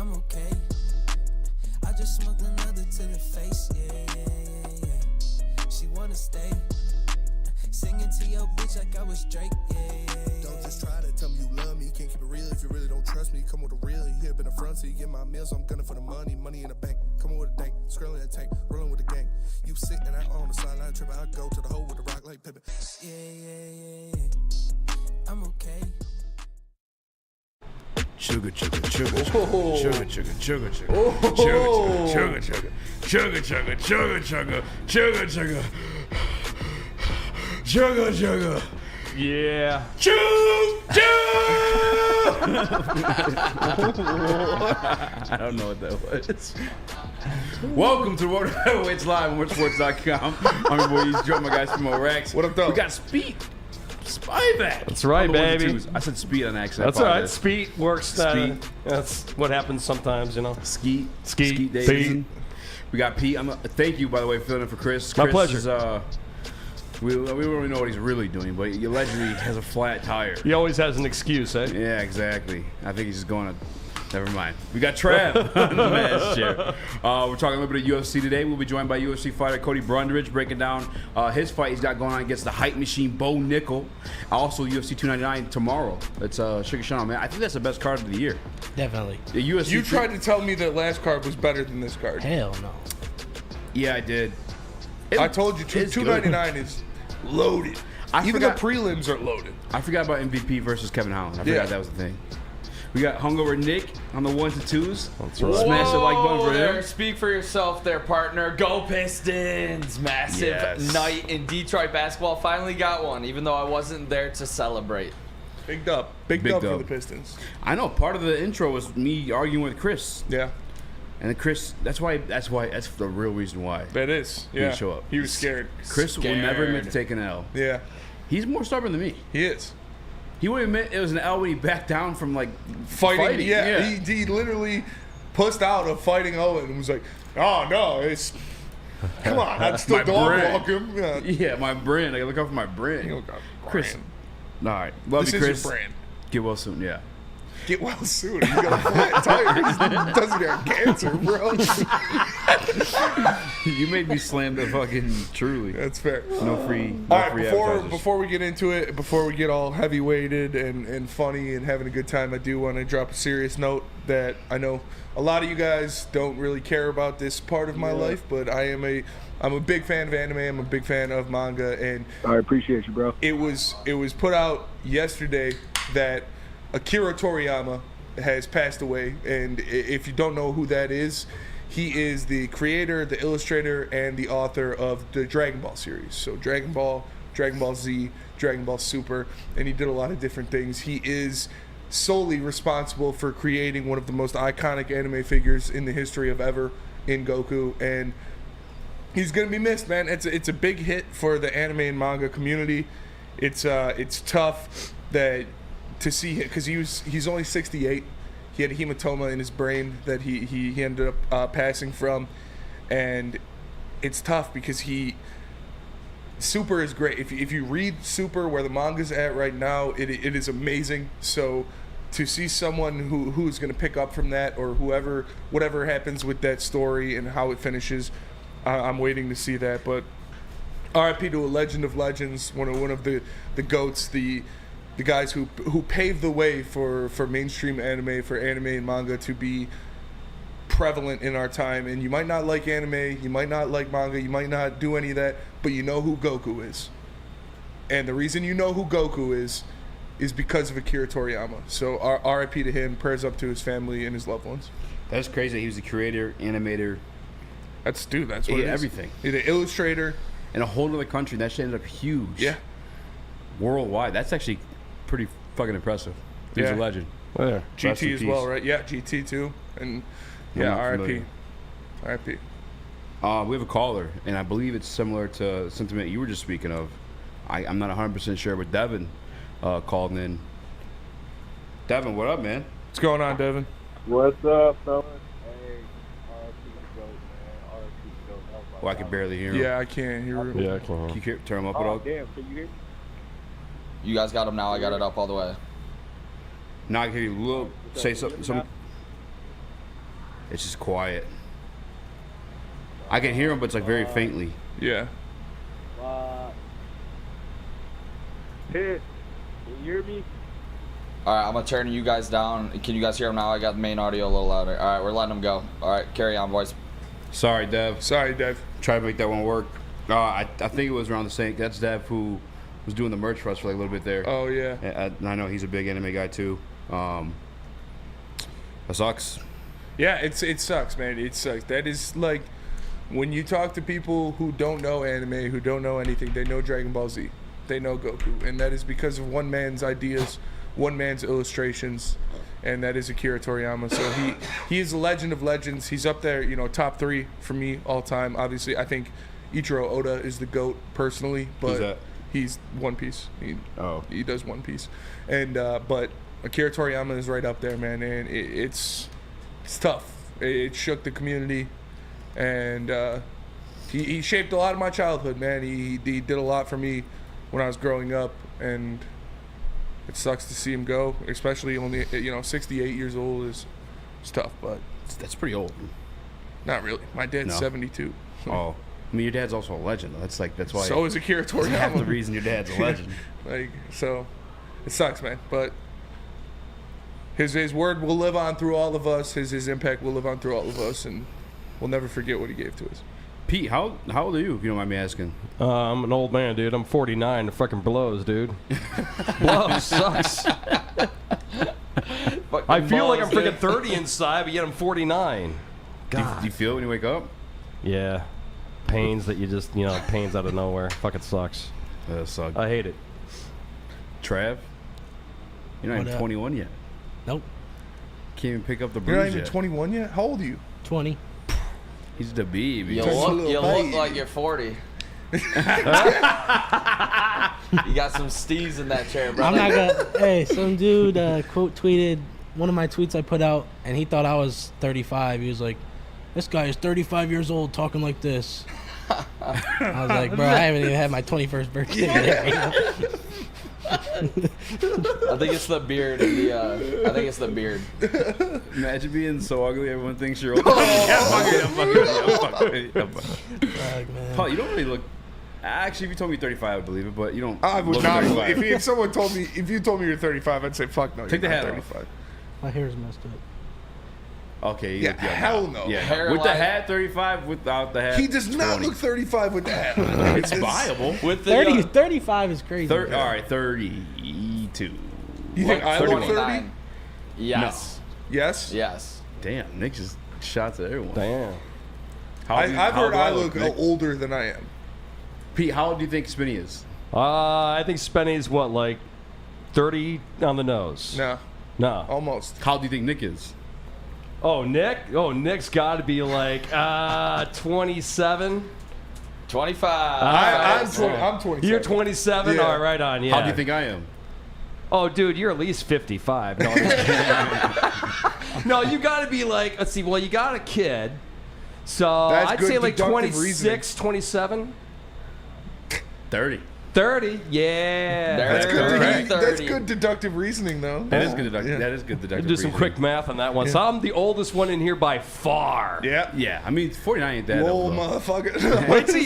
I'm okay. I just smoked another to the face, yeah. She wanna stay. Singing to your bitch like I was Drake, yeah. Don't just try to tell me you love me. Can't keep it real if you really don't trust me. Come with a real, you here up in the front seat. Get my meals, I'm gunning for the money. Money in the bank. Come with a dank, scrolling that tank, rolling with the gang. You sick and I on the sideline tripping. I go to the hole with the rock like Pippin. Yeah. I'm okay. Sugar, sugar, sugar, sugar, sugar, sugar, sugar, sugar, sugar, sugar, sugar, sugar, sugar, sugar, sugar, sugar, sugar, sugar. Yeah. Choo choo. I don't know what that was. Welcome to Woodward Heavyweights Live on WoodSports.com. I'm your boy Eazy, joined my guys from Rex. What up, though? We got Speed. Spy back. That's right, baby. I said speed on accident. That's all right. Speed works. Speed. That's what happens sometimes, you know. Skeet Speed. Davidson. We got Pete. Thank you, by the way, for filling in for Chris. My Chris pleasure. Is, we don't really know what he's really doing, but he allegedly has a flat tire. He always has an excuse, eh? Yeah, exactly. I think he's just going to. Never mind. We got Trav on the match chair. We're talking a little bit of UFC today. We'll be joined by UFC fighter Cody Brundage, breaking down his fight he's got going on against the hype machine Bo Nickel. Also, UFC 299 tomorrow. It's Sugar Sean, man. I think that's the best card of the year. Definitely. The UFC. You tried to tell me that last card was better than this card. Hell no. Yeah, I did. I told you, it's 299 is loaded. Even the prelims are loaded. I forgot about MVP versus Kevin Holland. I forgot that was the thing. We got Hungover Nick on the 1s and 2s. That's right. Smash the like button for him. Speak for yourself there, partner. Go Pistons! Massive night in Detroit basketball. Finally got one, even though I wasn't there to celebrate. Big dub. Big dub for the Pistons. I know. Part of the intro was me arguing with Chris. Yeah. And Chris, that's the real reason why. That is. Yeah. He didn't show up. He was scared. Chris will never admit to take an L. Yeah. He's more stubborn than me. He is. He would admit it was an L when he backed down from like fighting. Yeah. He literally pussed out of fighting Owen and was like, "Oh no, it's come on, I'd still dog walk him." Yeah, my brand. I look out for my brand. Chris. All right, love you, Chris. Is your brand. Get well soon. Yeah. Get well soon. You got a flat tire. He doesn't have cancer, bro. You made me slam the fucking truly. That's fair. No free. All right, before we get into it, before we get all heavyweighted and funny and having a good time, I do want to drop a serious note that I know a lot of you guys don't really care about this part of my life, but I'm a big fan of anime. I'm a big fan of manga, and I appreciate you, bro. It was put out yesterday that Akira Toriyama has passed away, and if you don't know who that is, he is the creator, the illustrator, and the author of the Dragon Ball series. So Dragon Ball, Dragon Ball Z, Dragon Ball Super, and he did a lot of different things. He is solely responsible for creating one of the most iconic anime figures in the history of ever in Goku, and he's gonna be missed, man. It's a big hit for the anime and manga community. It's tough that to see him because he's only 68. He had a hematoma in his brain that he ended up passing from, and it's tough because Super is great. If you read Super where the manga's at right now, it is amazing. So to see someone who's going to pick up from that, or whatever happens with that story and how it finishes, I'm waiting to see that. But RIP to a legend of legends, one of the GOATs, the guys who paved the way for mainstream anime, for anime and manga to be prevalent in our time. And you might not like anime, you might not like manga, you might not do any of that, but you know who Goku is. And the reason you know who Goku is because of Akira Toriyama. So RIP to him, prayers up to his family and his loved ones. That's crazy. He was the creator, animator. That's what it is. Everything. He's an illustrator. In a whole other country, that shit ended up huge. Yeah. Worldwide. That's actually pretty fucking impressive. He's a legend. Oh, yeah. GT as well, right? Yeah, GT too. And RIP. RIP. We have a caller, and I believe it's similar to the sentiment you were just speaking of. I'm not 100% sure, but Devin called in. Devin, what up, man? What's going on, Devin? What's up, fellas? Hey, RP GOAT, man. RP GOAT. Oh, I can barely hear him. Yeah, I can't hear him. Yeah, I can. Can you turn him up at all? Damn, can you hear me? You guys got him now. I got it up all the way. Now I can hear you. Say something. It's just quiet. I can hear him, but it's like very faintly. Yeah. Pitt, can you hear me? All right, I'm gonna turn you guys down. Can you guys hear him now? I got the main audio a little louder. All right, we're letting him go. All right, carry on, boys. Sorry, Dev. Sorry, Dev. Try to make that one work. I think it was around the same. That's Dev who was doing the merch for us for like a little bit there. Oh yeah. And I know he's a big anime guy too. That sucks. Yeah, it sucks, man. It sucks. That is like when you talk to people who don't know anime, who don't know anything, they know Dragon Ball Z, they know Goku, and that is because of one man's ideas, one man's illustrations, and that is Akira Toriyama. So he is a legend of legends. He's up there, you know, top 3 for me all time. Obviously, I think Ichiro Oda is the GOAT personally, but Who's that? he's One Piece. He does One Piece, and but Akira Toriyama is right up there, man, and it's tough. It shook the community, and he shaped a lot of my childhood, man. He did a lot for me when I was growing up, and it sucks to see him go, especially only 68 years old is tough, but That's pretty old. not really. My dad's No. 72. Oh, I mean, your dad's also a legend. That's why. So is Akira that's half the Toriyama. reason your dad's a legend. So it sucks, man. But his word will live on through all of us. His impact will live on through all of us, and we'll never forget what he gave to us. Pete, how old are you? If you don't mind me asking. I'm an old man, dude. I'm 49. It fucking blows, dude. Blows. Sucks. I feel like I'm freaking 30 inside, but yet I'm 49. Do you feel it when you wake up? Yeah. Pains that you just, pains out of nowhere. Fucking sucks. That sucks. I hate it. Trav, you're not What even up? 21 yet. Nope. Can't even pick up the You're not bruise even yet. 21 yet? How old are you? 20. He's the baby. You Turns a look little baby. like you're 40. You got some steez in that chair, bro. I'm not gonna. Hey, some dude quote tweeted one of my tweets I put out, and he thought I was 35. He was like, "This guy is 35 years old talking like this." I was like, "Bro, I haven't even had my 21st birthday yet." I think it's the beard. I think it's the beard. Imagine being so ugly, everyone thinks you're old. I'm fucking. Fuck, man. Paul, you don't really look. Actually, if you told me 35, I would believe it, but you don't. I would look not. 35. If someone told me, if you told me you're 35, I'd say fuck no. Take you're the not hat off. 35. My hair's messed up. Okay. Yeah, hell no. Yeah. Hairline. With the hat, 35. Without the hat, He does not 20. look 35 with the hat. on. It's viable. With the 30, 35 is crazy. All right, 32. You think I look 30? 29. Yes. Yes. Yes. Damn, Nick just shots at everyone. Damn. I've heard I look Nick? older than I am. Pete, how old do you think Spenny is? I think Spenny's what, like 30 on the nose? No, No. almost. How old do you think Nick is? Oh, Nick? Oh, Nick's got to be like 27. 25. I'm 27. You're 27? Yeah. All right, right on, yeah. How do you think I am? Oh, dude, you're at least 55. No, I'm just kidding. No, you got to be like, let's see, well, you got a kid. So That's I'd good say like deductive 26, 27. 30. 30, yeah. That's That's good. good. 30. That's good deductive reasoning, though. That is good deductive. Yeah. That is good deductive. Do some quick math on that one. So I'm the oldest one in here by far. Yeah. Yeah, I mean 49 ain't that Whoa, old. though. motherfucker. Wait till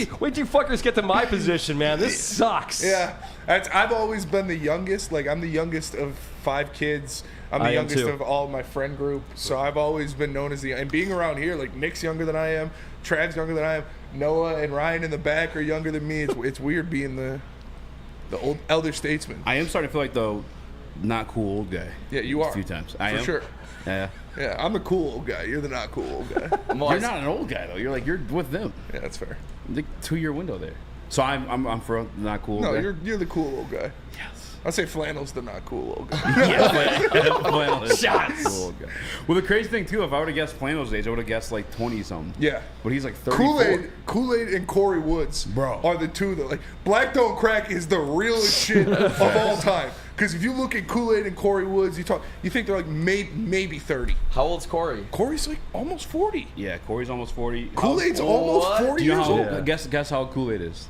you fuckers get to my position, man. This sucks. Yeah, I've always been the youngest. Like, I'm the youngest of 5 kids. I'm the I am youngest too. of all my friend group. So I've always been known as the. And being around here, like Nick's younger than I am, Trav's younger than I am, Noah and Ryan in the back are younger than me. It's weird being the old elder statesman. I am starting to feel like the not cool old guy. Yeah, you are. A few times. I For am. sure. Yeah. Yeah, I'm the cool old guy. You're the not cool old guy. You're not an old guy though. You're with them. Yeah, that's fair. The 2-year window there. So I'm for the not cool. No, guy. you're the cool old guy. Yes. I'd say Flannel's the not cool old guy. Shots. Cool guy. Well, the crazy thing too, if I would have guessed Flannel's age, I would have guessed like 20 something. Yeah. But he's like 34. Kool-Aid and Corey Woods Bro. are the two that, like, Black Don't Crack is the realest shit of all time. Because if you look at Kool-Aid and Corey Woods, you think they're like maybe 30. How old's Corey? Corey's like almost 40. Yeah, Corey's almost 40. Kool-Aid's What? almost 40 Do you know years how old. old? Guess how old Kool-Aid is.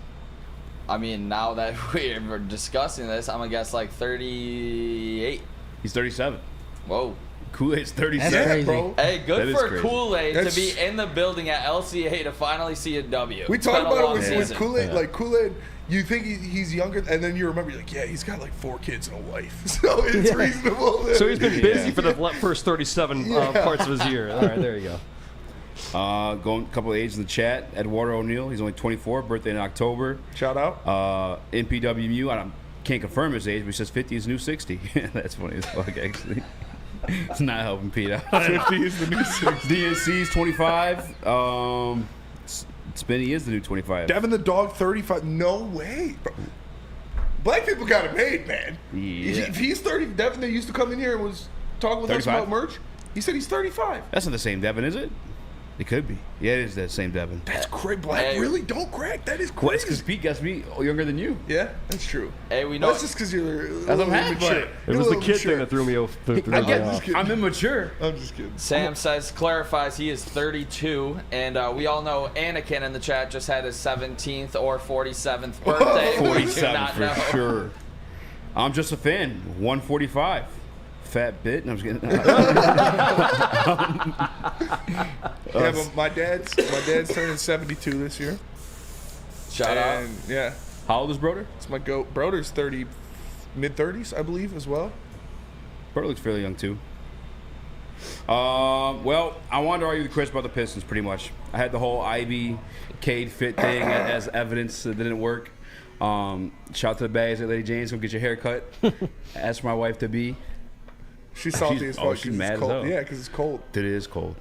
I mean, now that we're discussing this, I'm gonna guess like 38. He's 37. Whoa. Kool-Aid's That's 37, crazy. bro. Hey, That good is for crazy. Kool-Aid to That's- be in the building at LCA to finally see a W. We It's talked been a about long it with season. Kool-Aid. Like Kool-Aid, you think he's younger, and then you remember, you're like, yeah, he's got like 4 kids and a wife, so it's reasonable. That, So he's been busy for the first 37 parts of his year. All right, there you go. Going a couple of ages in the chat. Eduardo O'Neill, he's only 24, birthday in October. Shout out. NPWMU, can't confirm his age, but he says 50 is the new 60. That's funny as fuck, actually. It's not helping Pete out. 50 is the new 60. DNC is 25. Spenny is the new 25. Devin the dog, 35. No way, bro. Black people got it made, man. Yeah. If he's 30, Devin that used to come in here and was talking with us 35? about merch, he said he's 35. That's not the same Devin, is it? It could be. Yeah, it is that same Devin. That's crazy. Black Hey. really don't crack. That is Well, it's crazy. because Pete gets me younger than you. Yeah, that's true. Hey, we know. That's just because you're a what little I'm having, immature. but It You're was a the little kid immature. thing that threw me off. I get I'm just kidding. I'm immature. I'm just kidding. Sam clarifies he is 32, and we all know Anakin in the chat just had his 17th or 47th birthday. We do 47 not for know. sure. I'm just a fan. 145. Fat bit. And I'm just kidding. Yeah, but my dad's turning 72 this year. Shout out. And yeah, How old is Broder? it's my goat. Broder's 30, mid 30s, I believe, as well. Broder looks fairly young too. Well, I wanted to argue with Chris about the Pistons pretty much. I had the whole Ivy Cade fit thing as evidence that didn't work. Shout out to the bags at Lady Jane's. Go get your hair cut. Ask my wife to be. She's salty She's- as fuck. oh, 'cause she's it's mad as cold. hell. Yeah, because it's cold. It is cold.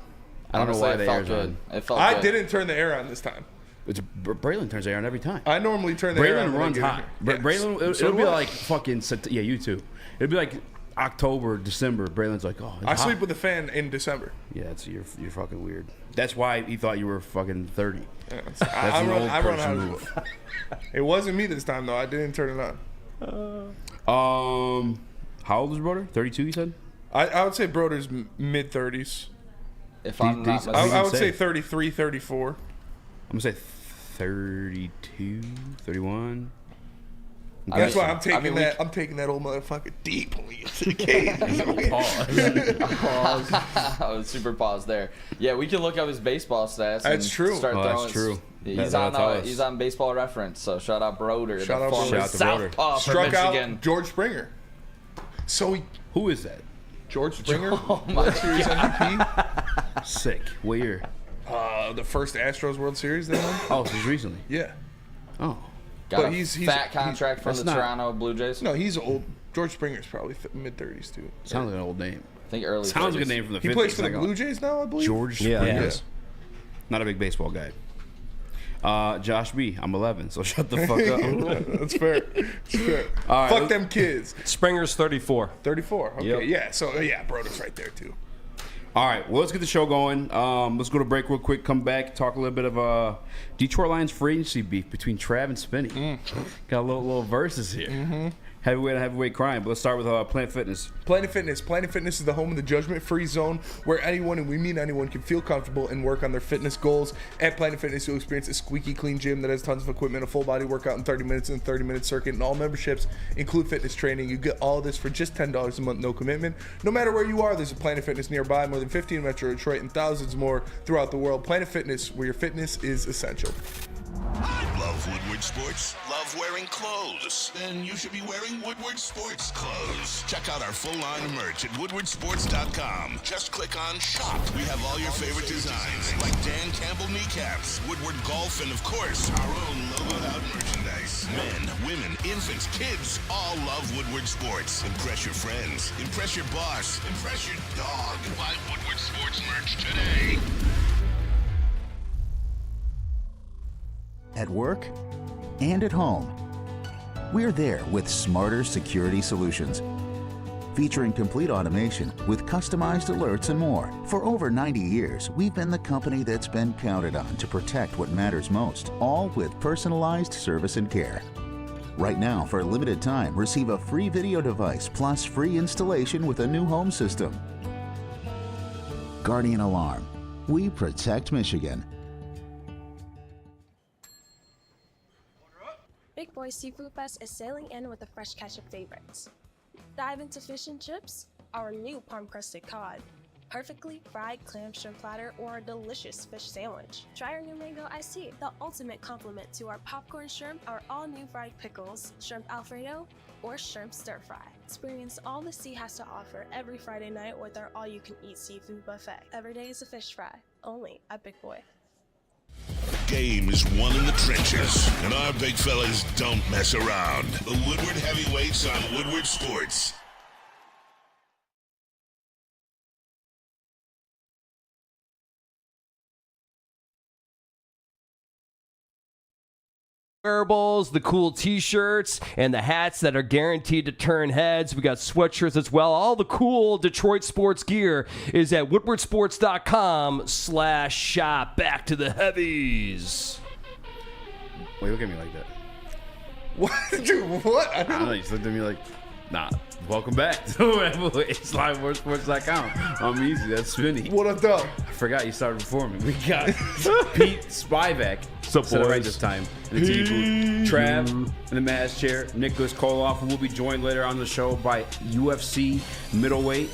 I don't Honestly, know why it the felt air's good. on. It felt I good. didn't turn the air on this time. Braylon turns air on every time. I normally turn the air on. Braylon when I runs get in hot. here. Yeah, Braylon, so it'll do be I. like fucking, yeah, you too. It'll be like October, December. Braylon's like, oh, it's I hot. sleep with a fan in December. Yeah, you're fucking weird. That's why he thought you were fucking 30. Yeah, That's an old I run person out move. of It wasn't me this time though. I didn't turn it on. How old is Broder? 32, you said? I would say Broder's mid 30s. If I'm not These- mistaken. I would say? say 33, 34. I'm going to say 32, 31. That's why I'm taking mean, we- that. I'm taking that old motherfucker deep when we get to the cage. Oh, super pause there. Yeah, we can look up his baseball stats. That's and true. Start Oh, throwing that's true. He's That'll on. tell us. He's on Baseball Reference. So shout out Broder, Shout the out former Broder. Shout out to Broder. Southpaw for Struck Michigan. out George Springer. So Who is that? George Springer, Oh my World Series MVP. Sick. What year? The first Astros World Series they won. Oh, this was recently. Yeah. Oh. Got But a he's- fat contract from that's the not- Toronto Blue Jays. No, he's old. George Springer's probably mid 30s too. Sounds like an old name. I think early. Sounds like a 30s. name from the 50s. He plays for the like, Blue Jays now, I believe. George Yeah, Springer. he is. Not a big baseball guy. Josh B. I'm 11, so shut the fuck up. That's fair. That's fair. All right, Fuck let's- them kids. Springer's 34. 34. Okay. Yep. Yeah. So yeah, Broder's right there too. All right, well, let's get the show going. Let's go to break real quick, come back, talk a little bit of Detroit Lions free agency beef between Trav and Spenny. Got a little verses here. Heavyweight and heavyweight crime. But let's start with Planet Fitness. Planet Fitness. Planet Fitness is the home of the judgment-free zone where anyone, and we mean anyone, can feel comfortable and work on their fitness goals. At Planet Fitness, you'll experience a squeaky clean gym that has tons of equipment, a full-body workout in 30 minutes and a 30-minute circuit, and all memberships include fitness training. You get all of this for just $10 a month, no commitment. No matter where you are, there's a Planet Fitness nearby, more than 15 in Metro Detroit, and thousands more throughout the world. Planet Fitness, where your fitness is essential. Love Woodward Sports? Love wearing clothes? Then you should be wearing Woodward Sports clothes. Check out our full line of merch at woodwardsports.com. Just click on shop. We have all your favorite designs, like Dan Campbell kneecaps, Woodward golf, and of course, our own logoed out merchandise. Men, women, infants, kids, all love Woodward Sports. Impress your friends. Impress your boss. Impress your dog. Buy Woodward Sports merch today. At work and at home. We're there with smarter security solutions, featuring complete automation with customized alerts and more. For over 90 years, we've been the company that's been counted on to protect what matters most, all with personalized service and care. Right now, for a limited time, receive a free video device plus free installation with a new home system. Guardian Alarm. We protect Michigan. Big Boy Seafood Fest is sailing in with a fresh catch of favorites. Dive into fish and chips, our new palm-crusted cod, perfectly fried clam shrimp platter, or a delicious fish sandwich. Try our new mango iced tea, the ultimate complement to our popcorn shrimp, our all-new fried pickles, shrimp alfredo, or shrimp stir-fry. Experience all the sea has to offer every Friday night with our all-you-can-eat seafood buffet. Every day is a fish fry, only at Big Boy. Game is won in the trenches, and our big fellas don't mess around. The Woodward Heavyweights on Woodward Sports. Wearables, the cool t-shirts, and the hats that are guaranteed to turn heads. We got sweatshirts as well. All the cool Detroit sports gear is at woodwardsports.com/shop. Back to the heavies. Wait, look at me like that. What? Dude, what? I don't know. You just looked at me like, nah. Welcome back to it's liveworldsports.com. I'm Eazy. That's Spenny. What up, though? I forgot you started before me. We got Pete Spivak. Sup, Said it right boys? this time. In the TV booth. Trav in the Maz chair. Nicholas Koloff, who will be joined later on the show by UFC middleweight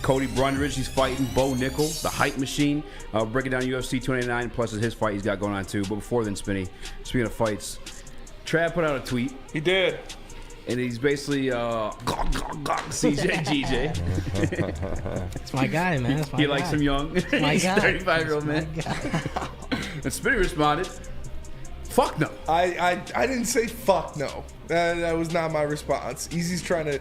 Cody Brundage. He's fighting Bo Nickel, the hype machine. Breaking down UFC 289 plus his fight he's got going on too. But before then, Spenny, speaking of fights, Trav put out a tweet. He did. And he's basically CJ GJ. It's my guy, man. It's my He guy. likes him young. My He's guy. 35-year-old man. And Spenny responded, fuck no. I didn't say fuck no. That was not my response. Easy's trying to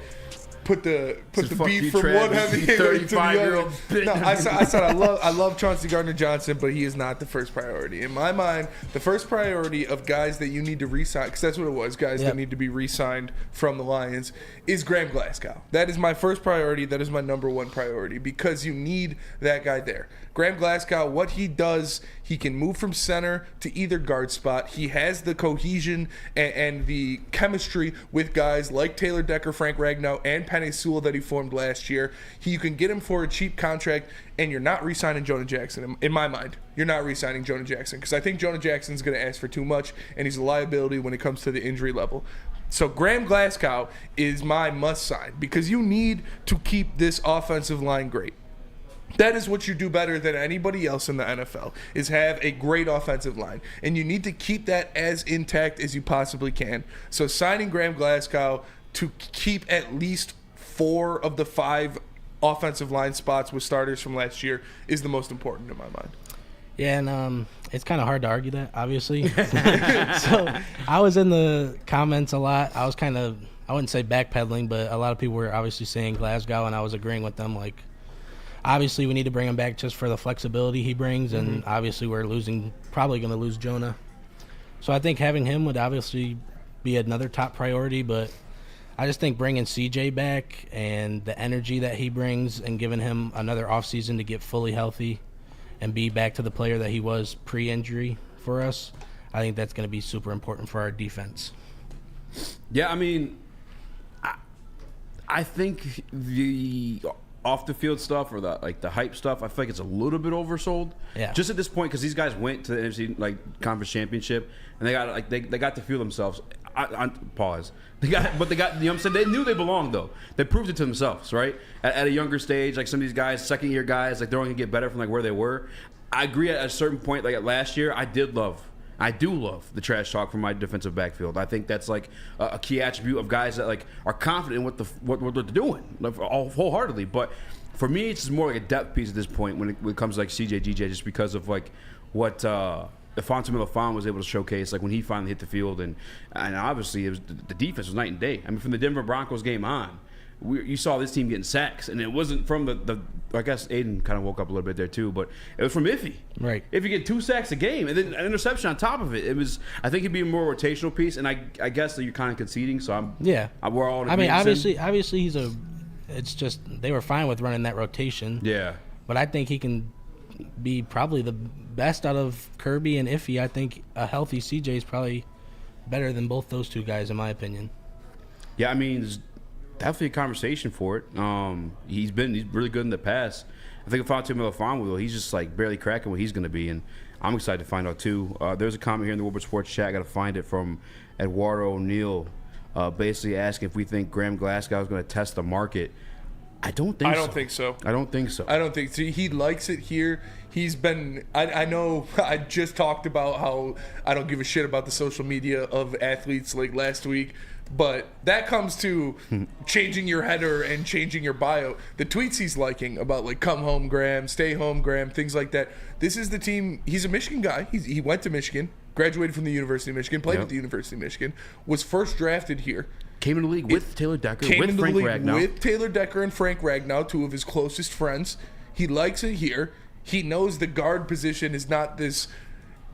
put the fuck beef you, from Travis, one heavy you hitter to the 35-year-old other. bitch. No, I said I love Chauncey Gardner-Johnson, but he is not the first priority. In my mind, the first priority of guys that you need to re-sign, because that's what it was, guys that need to be re-signed from the Lions, is Graham Glasgow. That is my first priority. That is my number one priority, because you need that guy there. Graham Glasgow, what he does, he can move from center to either guard spot. He has the cohesion and the chemistry with guys like Taylor Decker, Frank Ragnow, and Penny Sewell that he formed last year. You can get him for a cheap contract, and you're not re-signing Jonah Jackson. In my mind, you're not re-signing Jonah Jackson, because I think Jonah Jackson's going to ask for too much, and he's a liability when it comes to the injury level. So Graham Glasgow is my must-sign, because you need to keep this offensive line great. That is what you do better than anybody else in the NFL, is have a great offensive line. And you need to keep that as intact as you possibly can. So signing Graham Glasgow to keep at least 4 of the 5 offensive line spots with starters from last year is the most important in my mind. Yeah, and it's kind of hard to argue that, obviously. So I was in the comments a lot. I was kind of, I wouldn't say backpedaling, but a lot of people were obviously saying Glasgow, and I was agreeing with them. Like, obviously, we need to bring him back just for the flexibility he brings, and obviously we're probably going to lose Jonah. So I think having him would obviously be another top priority, but I just think bringing CJ back and the energy that he brings and giving him another offseason to get fully healthy and be back to the player that he was pre-injury for us, I think that's going to be super important for our defense. Yeah, I mean, I think the off the field stuff or the hype stuff, I feel like it's a little bit oversold. Yeah. Just at this point, because these guys went to the NFC conference championship and they got to feel themselves. Pause. They got, you know what I'm saying? They knew they belonged though. They proved it to themselves, right? At a younger stage, like some of these guys, second year guys, like they're only gonna get better from like where they were. I agree at a certain point, like at last year, I do love the trash talk from my defensive backfield. I think that's like a key attribute of guys that like are confident in what they're doing, like, all wholeheartedly. But for me, it's just more like a depth piece at this point when it comes to like CJ GJ, just because of like what Alfonso Milifon was able to showcase, like when he finally hit the field, and obviously it was the defense was night and day. I mean, from the Denver Broncos game on, you saw this team getting sacks, and it wasn't from the I guess Aiden kind of woke up a little bit there too, but it was from Iffy. Right. If you get 2 sacks a game and then an interception on top of it, it was, I think it'd be a more rotational piece, and I guess that you're kind of conceding. So we're all. I mean, obviously he's it's just they were fine with running that rotation. Yeah. But I think he can be probably the best out of Kirby and Iffy. I think a healthy CJ is probably better than both those two guys, in my opinion. Yeah, I mean, there's definitely a conversation for it. He's really good in the past. I think if Alfonso Milifon, he's just like barely cracking what he's going to be, and I'm excited to find out too. There's a comment here in the Woodward Sports chat. I got to find it, from Eduardo O'Neill, basically asking if we think Graham Glasgow is going to test the market. I don't think so. I don't think so. I don't think so. He likes it here. He's been, I know, I just talked about how I don't give a shit about the social media of athletes like last week, but that comes to changing your header and changing your bio. The tweets he's liking about like come home Graham, stay home Graham, things like that. This is the team. He's a Michigan guy. He went to Michigan, graduated from the University of Michigan, played at the University of Michigan, was first drafted here. Came in the league with Taylor Decker, with Frank Ragnow. With Taylor Decker and Frank Ragnow, two of his closest friends. He likes it here. He knows the guard position is not this,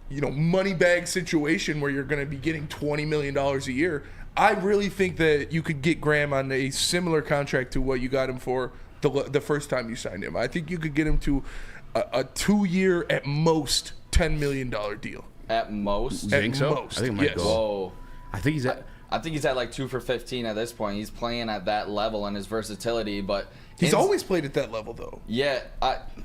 money bag situation where you're going to be getting $20 million a year. I really think that you could get Graham on a similar contract to what you got him for the first time you signed him. I think you could get him to a 2-year, at most, $10 million deal. At most? You think so? Most. I think it might go. Whoa. I think he's at like 2 for 15 at this point. He's playing at that level and his versatility, but he's always played at that level, though. Yeah,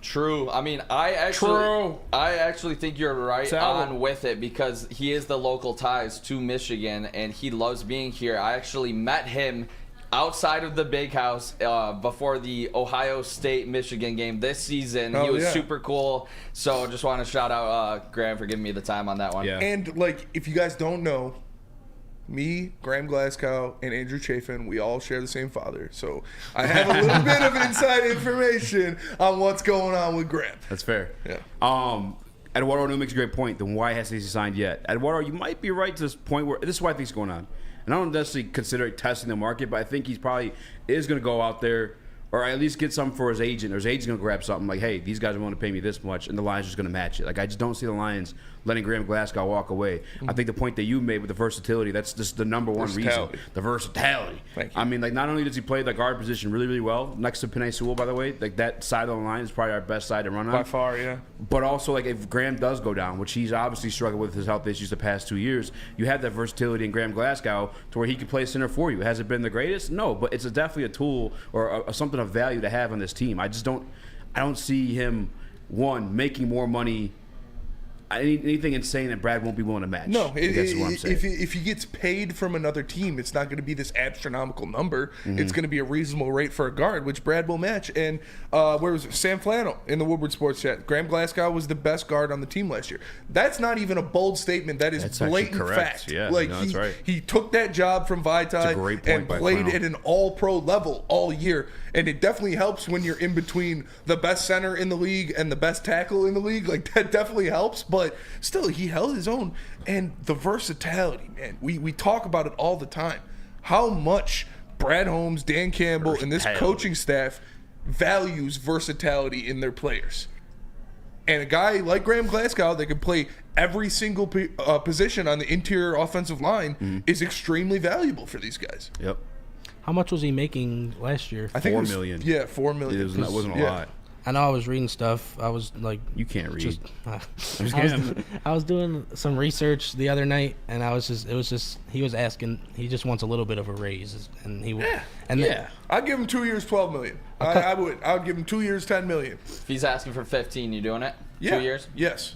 true. I mean, I actually think you're right on with it because he is the local ties to Michigan and he loves being here. I actually met him outside of the big house before the Ohio State-Michigan game this season. He was super cool. So just want to shout out Graham for giving me the time on that one. Yeah. And, if you guys don't know, me, Graham Glasgow, and Andrew Chafin, we all share the same father. So I have a little bit of inside information on what's going on with Graham. That's fair. Yeah. Eduardo makes a great point. Then why hasn't he signed yet? Eduardo, you might be right to this point where this is what I think is going on. And I don't necessarily consider it testing the market, but I think he's probably is going to go out there or at least get something for his agent. Or his agent's going to grab something like, hey, these guys are willing to pay me this much, and the Lions are just going to match it. I just don't see the Lions letting Graham Glasgow walk away. I think the point that you made with the versatility, that's just the number one reason. The versatility. Thank you. I mean, not only does he play the guard position really, really well, next to Penei Sewell, by the way, that side of the line is probably our best side to run on. By far, yeah. But also, if Graham does go down, which he's obviously struggled with his health issues the past 2 years, you have that versatility in Graham Glasgow to where he can play center for you. Has it been the greatest? No, but it's definitely a tool or something of value to have on this team. I don't see him, making more money, anything insane that Brad won't be willing to match. No, that's what I'm saying. If he gets paid from another team, it's not going to be this astronomical number. It's going to be a reasonable rate for a guard, which Brad will match. And where was it? Sam Flannel in the Woodward Sports Chat. Graham Glasgow was the best guard on the team last year. That's not even a bold statement. That is blatant fact. Yeah, that's right. He took that job from Vitae and played at an all-pro level all year. And it definitely helps when you're in between the best center in the league and the best tackle in the league. That definitely helps. But still, he held his own. And the versatility, man. We talk about it all the time. How much Brad Holmes, Dan Campbell, and this coaching staff values versatility in their players. And a guy like Graham Glasgow that can play every single position on the interior offensive line is extremely valuable for these guys. Yep. How much was he making last year? I think $4 million. Yeah, $4 million. It wasn't a lot. I know I was reading stuff. I was like, you can't read. I was doing some research the other night, and he was asking. He just wants a little bit of a raise, and I'd give him 2 years, $12 million. I would give him 2 years, $10 million. If he's asking for 15, you doing it? Yeah. 2 years? Yes.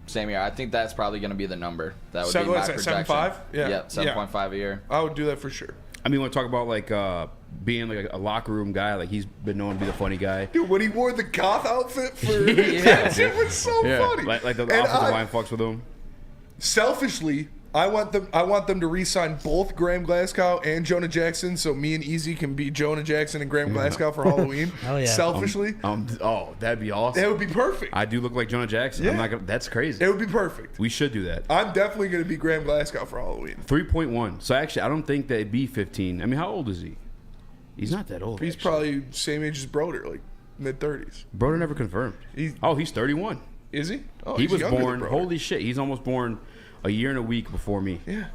Same year. I think that's probably going to be the number. That would be my projection. 7.5? Yeah, 7.5 a year. I would do that for sure. I mean, want to talk about being a locker room guy? He's been known to be the funny guy. Dude, when he wore the goth outfit for that shit was so funny. Like the offensive line fucks with him. Selfishly, I want them to re-sign both Graham Glasgow and Jonah Jackson, so me and Eazy can be Jonah Jackson and Graham Glasgow for Halloween. Oh yeah. Selfishly, that'd be awesome. That would be perfect. I do look like Jonah Jackson. Yeah. That's crazy. It would be perfect. We should do that. I'm definitely going to be Graham Glasgow for Halloween. 3.1. So actually, I don't think that it'd be 15. I mean, how old is he? He's not that old. He's probably same age as Broder, mid-30s. Broder never confirmed. He's 31. Is he? Oh, he was born. Holy shit! He's almost born a year and a week before me. Yeah.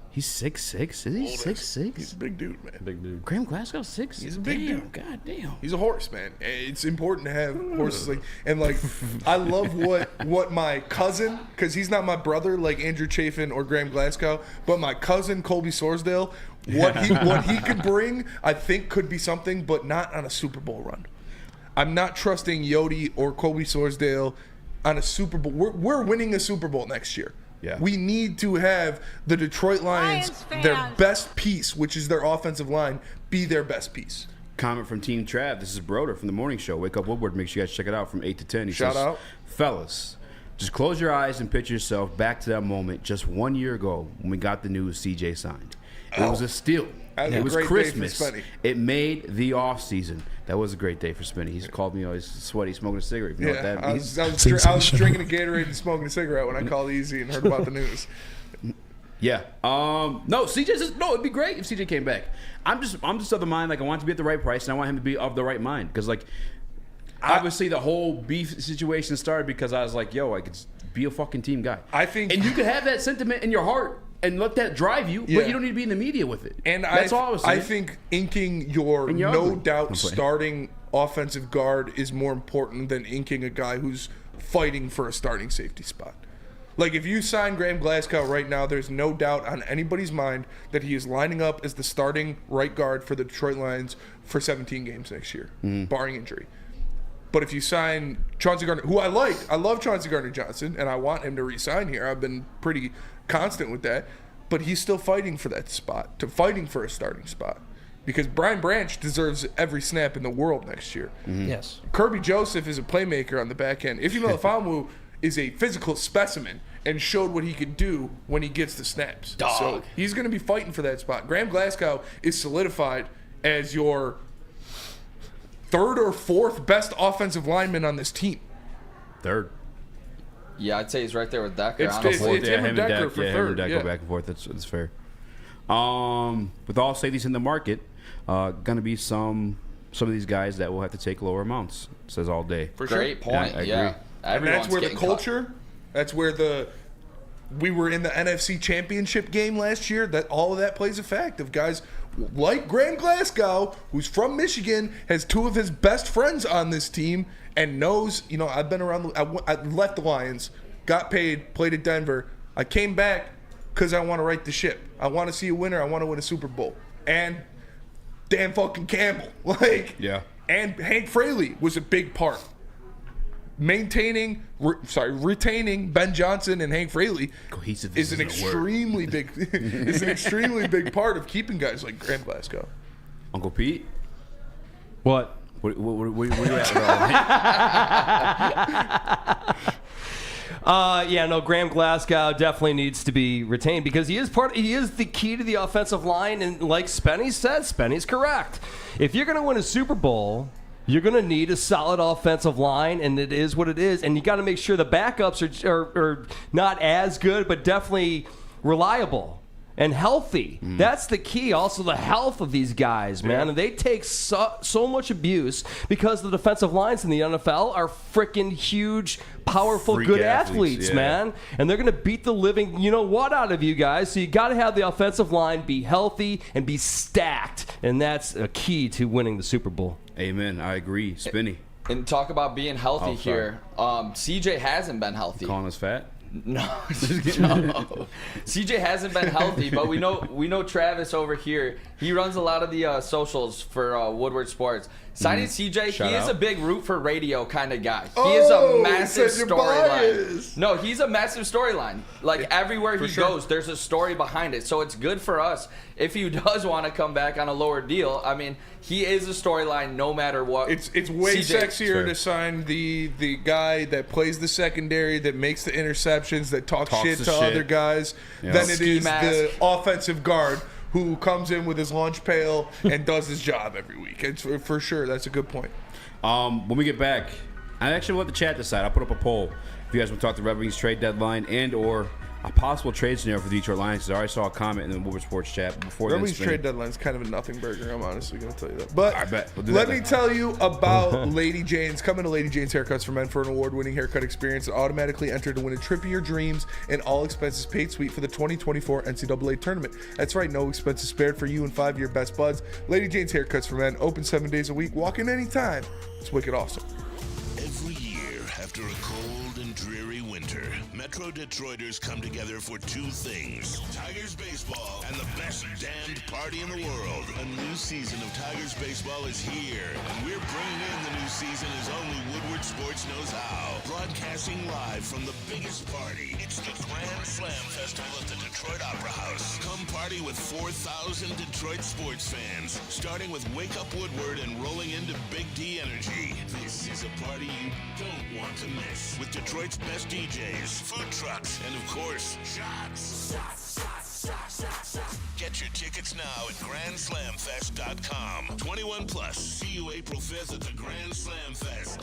He's 6'6". Is he 6'6"? He's a big dude, man. Big dude. Graham Glasgow 6'6". He's a big dude. God damn. He's a horse, man. It's important to have horses I love what my cousin, because he's not my brother like Andrew Chafin or Graham Glasgow, but my cousin Colby Sorsdale, what he could bring, I think could be something, but not on a Super Bowl run. I'm not trusting Yodi or Colby Sorsdale on a Super Bowl. We're winning a Super Bowl next year. Yeah. We need to have the Detroit Lions their best piece, which is their offensive line, be their best piece. comment from Team Trav. This is Broder from the morning show. Wake Up Woodward. Make sure you guys check it out from 8 to 10. He Shout says, out. fellas, just close your eyes and picture yourself back to that moment just 1 year ago when we got the news CJ signed. It was a steal. It was Christmas. It made the off season. That was a great day for Spenny. He's called me always sweaty, smoking a cigarette. You know what that means? I was drinking a Gatorade and smoking a cigarette when I called Eazy and heard about the news. Yeah. No, CJ says no. It'd be great if CJ came back. I'm just of the mind, like, I want it to be at the right price and I want him to be of the right mind, because, like, obviously the whole beef situation started because I was like, yo, I could be a fucking team guy. I think, and you could have that sentiment in your heart and let that drive you, but you don't need to be in the media with it. And that's all I was saying. I think inking your no doubt starting offensive guard is more important than inking a guy who's fighting for a starting safety spot. Like, if you sign Graham Glasgow right now, there's no doubt on anybody's mind that he is lining up as the starting right guard for the Detroit Lions for 17 games next year, barring injury. But if you sign Chauncey Gardner, who I love Chauncey Gardner-Johnson, and I want him to re-sign here. I've been pretty constant with that. But he's still fighting for that spot, fighting for a starting spot. Because Brian Branch deserves every snap in the world next year. Yes. Kirby Joseph is a playmaker on the back end. Ify Melifonwu is a physical specimen and showed what he could do when he gets the snaps. So he's going to be fighting for that spot. Graham Glasgow is solidified as your third or fourth best offensive lineman on this team. Third. Yeah, I'd say he's right there with Decker. It's him and Decker for third. Him and Decker back and forth. That's fair. With all safeties in the market, gonna be some of these guys that will have to take lower amounts. Says all day. For sure. Great point. I agree. And that's where the culture. That's where we were in the NFC Championship game last year. That all of that plays a fact of guys like Graham Glasgow, who's from Michigan, has two of his best friends on this team, and knows, I've been around. I left the Lions, got paid, played at Denver. I came back because I want to right the ship. I want to see a winner. I want to win a Super Bowl. And Dan fucking Campbell, and Hank Fraley was a big part. Retaining Ben Johnson and Hank Fraley is an extremely big part of keeping guys like Graham Glasgow. Uncle Pete, what? Where you at with all that? Graham Glasgow definitely needs to be retained because he is the key to the offensive line, and like Spenny said, Spenny's correct. If you're going to win a Super Bowl, you're going to need a solid offensive line, and it is what it is. And you got to make sure the backups are not as good, but definitely reliable and healthy. That's the key. Also, the health of these guys, man. And they take so much abuse because the defensive lines in the NFL are freaking huge, powerful, good athletes, man. And they're going to beat the living out of you guys. So you got to have the offensive line be healthy and be stacked. And that's a key to winning the Super Bowl. Amen. I agree. Spinny. And talk about being healthy here. CJ hasn't been healthy. Calling us fat? No. CJ hasn't been healthy, but we know Travis over here. He runs a lot of the socials for Woodward Sports. Signing CJ, he is a big root for radio kind of guy. He is a massive storyline. No, he's a massive storyline. Like everywhere he goes, there's a story behind it. So it's good for us if he does want to come back on a lower deal. I mean, he is a storyline no matter what. It's way sexier to sign the guy that plays the secondary, that makes the interceptions, that talks shit to other guys, than it is the offensive guard who comes in with his lunch pail and does his job every week. It's for sure. That's a good point. When we get back, I actually let the chat decide. I'll put up a poll if you guys want to talk the Red Wings trade deadline and or a possible trade scenario for the Detroit Lions. I already saw a comment in the Woodward Sports chat before. Red Wings trade deadline is kind of a nothing burger. I'm honestly going to tell you that. But I bet. Let me tell you about Lady Jane's. Come into Lady Jane's Haircuts for Men for an award-winning haircut experience and automatically enter to win a trip of your dreams and all expenses paid suite for the 2024 NCAA tournament. That's right, no expenses spared for you and 5 of your best buds. Lady Jane's Haircuts for Men, open 7 days a week. Walk in anytime. It's wicked awesome. Every year, have After a cold and dreary winter, Metro Detroiters come together for two things: Tigers baseball and the best damned party in the world. A new season of Tigers baseball is here, and we're bringing in the new season as only Woodward Sports knows how. Broadcasting live from the biggest party. It's the Grand Slam Festival at the Detroit Opera House. Come party with 4,000 Detroit sports fans, starting with Wake Up Woodward and rolling into Big D Energy. This is a party you don't want to miss, with Detroit's best DJs, food trucks, and of course, shots. Get your tickets now at GrandSlamFest.com. 21 plus. See you April 5th at the Grand Slam Fest.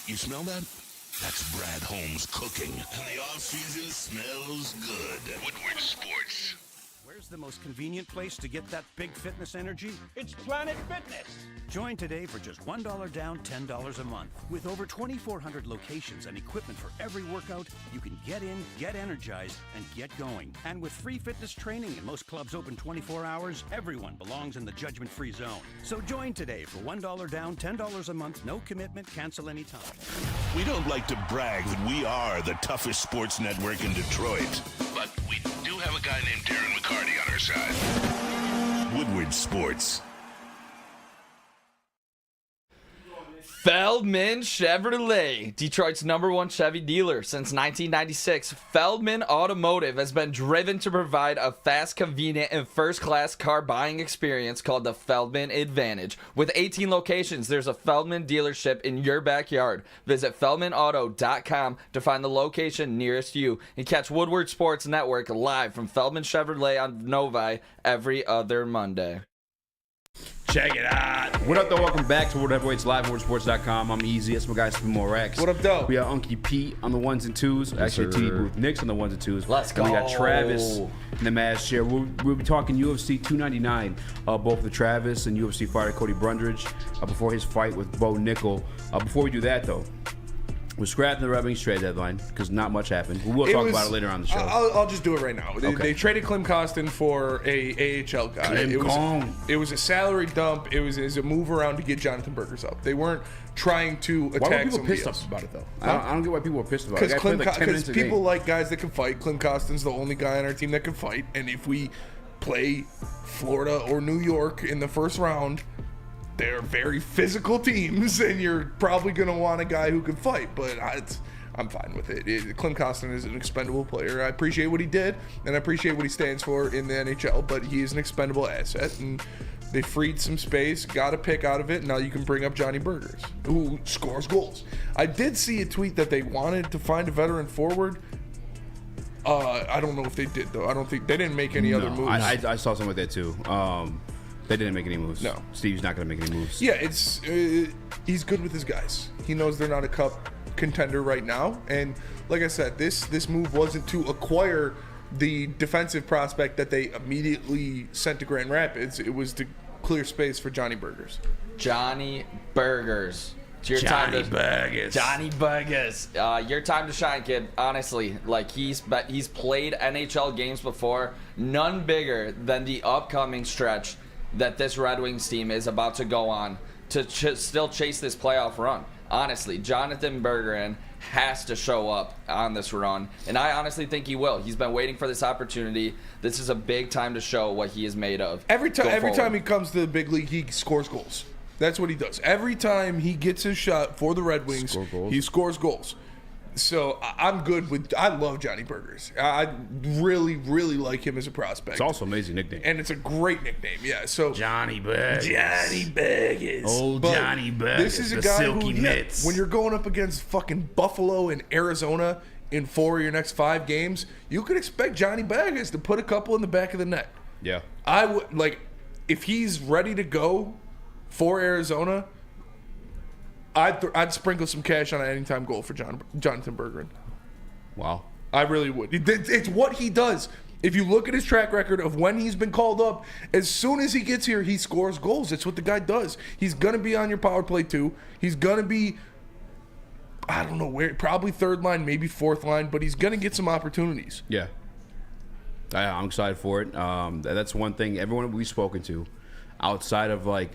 You smell that? That's Brad Holmes cooking. And the off-season smells good. Woodward Sports. Where's the most convenient place to get that big fitness energy? It's Planet Fitness. Join today for just $1 down, $10 a month. With over 2,400 locations and equipment for every workout, you can get in, get energized, and get going. And with free fitness training and most clubs open 24 hours, everyone belongs in the judgment-free zone. So join today for $1 down, $10 a month, no commitment, cancel anytime. We don't like to brag that we are the toughest sports network in Detroit, but we do have a guy named Darren McCarty on our side. Woodward Sports. Feldman Chevrolet, Detroit's #1 Chevy dealer since 1996. Feldman Automotive has been driven to provide a fast, convenient, and first-class car buying experience called the Feldman Advantage. With 18 locations, there's a Feldman dealership in your backyard. Visit feldmanauto.com to find the location nearest you and catch Woodward Sports Network live from Feldman Chevrolet on Novi every other Monday. Check it out. What up, though? Welcome back to World Heavyweights Live on WoodSports.com. I'm Eazy. That's my guy, Maaaaiiillllllbaaaaggggg. What up, though? We got Unky Pete on the ones and twos. Actually, T. Booth Nix on the ones and twos. Let's go. And we got Travis in the Maz chair. We'll be talking UFC 299, both the Travis and UFC fighter Cody Brundage before his fight with Bo Nickel. Before we do that, though, we're scrapping the Red Wings trade deadline because not much happened. We'll talk about it later on the show. I'll just do it right now. Okay. They traded Klim Kostin for a AHL guy. It was a salary dump. It was a move around to get Jonathan Burgers up. They weren't trying to attack. Why were people somebody pissed else. off about it, though? I don't get why people were pissed about it. Because people like guys that can fight. Klim Kostin's the only guy on our team that can fight. And if we play Florida or New York in the first round, they're very physical teams, and you're probably going to want a guy who can fight. But I'm fine with it. Klim Kostin is an expendable player. I appreciate what he did, and I appreciate what he stands for in the NHL, but he is an expendable asset, and they freed some space, got a pick out of it, and now you can bring up Johnny Burgers, who scores goals. I did see a tweet that they wanted to find a veteran forward. I don't know if they did, though. I don't think they didn't make any other moves. I saw something like that, too. They didn't make any moves. No. Steve's not going to make any moves. Yeah, he's good with his guys. He knows they're not a cup contender right now. And like I said, this move wasn't to acquire the defensive prospect that they immediately sent to Grand Rapids. It was to clear space for Johnny Burgers. Johnny Burgers. It's your Johnny time Burgers. Johnny Burgers. Your time to shine, kid. Honestly, like he's played NHL games before. None bigger than the upcoming stretch that this Red Wings team is about to go on to still chase this playoff run. Honestly, Jonathan Bergeron has to show up on this run, and I honestly think he will. He's been waiting for this opportunity. This is a big time to show what he is made of. Every time he comes to the big league, he scores goals. That's what he does. Every time he gets his shot for the Red Wings, he scores goals. So I'm good with. I love Johnny Burgers. I really, really like him as a prospect. It's also an amazing nickname, and it's a great nickname. Yeah. So Johnny Burgers. Johnny Burgers. Old Johnny Burgers. This is a guy who, when you're going up against fucking Buffalo and Arizona in 4 of your next 5 games, you could expect Johnny Burgers to put a couple in the back of the net. Yeah. I would like if he's ready to go for Arizona, I'd sprinkle some cash on an anytime goal for Jonathan Berggren. Wow. I really would. It's what he does. If you look at his track record of when he's been called up, as soon as he gets here, he scores goals. It's what the guy does. He's going to be on your power play too. He's going to be, I don't know where, probably third line, maybe fourth line, but he's going to get some opportunities. Yeah. I'm excited for it. That's one thing everyone we've spoken to outside of like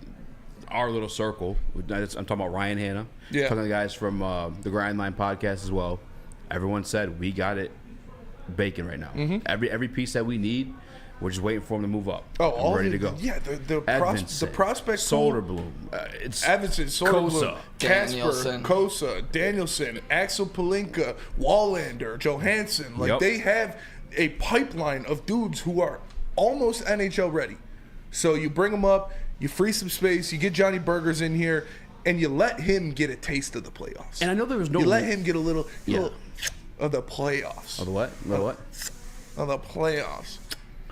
our little circle. I'm talking about Ryan Hanna. Yeah. Talking to the guys from the Grind Line podcast as well. Everyone said we got it baking right now. Mm-hmm. Every piece that we need, we're just waiting for them to move up. Oh, all ready to go. Yeah, the prospect Soderblom. It's Evanson, Soderblom, Kosa. Casper, Kosa, Danielson, Axel Palinka, Wallander, Johansson. Like they have a pipeline of dudes who are almost NHL ready. So you bring them up, you free some space, you get Johnny Burgers in here, and you let him get a taste of the playoffs. And I know there was no. You let him get a little of the playoffs. Of the what? Little what? Of the playoffs.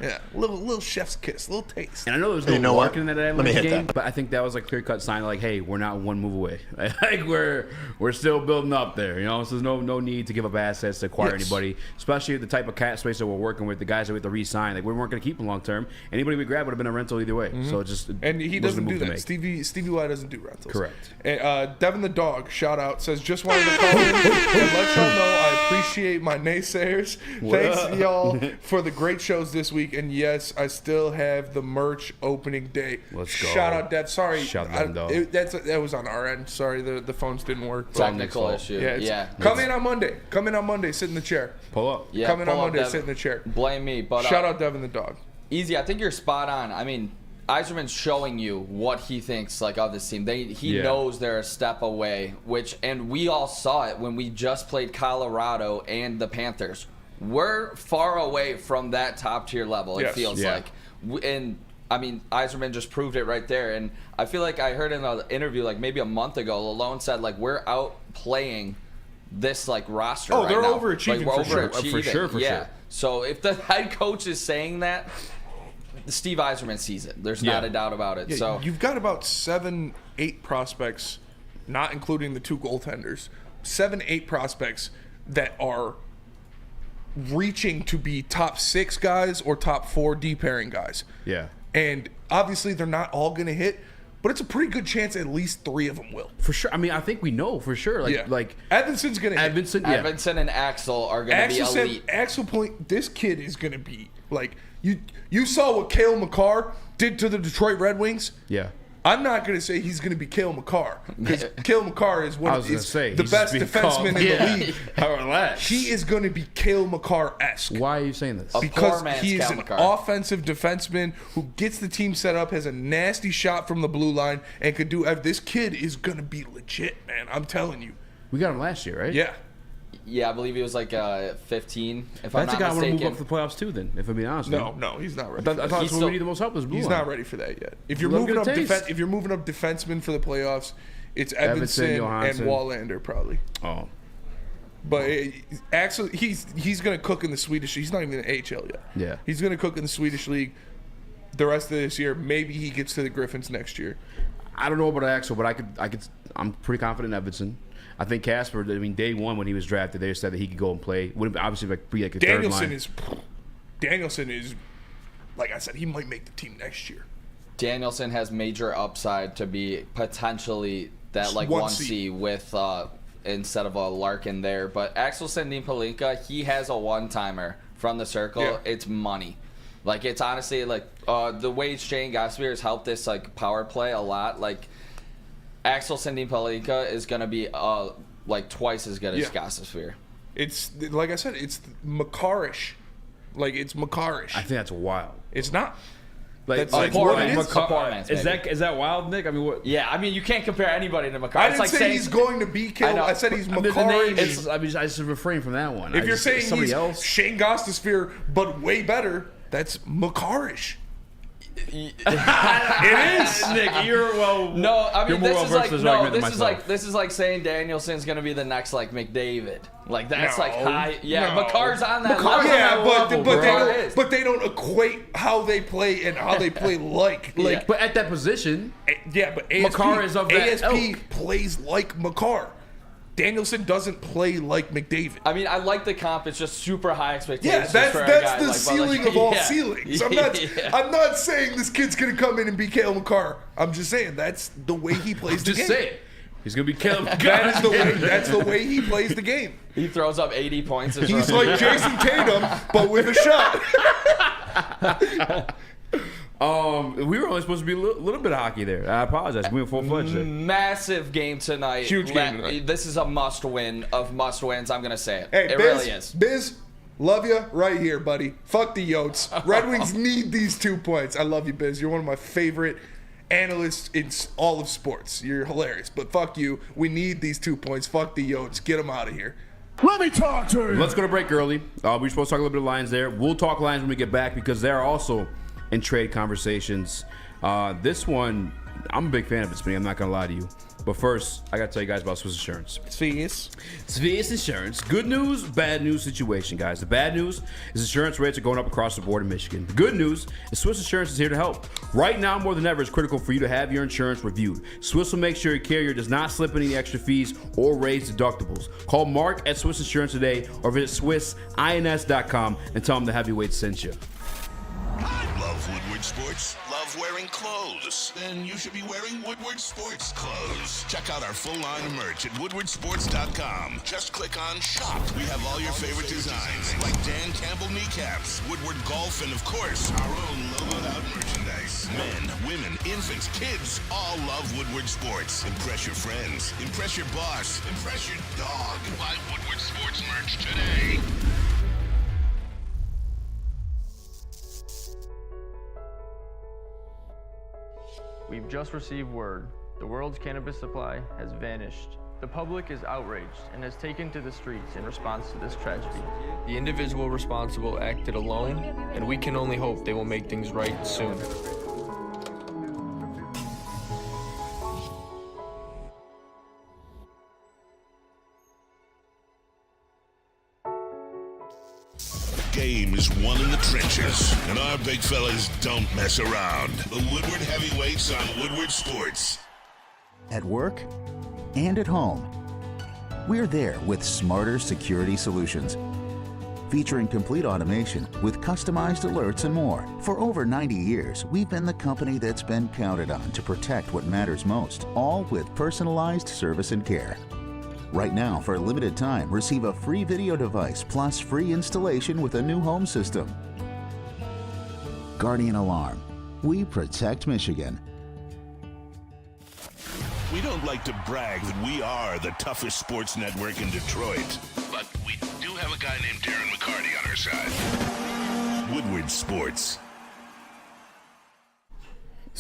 Yeah, little chef's kiss, little taste. And I know there's no marketing in that Avalanche game, but I think that was like clear cut sign, like, hey, we're not one move away. Like we're still building up there, you know. So there's no need to give up assets to acquire anybody, especially the type of cap space that we're working with. The guys that we have to re-sign, like we weren't going to keep them long term. Anybody we grab would have been a rental either way. So it just and he doesn't do that. Make. Stevie Y doesn't do rentals. Correct. And, Devin the dog, shout out, says just wanted to call in and let y'all know I appreciate my naysayers. Thanks y'all for the great shows this week, and yes, I still have the merch opening day. Let's go. Shout out, Dev. Sorry, Shout out, Dev. that was on our end. Sorry, the phones didn't work. Technical issue. Yeah. Come in on Monday. Sit in the chair. Pull up. Yeah, come in on Monday. Devin. Sit in the chair. Blame me, but shout out Devin the dog. Easy. I think you're spot on. I mean, Yzerman's showing you what he thinks like of this team. He knows they're a step away, and we all saw it when we just played Colorado and the Panthers. We're far away from that top tier level. It feels like, and I mean, Yzerman just proved it right there. And I feel like I heard in an interview like maybe a month ago, Lalone said like we're outplaying this like roster. Oh, right they're now. overachieving like, for sure. For sure. So if the head coach is saying that, Steve Yzerman sees it. There's not a doubt about it. So you've got about 7-8 prospects, not including the 2 goaltenders. 7-8 prospects that are reaching to be top 6 guys or top 4 D pairing guys. Yeah. And obviously they're not all going to hit, but it's a pretty good chance at least 3 of them will. For sure. I mean, I think we know for sure. Like Evanson's going to hit. Evanson and Axel are going to be elite. Axel Point, this kid is going to be like, you saw what Cale Makar did to the Detroit Red Wings? Yeah. I'm not going to say he's going to be Cale Makar, because Cale Makar is the best defenseman in the league. Relax. He is going to be Cale Makar-esque. Why are you saying this? Because he is an offensive defenseman who gets the team set up, has a nasty shot from the blue line, and could do. This kid is going to be legit, man. I'm telling you. We got him last year, right? Yeah. Yeah, I believe he was like 15. If I'm that's not a guy I want to move up mistaken. to the playoffs too. Then, if I'm being honest. No, he's not ready. I thought that's where we need the most help is blue He's line. not ready for that yet. If you're Love moving good up, taste. if you're moving up defensemen for the playoffs, it's Evanson and Wallander probably. Oh. But Axel, he's going to cook in the Swedish. He's not even in the AHL yet. Yeah. He's going to cook in the Swedish league the rest of this year. Maybe he gets to the Griffins next year. I don't know about Axel, but I'm pretty confident in Evanson. I think Casper, I mean, day one when he was drafted, they said that he could go and play. Wouldn't obviously be like a third line. Danielson is, like I said, he might make the team next year. Danielson has major upside to be potentially that like 1C with instead of a Larkin there. But Axel Sandin-Palinka, he has a one-timer from the circle. Yeah. It's money. Like, it's honestly like the way Shane Gosper has helped this like power play a lot. Like, Axel Sandin-Palinka is going to be like twice as good as Gosper. It's, like I said, it's Makarish. Like, it's Makarish. I think that's wild. It's not. Like, that's poor man's, is that wild, Nick? I mean, what? Yeah, I mean, you can't compare anybody to Makarish. I didn't say he's going to be killed. I said he's Makarish. I just refrain from that one. If you're saying somebody he's else, Shane Gosper, but way better, that's Makarish. It is, Nick. You're No, I mean, this is like this is like saying Danielson's gonna be the next like McDavid. Like that's like high. Yeah, No. Makar's on that Makar's level. on that level, bro. But they don't equate how they play and how they play like. But at that position, but ASP, Makar is of that ASP plays like Makar. Danielson doesn't play like McDavid. I mean, I like the comp. It's just super high expectations. Yeah, for a that's guy the like, ceiling of all ceilings. I'm not saying this kid's gonna come in and be Cale Makar. I'm just saying that's the way he plays the game. just say it. He's gonna be Cale Makar. That is the way. That's the way he plays the game. He throws up 80 points. He's like Jason Tatum, but with a shot. We were only supposed to be a little bit of hockey there. I apologize. We went full-fledged there. Massive game tonight. Huge game tonight. This is a must-win of must-wins. I'm gonna say it. Hey, it Biz, really is. Biz, love you right here, buddy. Fuck the Yotes. Red Wings need these 2 points. I love you, Biz. You're one of my favorite analysts in all of sports. You're hilarious. But fuck you. We need these 2 points. Fuck the Yotes. Get them out of here. Let me talk to you. Let's go to break early. We're supposed to talk a little bit of Lions there. We'll talk Lions when we get back because they're also in trade conversations. This one, I'm a big fan of it, Spenny. I'm not going to lie to you. But first, I got to tell you guys about Swiss Insurance. Swiss Insurance. Good news, bad news situation, guys. The bad news is insurance rates are going up across the board in Michigan. The good news is Swiss Insurance is here to help. Right now, more than ever, it's critical for you to have your insurance reviewed. Swiss will make sure your carrier does not slip any extra fees or raise deductibles. Call Mark at Swiss Insurance today or visit SwissINS.com and tell them the heavyweights sent you. Love Woodward Sports? Love wearing clothes? Then you should be wearing Woodward Sports clothes. Check out our full line of merch at woodwardsports.com. Just click on shop. We have all your favorite designs, like Dan Campbell kneecaps, Woodward golf, and of course, our own logoed out merchandise. Men, women, infants, kids, all love Woodward Sports. Impress your friends. Impress your boss. Impress your dog. Buy Woodward Sports merch today. We've just received word. The world's cannabis supply has vanished. The public is outraged and has taken to the streets in response to this tragedy. The individual responsible acted alone, and we can only hope they will make things right soon. Game is won in the trenches, and our big fellas don't mess around. The Woodward Heavyweights on Woodward Sports. At work and at home, we're there with smarter security solutions. Featuring complete automation with customized alerts and more. For over 90 years, we've been the company that's been counted on to protect what matters most, all with personalized service and care. Right now, for a limited time, receive a free video device plus free installation with a new home system. Guardian Alarm. We protect Michigan. We don't like to brag that we are the toughest sports network in Detroit, but we do have a guy named Darren McCarty on our side. Woodward Sports.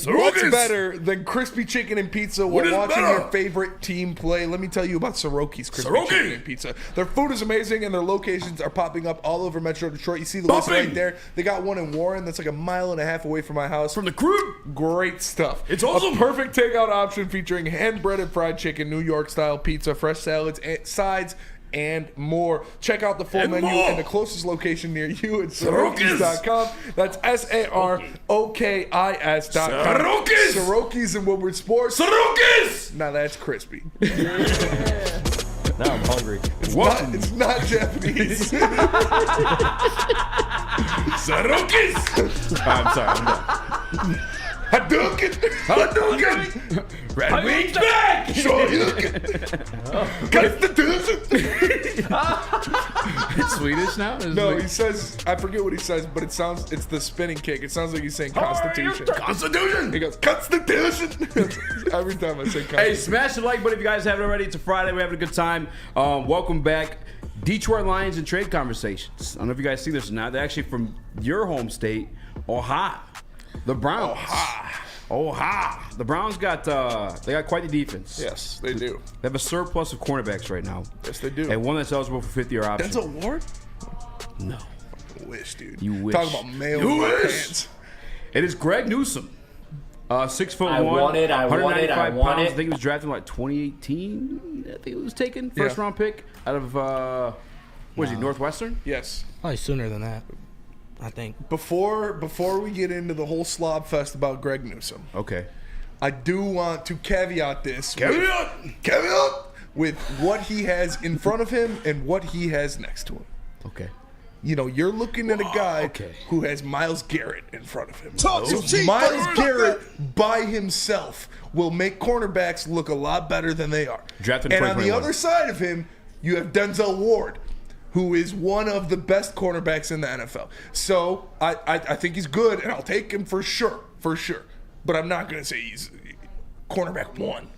What's better than crispy chicken and pizza while watching your favorite team play? Let me tell you about Soroki's crispy chicken and pizza. Their food is amazing, and their locations are popping up all over Metro Detroit. You see the list right there. They got one in Warren that's like 1.5 miles away from my house. From the crew. Great stuff. It's awesome. A perfect takeout option featuring hand-breaded fried chicken, New York-style pizza, fresh salads, and sides, and more. Check out the full menu and the closest location near you at Sorokis.com. That's SAROKIS.com. Sorokis! Sorokis and Woodward Sports. Sorokis! Now that's crispy. Now I'm hungry. It's not Japanese. Sorokis! I'm sorry, I'm done. Hadouken! Red Wings back! Constitution! It's Swedish now? No, he says, I forget what he says, but it's the spinning kick. It sounds like he's saying Constitution. Constitution! He goes, Constitution! Every time I say Constitution. Hey, smash the like button if you guys haven't already. It's a Friday. We're having a good time. Welcome back. Detroit Lions and trade conversations. I don't know if you guys see this or not. They're actually from your home state, Ohio. The Browns. The Browns got quite the defense. Yes, they do. They have a surplus of cornerbacks right now. Yes, they do. And one that's eligible for 50-year option. Denzel Ward? No. I wish, dude. You wish. Talk about mail in my pants. It is Greg Newsome. 6'1". I want it. 195 pounds. I think he was drafted in like 2018. I think it was taken first round pick out of what is he? Northwestern. Yes. Probably sooner than that, I think. Before we get into the whole slob fest about Greg Newsome, okay, I do want to caveat this. Caveat with what he has in front of him and what he has next to him. Okay. You know, you're looking at a guy who has Myles Garrett in front of him. So Myles Garrett by himself will make cornerbacks look a lot better than they are. Drafted in and on the 2021. other side of him, you have Denzel Ward, who is one of the best cornerbacks in the NFL. So I think he's good, and I'll take him for sure. But I'm not going to say he's cornerback 1.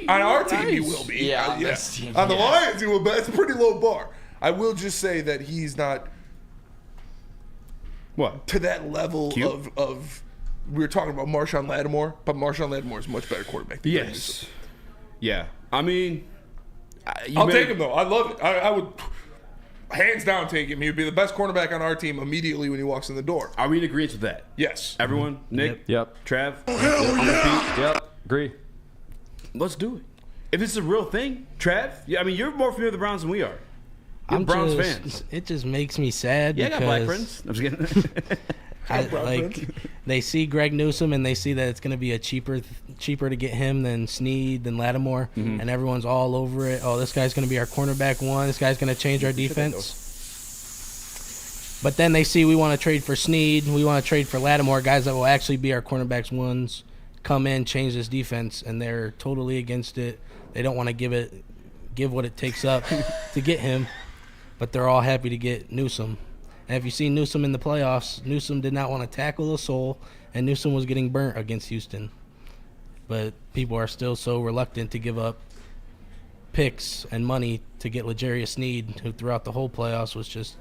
On our team, he will be. Yeah, on this team, on the Lions, he will be. That's a pretty low bar. I will just say that he's not to that level of. We were talking about Marshawn Lattimore, but Marshawn Lattimore is a much better quarterback. Than Yes. Yeah. I mean, I'll take him though. I love it. I would hands down take him. He would be the best cornerback on our team immediately when he walks in the door. Are we in agreement with that? Yes. Everyone? Nick? Yep. Trav? Yep. Agree. Let's do it. If it's a real thing, Trav, I mean, you're more familiar with the Browns than we are. You're Browns fans. It just makes me sad. Yeah, I because got black friends. I'm just kidding. They see Greg Newsome and they see that it's going to be a cheaper to get him than Snead, than Lattimore, and everyone's all over it. Oh, this guy's going to be our cornerback 1. This guy's going to change our defense. But then they see we want to trade for Snead, we want to trade for Lattimore, guys that will actually be our cornerbacks 1s, come in, change this defense, and they're totally against it. They don't want to give what it takes up to get him, but they're all happy to get Newsome. And if you see Newsome in the playoffs, Newsome did not want to tackle a soul, and Newsome was getting burnt against Houston. But people are still so reluctant to give up picks and money to get L'Jarius Sneed, who throughout the whole playoffs was just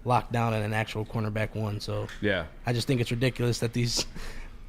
locked down in an actual cornerback 1. So yeah, I just think it's ridiculous that these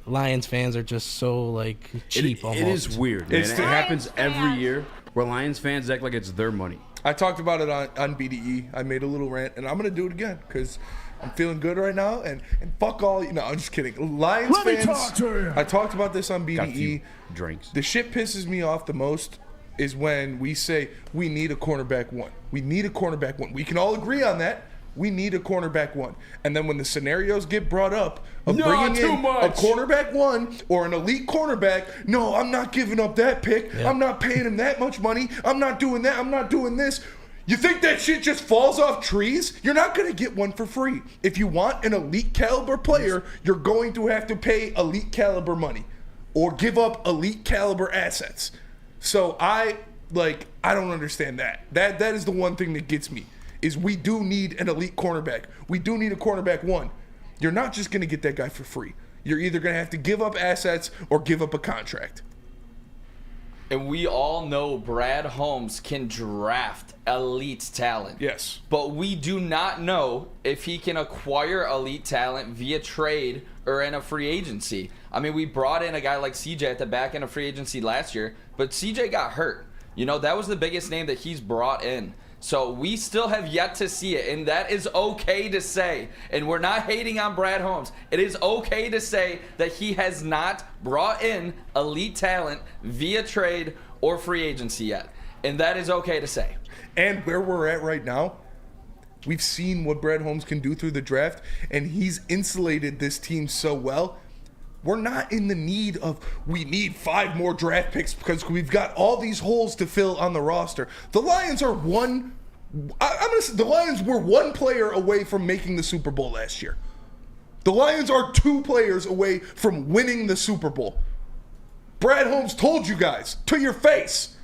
Lions fans are just so like cheap. It is weird, man. It happens every year where Lions fans act like it's their money. I talked about it on BDE. I made a little rant, and I'm going to do it again because I'm feeling good right now. And fuck all you. No, I'm just kidding. Lions fans. Talk to you. I talked about this on BDE. Got a few drinks. The shit pisses me off the most is when we say we need a cornerback 1. We need a cornerback 1. We can all agree on that. We need a cornerback 1. And then when the scenarios get brought up of bringing in a cornerback 1 or an elite cornerback, no, I'm not giving up that pick. Yeah. I'm not paying him that much money. I'm not doing that. I'm not doing this. You think that shit just falls off trees? You're not going to get one for free. If you want an elite caliber player, you're going to have to pay elite caliber money or give up elite caliber assets. So I don't understand that. That is the one thing that gets me. Is we do need an elite cornerback. We do need a cornerback 1. You're not just going to get that guy for free. You're either going to have to give up assets or give up a contract. And we all know Brad Holmes can draft elite talent. Yes. But we do not know if he can acquire elite talent via trade or in a free agency. I mean, we brought in a guy like CJ at the back end of free agency last year, but CJ got hurt. You know, that was the biggest name that he's brought in. So we still have yet to see it, and that is okay to say. And we're not hating on Brad Holmes. It is okay to say that he has not brought in elite talent via trade or free agency yet. And that is okay to say. And where we're at right now, we've seen what Brad Holmes can do through the draft, and he's insulated this team so well. We're not in the need of, we need 5 more draft picks because we've got all these holes to fill on the roster. The Lions are the Lions were 1 player away from making the Super Bowl last year. The Lions are 2 players away from winning the Super Bowl. Brad Holmes told you guys to your face,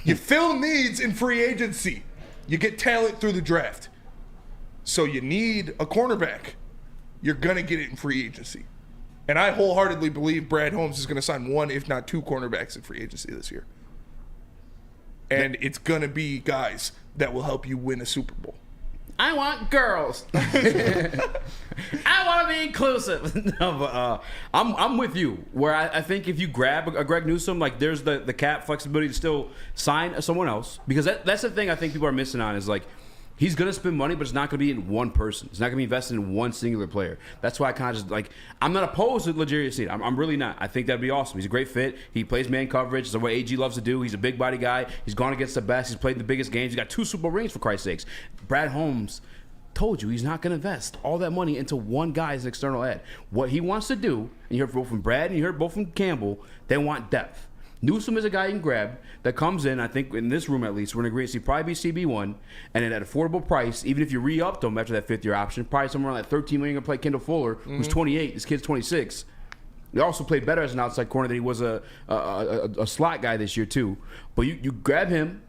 you fill needs in free agency. You get talent through the draft. So you need a cornerback. You're going to get it in free agency. And I wholeheartedly believe Brad Holmes is going to sign 1, if not 2 cornerbacks in free agency this year. And it's going to be guys that will help you win a Super Bowl. I want girls. I want to be inclusive. No, but I'm with you. Where I think if you grab a Greg Newsome, like there's the cap flexibility to still sign someone else. Because that's the thing I think people are missing on is like He's going to spend money, but it's not going to be in one person. It's not going to be invested in one singular player. That's why I kind of just, like, I'm not opposed to L'Jarius Sneed. I'm really not. I think that'd be awesome. He's a great fit. He plays man coverage. It's the way AG loves to do. He's a big body guy. He's gone against the best. He's played in the biggest games. He's got 2 Super Bowl rings, for Christ's sakes. Brad Holmes told you he's not going to invest all that money into one guy as an external ad. What he wants to do, and you heard both from Brad and you heard both from Campbell, they want depth. Newsome is a guy you can grab that comes in, I think in this room at least, we're going to agree to see probably be CB1, and at an affordable price, even if you re-upped him after that 5th-year option, probably somewhere around that $13 million to play Kendall Fuller, who's 28, this kid's 26. He also played better as an outside corner than he was a slot guy this year too. But you grab him,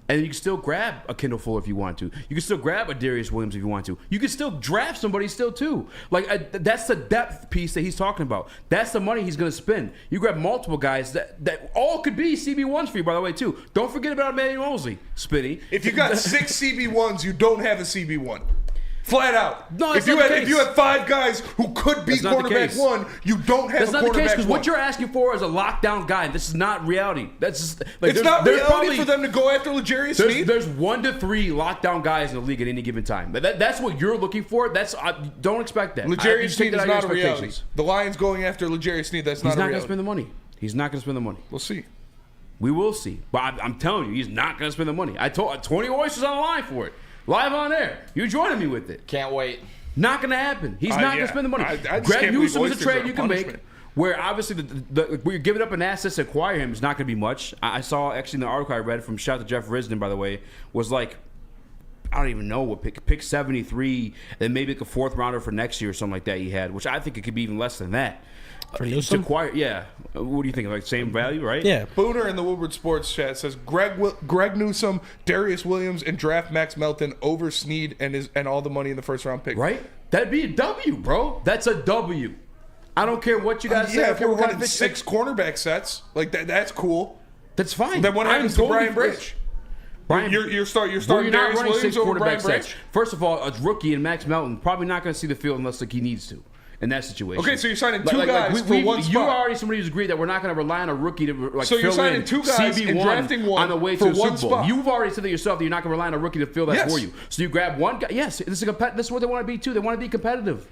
and you can still grab a Kendall Fuller if you want to. You can still grab a Darius Williams if you want to. You can still draft somebody still too. Like that's the depth piece that he's talking about. That's the money he's going to spend. You grab multiple guys that all could be CB1s for you, by the way, too. Don't forget about Emmanuel Mosley, Spenny. If you got 6 CB1s, you don't have a CB1. Flat out. No, if you had 5 guys who could be cornerback 1, you don't have a cornerback 1. That's not the case, because what you're asking for is a lockdown guy. This is not reality. That's just, like, it's not reality for them to go after L'Jarius Sneed. There's 1 to 3 lockdown guys in the league at any given time. That's what you're looking for. Don't expect that. L'Jarius Sneed is not a reality. The Lions going after L'Jarius Sneed, that's not a reality. He's not going to spend the money. He's not going to spend the money. We'll see. We will see. But I'm telling you, he's not going to spend the money. I told 20 oysters on the line for it. Live on air. You're joining me with it. Can't wait. Not going to happen. He's not going to spend the money. Greg Newsome is a trade you can make where obviously we're giving up an asset to acquire him is not going to be much. I saw actually in the article I read from shout out to Jeff Risden, by the way, was like, I don't even know what pick 73, then maybe like a 4th rounder for next year or something like that he had, which I think it could be even less than that. For Newsome? To acquire, yeah. What do you think? Like same value, right? Yeah. Booner in the Woodward Sports chat says Greg Newsome, Darius Williams, and draft Max Melton over Sneed and all the money in the 1st round pick. Right? That'd be a W, bro. That's a W. I don't care what you guys say. Yeah, if we're running 6 cornerback sets, like that's cool. That's fine. Then what happens to Brian Bridge? You're starting Darius Williams over Brian Bridge? First of all, a rookie and Max Melton probably not going to see the field unless he needs to. In that situation. Okay, so you're signing 2 guys for one spot. You already somebody who's agreed that we're not going to rely on a rookie to so you're signing 2 guys CB1 and drafting 1 on the way for to a one Super Bowl. spot. You've already said that yourself that you're not going to rely on a rookie to fill that for you. So you grab 1 guy. Yes, this is what they want to be too. They want to be competitive.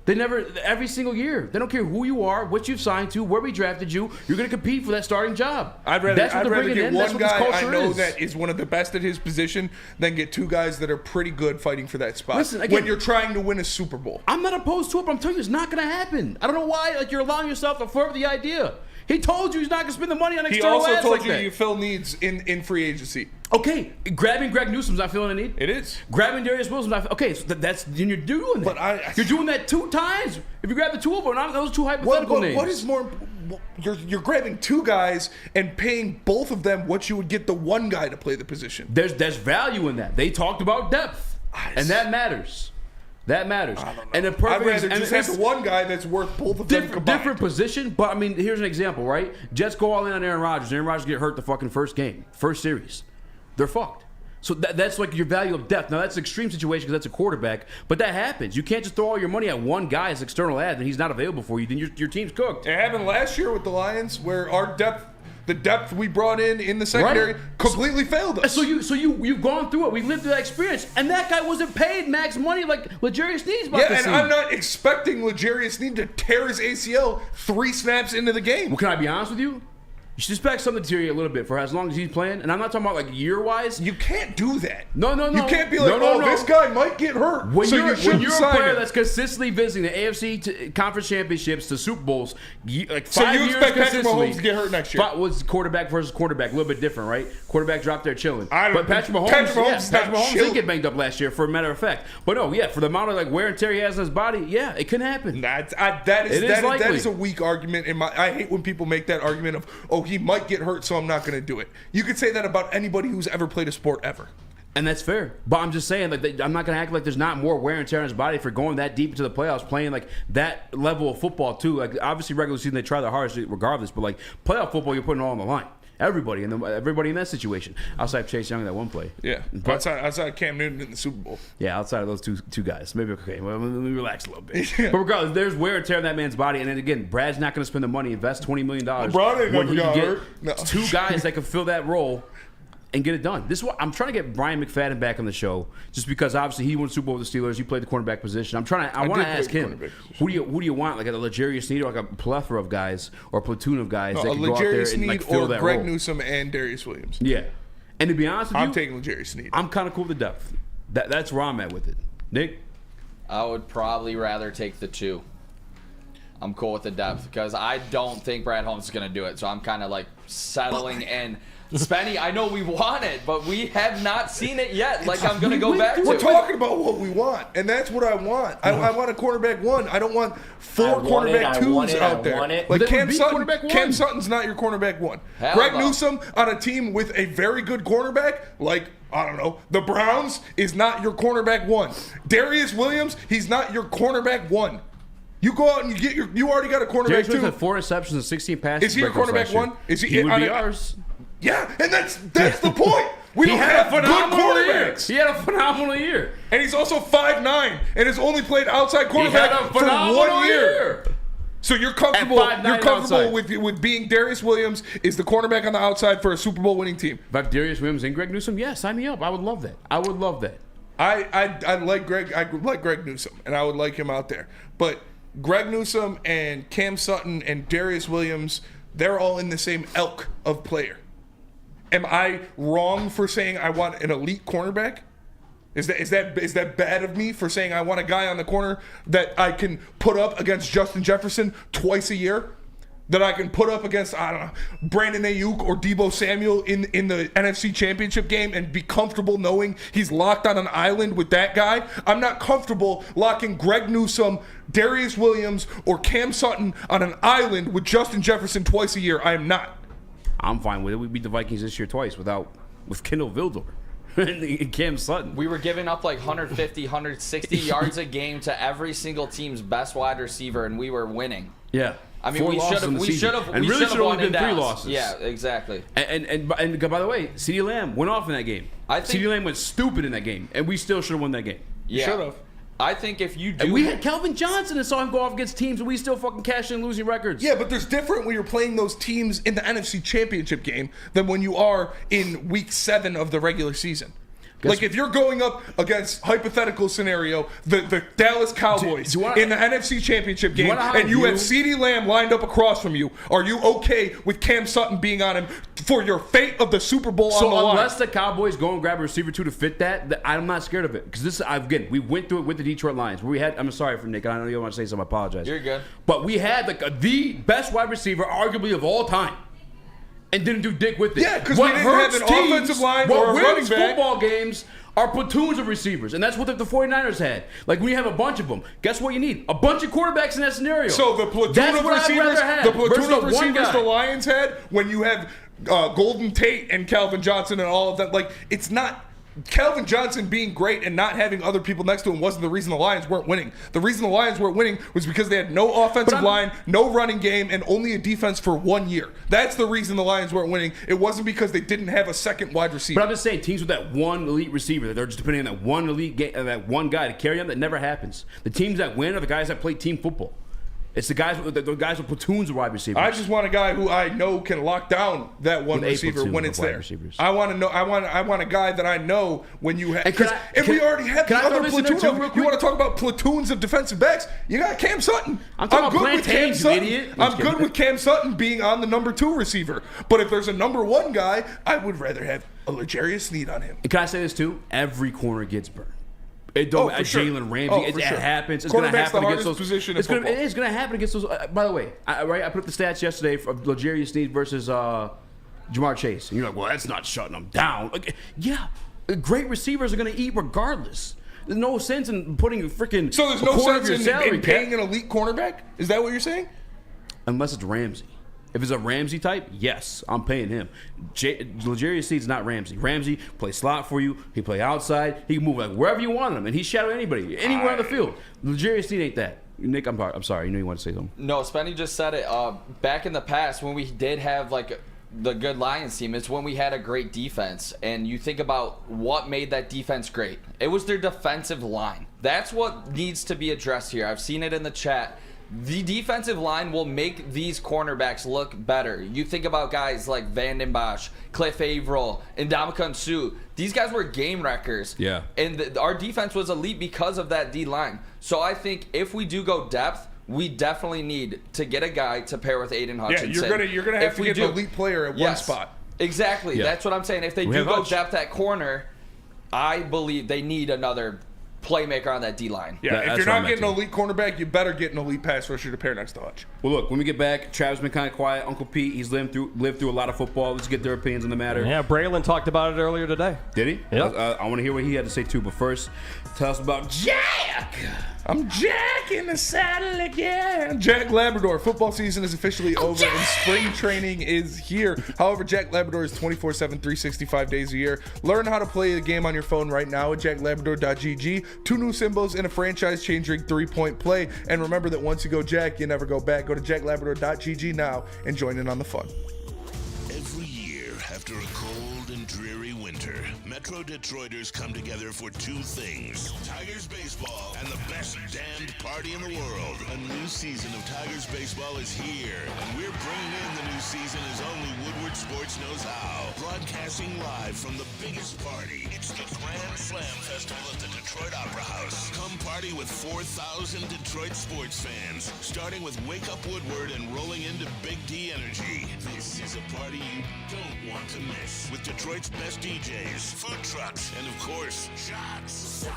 They never, every single year. They don't care who you are, what you've signed to, where we drafted you. You're going to compete for that starting job. I'd rather get 1 guy I know that is one of the best at his position than get 2 guys that are pretty good fighting for that spot. Listen, again, when you're trying to win a Super Bowl. I'm not opposed to it, but I'm telling you it's not going to happen. I don't know why you're allowing yourself to flirt with the idea. He told you he's not going to spend the money on external ads like that. He also told you fill needs in free agency. Okay, grabbing Greg Newsome's not filling a need. It is. Grabbing Darius Wilson's not. Okay, so then you're doing that. But you're doing that 2 times. If you grab the 2 of them, not those 2 hypothetical names. What is more? You're grabbing 2 guys and paying both of them what you would get the 1 guy to play the position. There's value in that. They talked about depth, and that matters. That matters. And the perfect, I'd rather just have the 1 guy that's worth both of them combined. Different position, but I mean, here's an example, right? Jets go all in on Aaron Rodgers. Aaron Rodgers get hurt the fucking first series. They're fucked. So that's like your value of depth. Now, that's an extreme situation because that's a quarterback, but that happens. You can't just throw all your money at 1 guy as external ad and he's not available for you. Then your team's cooked. It happened last year with the Lions where our depth, the depth we brought in the secondary, completely failed us. So you've gone through it. We lived through that experience, and that guy wasn't paid max money like L'Jarius Sneed's about to see. Yeah, and I'm not expecting L'Jarius Sneed to tear his ACL 3 snaps into the game. Well, can I be honest with you? You should expect something to deteriorate a little bit for as long as he's playing. And I'm not talking about like year-wise. You can't do that. No. You can't be like, this guy might get hurt. When you're a player that's consistently visiting the AFC Conference Championships to Super Bowls, like 5 years consistently. So you expect Patrick Mahomes to get hurt next year? Was quarterback versus quarterback, a little bit different, right? Quarterback dropped there chilling. But Patrick Mahomes did get banged up last year, for a matter of fact. But no, for the amount of like wear and tear he has on his body, it can happen. That is a weak argument. I hate when people make that argument of, he might get hurt, so I'm not going to do it. You could say that about anybody who's ever played a sport ever. And that's fair. But I'm just saying, like, I'm not going to act like there's not more wear and tear on his body for going that deep into the playoffs, playing like that level of football too. Like, obviously, regular season they try their hardest regardless, but like playoff football, you're putting it all on the line. Everybody in that situation, outside of Chase Young, that one play. Yeah, outside Cam Newton in the Super Bowl. Yeah, outside of those two guys. Maybe okay. Well, let me relax a little bit. But regardless, there's wear and tear in that man's body. And then again, Brad's not going to spend the money, invest $20 million LeBron ain't when he never can got get hurt. No. 2 guys that can fill that role. and get it done. This is what I'm trying to get Brian McFadden back on the show, just because obviously he won the Super Bowl with the Steelers. He played the cornerback position. I want to ask him, who do you want, like a L'Jarius Sneed, or like a plethora of guys or a platoon of guys that can go out there and like fill that role? Greg Newsome and Darius Williams. Yeah, and to be honest with you, I'm taking L'Jarius Sneed. I'm kind of cool with the depth. That's where I'm at with it. Nick, I would probably rather take the 2. I'm cool with the depth because I don't think Brad Holmes is going to do it. So I'm kind of like settling in. Spenny, I know we want it, but we have not seen it yet. Like I'm going to go back to. We're talking about what we want, and that's what I want. I want a cornerback 1. I don't want 4 cornerback 2s out there. Like Cam Sutton. Cam Sutton's not your cornerback 1. Greg Newsome on a team with a very good cornerback, like I don't know, the Browns, is not your cornerback 1. Darius Williams, he's not your cornerback 1. You go out and you already got a cornerback 2. Had 4 receptions and 16 passes. Is he your cornerback 1? Is he would be ours? Yeah, and that's the point. We don't have good cornerbacks. He had a phenomenal year. And he's also 5'9", and has only played outside cornerback for 1 year. So you're comfortable with being Darius Williams is the cornerback on the outside for a Super Bowl winning team. But Darius Williams and Greg Newsome, yeah, sign me up. I would love that. I like Greg Newsome, and I would like him out there. But Greg Newsome and Cam Sutton and Darius Williams, they're all in the same ilk of player. Am I wrong for saying I want an elite cornerback? Is that bad of me for saying I want a guy on the corner that I can put up against Justin Jefferson twice a year? That I can put up against, I don't know, Brandon Ayuk or Deebo Samuel in the NFC Championship game and be comfortable knowing he's locked on an island with that guy? I'm not comfortable locking Greg Newsome, Darius Williams, or Cam Sutton on an island with Justin Jefferson twice a year. I am not. I'm fine with it. We beat the Vikings this year twice with Kendall Vildor and Cam Sutton. We were giving up like 150, 160 yards a game to every single team's best wide receiver, and we were winning. Yeah. I mean, we should have only been 3 losses. Yeah, exactly. And by the way, CeeDee Lamb went off in that game. CeeDee Lamb went stupid in that game, and we still should have won that game. Yeah. Should have. I think if you do... And we had Calvin Johnson and saw him go off against teams, and we still fucking cashed in losing records. Yeah, but there's different when you're playing those teams in the NFC Championship game than when you are in Week 7 of the regular season. Like if you're going up against, hypothetical scenario, the Dallas Cowboys in the NFC Championship game, and you have CeeDee Lamb lined up across from you, are you okay with Cam Sutton being on him for your fate of the Super Bowl on the line? So unless the Cowboys go and grab a receiver 2 to fit that, I'm not scared of it. Because this, again, we went through it with the Detroit Lions. Where we had, I'm sorry for Nick, I know you want to say something, I apologize. You're good. But we had the best wide receiver, arguably of all time. And didn't do dick with it. Yeah, because we didn't have an offensive line or a running back. Football games are platoons of receivers, and that's what the 49ers had. Like, we have a bunch of them. Guess what you need? A bunch of quarterbacks in that scenario. So the platoon of receivers the Lions had, when you have Golden Tate and Calvin Johnson and all of that, like, it's not... Calvin Johnson being great and not having other people next to him wasn't the reason the Lions weren't winning. The reason the Lions weren't winning was because they had no offensive line, no running game, and only a defense for 1 year. That's the reason the Lions weren't winning. It wasn't because they didn't have a second wide receiver. But I'm just saying, teams with that one elite receiver, that they're just depending on that one elite that one guy to carry them, that never happens. The teams that win are the guys that play team football. It's the guys with platoons of wide receivers. I just want a guy who I know can lock down that one receiver when it's there. I want to know. I want a guy that I know when you have. And we already have the other platoon. You want to talk about platoons of defensive backs? You got Cam Sutton. I'm good with Cam Sutton. I'm good with Cam Sutton being on the number 2 receiver. But if there's a number 1 guy, I would rather have a L'Jarius Sneed on him. Can I say this too? Every corner gets burned. Jalen Ramsey, it happens. It's going to happen against those positions. It is going to happen against those. By the way, I put up the stats yesterday of L'Jarius Sneed versus Jamar Chase, and you're like, well, that's not shutting them down. Like, yeah, great receivers are going to eat regardless. There's no sense in putting a freaking. So there's no sense in paying an elite cornerback. Is that what you're saying? Unless it's Ramsey. If it's a Ramsey type, yes, I'm paying him. L'Jarius Sneed's not Ramsey. Ramsey plays slot for you. He play outside. He can move like wherever you want him, and he shadow anybody, anywhere on the field. L'Jarius Sneed ain't that. Nick, I'm sorry. You know you want to say something. No, Spenny just said it. Back in the past, when we did have like the good Lions team, it's when we had a great defense. And you think about what made that defense great. It was their defensive line. That's what needs to be addressed here. I've seen it in the chat. The defensive line will make these cornerbacks look better. You think about guys like Van Den Bosch, Cliff Averill, and Ndamukong Suh. These guys were game wreckers. Yeah. And our defense was elite because of that D-line. So I think if we do go depth, we definitely need to get a guy to pair with Aiden Hutchinson. Yeah, you're gonna have to get an elite player at one spot. Exactly. Yeah. That's what I'm saying. If they do go depth at corner, I believe they need another playmaker on that D-line. Yeah, if you're not getting an elite cornerback, you better get an elite pass rusher to pair next to Hutch. Well, look, when we get back, Travis been kind of quiet. Uncle Pete, he's lived through a lot of football. Let's get their opinions on the matter. Yeah, Braylon talked about it earlier today. Did he? Yeah. I want to hear what he had to say too. But first, tell us about Jack. I'm Jack in the saddle again. Jack Labrador. Football season is officially over and spring training is here. However, Jack Labrador is 24/7, 365 days a year. Learn how to play the game on your phone right now at jacklabrador.gg. 2 new symbols and a franchise-changing 3-point play. And remember that once you go Jack, you never go back. Go to jacklabrador.gg now and join in on the fun. Every year, after a cold and dreary winter, Metro Detroiters come together for 2 things: Tigers baseball and the best damned party in the world. A new season of Tigers baseball is here, and we're bringing in the new season as only Woodward Sports knows how. Broadcasting live from the biggest party. It's the Grand Slam Festival at the Detroit Opera House. Come party with 4,000 Detroit sports fans, starting with Wake Up Woodward and rolling into Big D Energy. This is a party you don't want to miss, with Detroit's best DJs, food trucks, and of course, shots.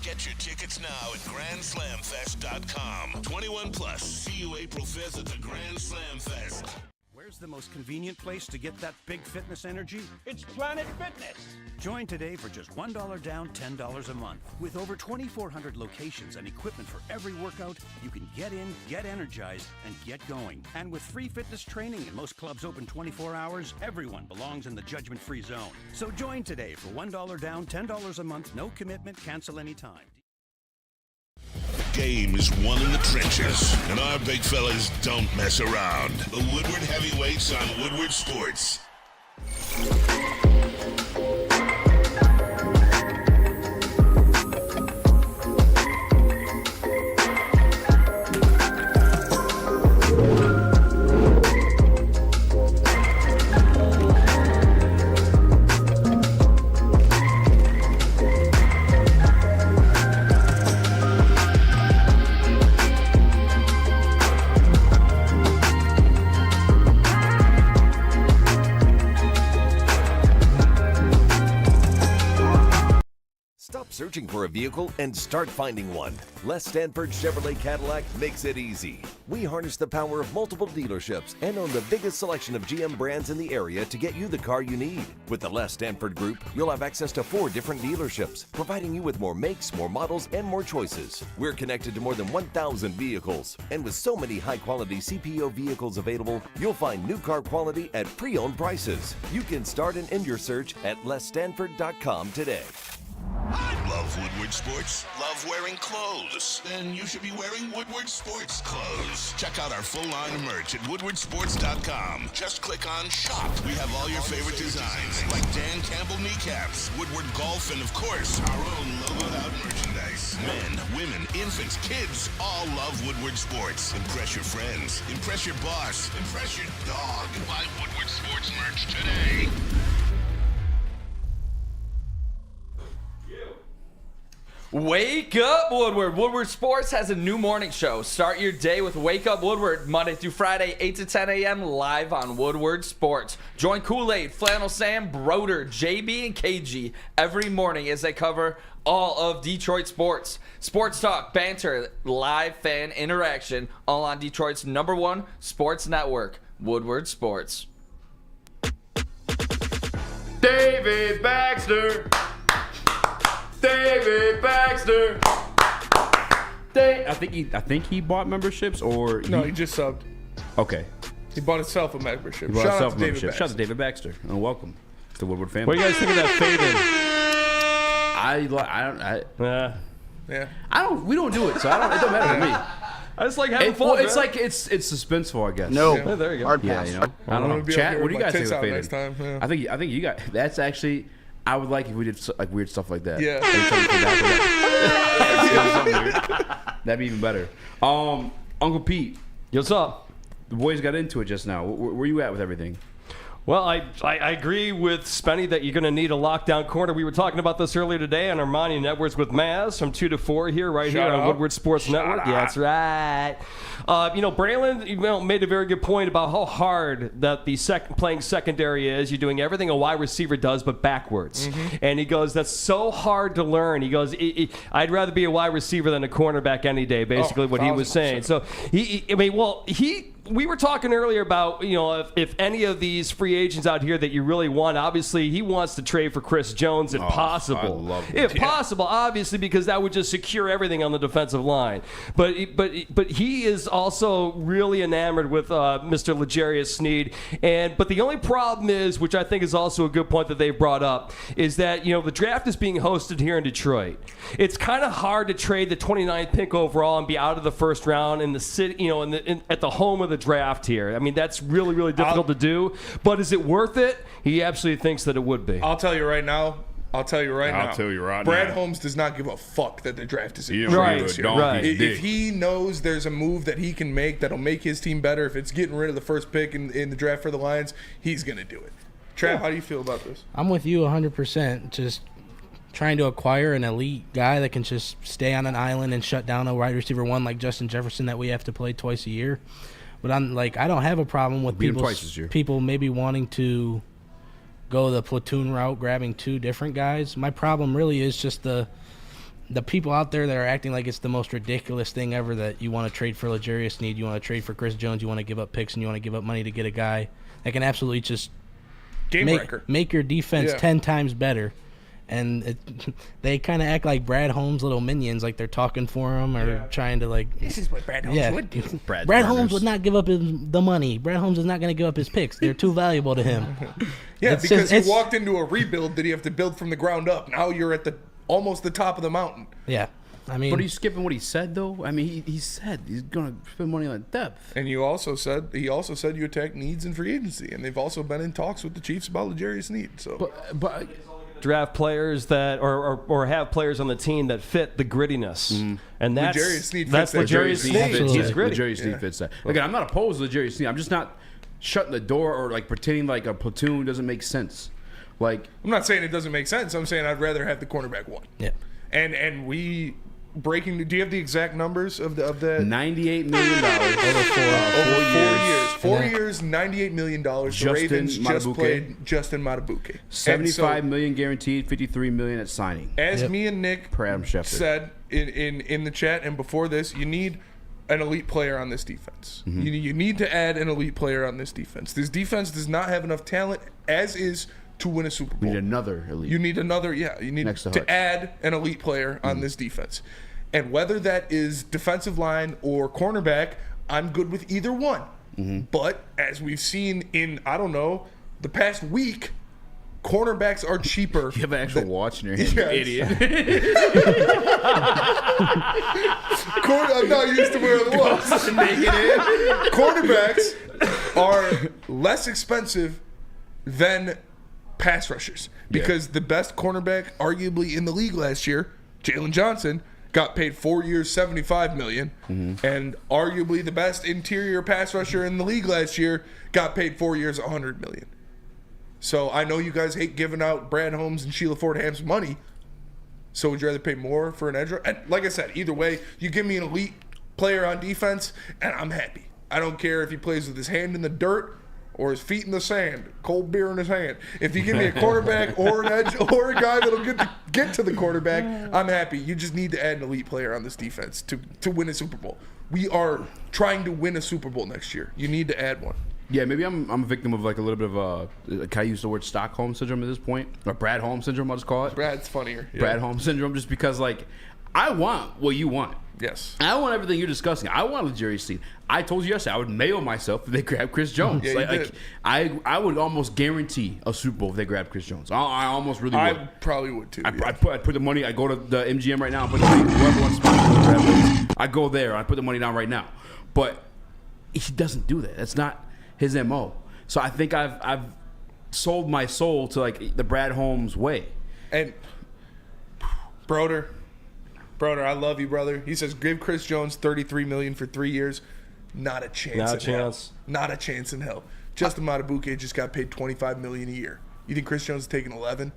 Get your tickets now at GrandSlamFest.com. 21 plus. See you April 5th at the Grand Slam Fest. Where's the most convenient place to get that big fitness energy? It's Planet Fitness. Join today for just $1 down, $10 a month. With over 2,400 locations and equipment for every workout, you can get in, get energized, and get going. And with free fitness training and most clubs open 24 hours, everyone belongs in the judgment-free zone. So join today for $1 down, $10 a month, no commitment, cancel anytime. Game is won in the trenches, and our big fellas don't mess around. The Woodward Heavyweights on Woodward Sports. Searching for a vehicle and start finding one. Les Stanford Chevrolet Cadillac makes it easy. We harness the power of multiple dealerships and own the biggest selection of GM brands in the area to get you the car you need. With the Les Stanford Group, you'll have access to 4 different dealerships, providing you with more makes, more models, and more choices. We're connected to more than 1,000 vehicles. And with so many high-quality CPO vehicles available, you'll find new car quality at pre-owned prices. You can start and end your search at lesstanford.com today. Love Woodward Sports? Love wearing clothes? Then you should be wearing Woodward Sports clothes. Check out our full line of merch at woodwardsports.com. Just click on shop. We have all your favorite designs, like Dan Campbell kneecaps, Woodward golf, and of course, our own logoed out merchandise. Men, women, infants, kids all love Woodward Sports. Impress your friends. Impress your boss. Impress your dog. Buy Woodward Sports merch today. Wake up, Woodward. Woodward Sports has a new morning show. Start your day with Wake Up Woodward, Monday through Friday, 8 to 10 a.m. live on Woodward Sports. Join Kool-Aid, Flannel Sam, Broder, JB, and KG every morning as they cover all of Detroit sports. Sports talk, banter, live fan interaction, all on Detroit's #1 sports network, Woodward Sports. David Baxter. David Baxter. I think he bought memberships, or No, he just subbed. Okay. He bought himself a membership. He bought Shout himself out a to membership. David Shout out to David Baxter, and welcome to the Woodward family. What do you guys think of that fade-in? We don't do it, so it don't matter to me. I just like having fun. It's like it's suspenseful, I guess. No. Yeah, there you go. Hard pass. I don't know. Chat, what do you guys think of fade-in? Next time, yeah. I think you got. That's actually. I would like if we did like weird stuff like that. Yeah. That'd be even better. Uncle Pete, what's up? The boys got into it just now. Where you at with everything? Well, I agree with Spenny that you're going to need a lockdown corner. We were talking about this earlier today on Ermanni Networks with Maz from 2 to 4 here, right here on Woodward Sports Network. Yeah, that's right. Braylon made a very good point about how hard that the playing secondary is. You're doing everything a wide receiver does, but backwards. Mm-hmm. And he goes, that's so hard to learn. He goes, I'd rather be a wide receiver than a cornerback any day, basically what he was saying. So, we were talking earlier about, if any of these free agents out here that you really want, obviously he wants to trade for Chris Jones if possible. I love if possible, obviously, because that would just secure everything on the defensive line. But he is also really enamored with Mr. L'Jarius Sneed. But the only problem is, which I think is also a good point that they've brought up, is that, the draft is being hosted here in Detroit. It's kind of hard to trade the 29th pick overall and be out of the first round in the city, at the home of the draft here. I mean, that's really, really difficult to do. But is it worth it? He absolutely thinks that it would be. I'll tell you right now. Brad now. Holmes does not give a fuck that the draft is right. If he knows there's a move that he can make that'll make his team better, if it's getting rid of the first pick in the draft for the Lions, he's going to do it. Trav, how do you feel about this? I'm with you 100%. Just trying to acquire an elite guy that can just stay on an island and shut down a wide receiver one like Justin Jefferson that we have to play twice a year. But I don't have a problem with people maybe wanting to go the platoon route, grabbing two different guys. My problem really is just the people out there that are acting like it's the most ridiculous thing ever, that you want to trade for L'Jarius Sneed, you want to trade for Chris Jones, you want to give up picks, and you want to give up money to get a guy that can absolutely just make your defense 10 times better. And they kind of act like Brad Holmes' little minions, like they're talking for him or trying to this is what Brad Holmes would do. Brad Holmes would not give up the money. Brad Holmes is not going to give up his picks. They're too valuable to him. Because he walked into a rebuild that he have to build from the ground up. Now you're at almost the top of the mountain. Yeah. But are you skipping what he said, though? I mean, he said he's going to spend money on depth. And he also said you attack needs in free agency. And they've also been in talks with the Chiefs about L'Jarius Sneed. So. But draft players that or have players on the team that fit the grittiness, and that's L'Jarius Sneed. He's gritty. L'Jarius Sneed fits that. Again, I'm not opposed to L'Jarius Sneed. I'm just not shutting the door or pretending like a platoon doesn't make sense. I'm not saying it doesn't make sense. I'm saying I'd rather have the cornerback one. Yeah. And we breaking. Do you have the exact numbers of the $98 million over 4 years, $98 million. The Ravens just played Justin Maaaaiiillllllbaaaaggggg. $75 million guaranteed, $53 million at signing. As me and Nick said in the chat and before this, you need an elite player on this defense. Mm-hmm. You need to add an elite player on this defense. This defense does not have enough talent as is to win a Super Bowl. You need another elite. You need to add an elite player on this defense. And whether that is defensive line or cornerback, I'm good with either one. Mm-hmm. But as we've seen in, the past week, cornerbacks are cheaper. You have an actual watch in your hand, you idiot. I'm not used to wearing the watch. Cornerbacks are less expensive than pass rushers because the best cornerback arguably in the league last year, Jalen Johnson, got paid 4 years, $75 million, and arguably the best interior pass rusher in the league last year got paid 4 years, $100 million. So I know you guys hate giving out Brad Holmes and Sheila Ford Ham's money. So would you rather pay more for an edge rusher? And like I said, either way, you give me an elite player on defense, and I'm happy. I don't care if he plays with his hand in the dirt or his feet in the sand, cold beer in his hand. If you give me a quarterback or an edge or a guy that'll get to the quarterback, I'm happy. You just need to add an elite player on this defense to win a Super Bowl. We are trying to win a Super Bowl next year. You need to add one. Yeah, maybe I'm a victim of a little bit of can I use the word Stockholm syndrome at this point? Or Brad Holmes syndrome, I'll just call it. Brad's funnier. Yeah. Brad Holmes syndrome, just because I want what you want. Yes. I want everything you're discussing. I want L'Jarius Sneed. I told you yesterday I would mail myself if they grab Chris Jones. Yeah, I would almost guarantee a Super Bowl if they grab Chris Jones. I almost really would. I probably would too. I'd put the money. I go to the MGM right now and put the money. Whoever wants to grab Jones, I go there. I put the money down right now. But he doesn't do that. That's not his MO. So I think I've sold my soul to the Brad Holmes way. And Broder, Broder, I love you, brother. He says, give Chris Jones $33 million for 3 years. Not a chance. Not a chance. Not a chance in hell. Justin Maaaaiiillllllbaaaaggg just got paid $25 million a year. You think Chris Jones is taking 11?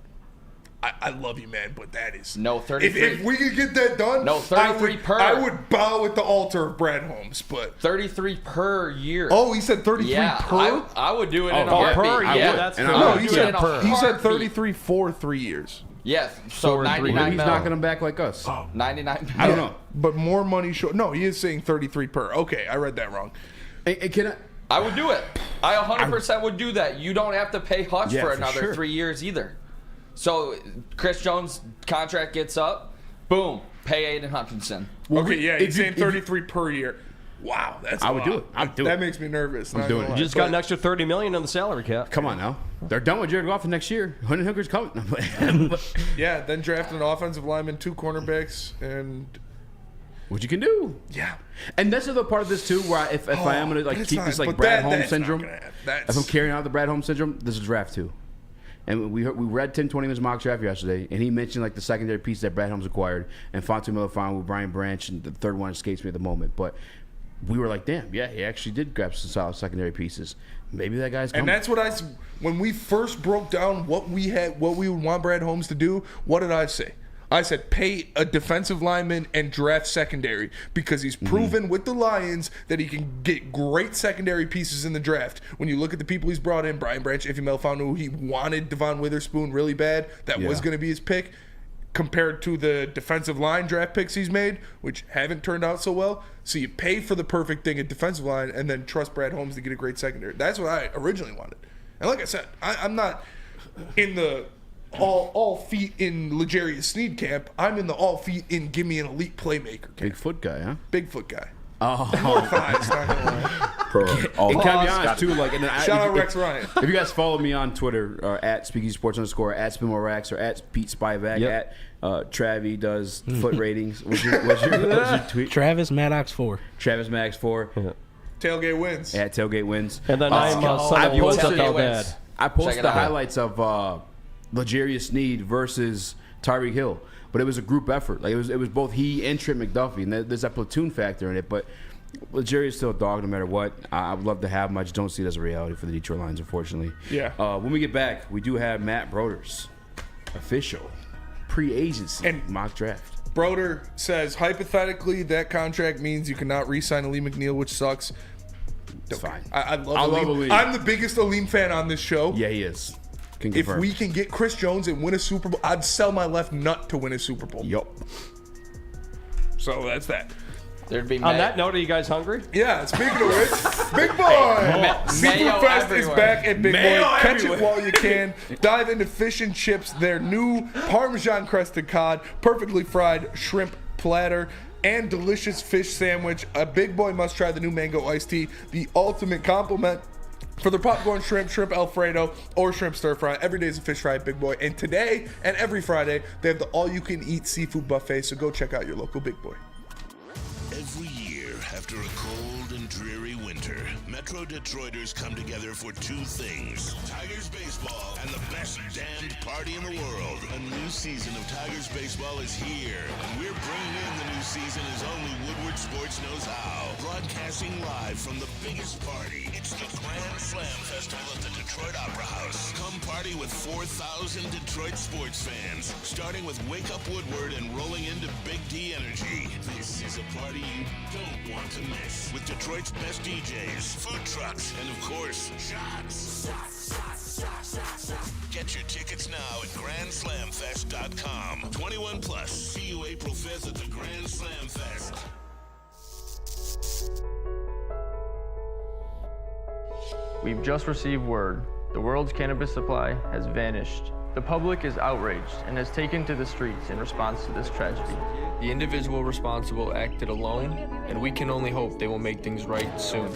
I love you, man, but that is no 33. If we could get that done, no 33 per. I would bow at the altar of Brad Holmes, but 33 per year. Oh, he said 33 per. I would do it in a heartbeat. Per year. Yeah, That's no. He said 33 for 3 years. Yes, so 99. He's knocking them back like us. 99. I don't know, but more money. No, he is saying 33 per. Okay, I read that wrong. I would do it. I 100% would do that. You don't have to pay Hutch for another 3 years either. So Chris Jones' contract gets up, boom, pay Aiden Hutchinson. Okay, yeah, he's saying 33 per year. Wow, that's I would do it. I'd do it. That makes me nervous. I'm doing it. You just got an extra $30 million on the salary cap. Come on now. They're done with Jared Goff for next year. Hendon Hooker's coming. Yeah, then draft an offensive lineman, 2 cornerbacks, and what you can do. Yeah. And that's the other part of this too, where if I am gonna keep this Brad Holmes syndrome, if I'm carrying out the Brad Holmes syndrome, this is draft 2. And we read Tim Twentyman's mock draft yesterday, and he mentioned the secondary piece that Brad Holmes acquired, and Fonte Miller with Brian Branch, and the third one escapes me at the moment. But we were like, damn, yeah, he actually did grab some solid secondary pieces. Maybe that guy's coming. And that's what when we first broke down what we would want Brad Holmes to do, what did I say? I said pay a defensive lineman and draft secondary because he's proven with the Lions that he can get great secondary pieces in the draft. When you look at the people he's brought in, Brian Branch, Ife Melifonwu, he wanted Devon Witherspoon really bad. That was going to be his pick compared to the defensive line draft picks he's made, which haven't turned out so well. So you pay for the perfect thing at defensive line and then trust Brad Holmes to get a great secondary. That's what I originally wanted. And like I said, I'm not in the all feet in L'Jarius Sneed camp. I'm in the all feet in give me an elite playmaker camp. Bigfoot guy, huh? Bigfoot guy. Oh, more thighs, not gonna lie. And can I be honest too? Shout out Rex Ryan. If you guys follow me on Twitter, at Speakeasy Sports _ at SpinMoreRax or at Pete Spivak, at Travie does foot ratings. What's your tweet? Travis Maddox 4. Travis Maddox 4. Yeah. Tailgate wins. At Tailgate wins. And then I'm son of you and stuff out dad. I posted the highlights of L'Jarius Sneed versus Tyreek Hill, but it was a group effort. It was both he and Trent McDuffie, and there's that platoon factor in it. But L'Jarius still a dog no matter what. I would love to have him. I just don't see it as a reality for the Detroit Lions, unfortunately. Yeah. When we get back, we do have Matt Broder's official pre-agency and mock draft. Broder says hypothetically that contract means you cannot re-sign Aleem McNeil, which sucks. It's fine. I love Aleem. I'm the biggest Aleem fan on this show. Yeah, he is. If we can get Chris Jones and win a Super Bowl, I'd sell my left nut to win a Super Bowl. Yup. So that's that. There'd be on that note, are you guys hungry? Yeah, speaking of which, Big Boy! Seafood Fest is back at Big Boy. Catch it while you can. Dive into fish and chips, their new Parmesan crusted cod, perfectly fried shrimp platter, and delicious fish sandwich. A Big Boy must try the new mango iced tea, the ultimate compliment for their popcorn shrimp, shrimp Alfredo, or shrimp stir fry. Every day is a fish fry at Big Boy. And today and every Friday, they have the all-you-can-eat seafood buffet, so go check out your local Big Boy. Every year, after a cold and dreary winter, Metro Detroiters come together for 2 things: Tigers baseball and the best damned party in the world. A new season of Tigers baseball is here, and we're bringing in the new season as only Woodward Sports knows how. Broadcasting live from the biggest party. It's the Grand Slam Festival at the Detroit Opera House. Come party with 4,000 Detroit sports fans, starting with Wake Up Woodward and rolling into Big D Energy. This is a party you don't want to miss, with Detroit's best DJs, food trucks, and of course, shots. Get your tickets now at GrandSlamFest.com. 21 plus. See you April 5th at the Grand Slam Fest. We've just received word. The world's cannabis supply has vanished. The public is outraged and has taken to the streets in response to this tragedy. The individual responsible acted alone, and we can only hope they will make things right soon.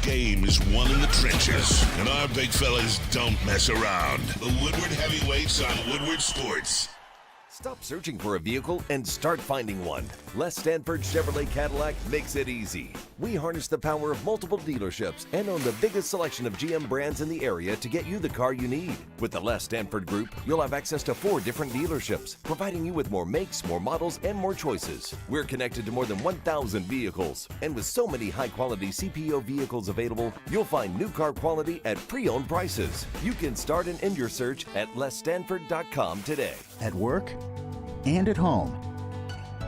Game is won in the trenches, and our big fellas don't mess around. The Woodward Heavyweights on Woodward Sports. Stop searching for a vehicle and start finding one. Les Stanford Chevrolet Cadillac makes it easy. We harness the power of multiple dealerships and own the biggest selection of GM brands in the area to get you the car you need. With the Les Stanford Group, you'll have access to 4 different dealerships, providing you with more makes, more models, and more choices. We're connected to more than 1,000 vehicles. And with so many high-quality CPO vehicles available, you'll find new car quality at pre-owned prices. You can start and end your search at lesstanford.com today. At work and at home,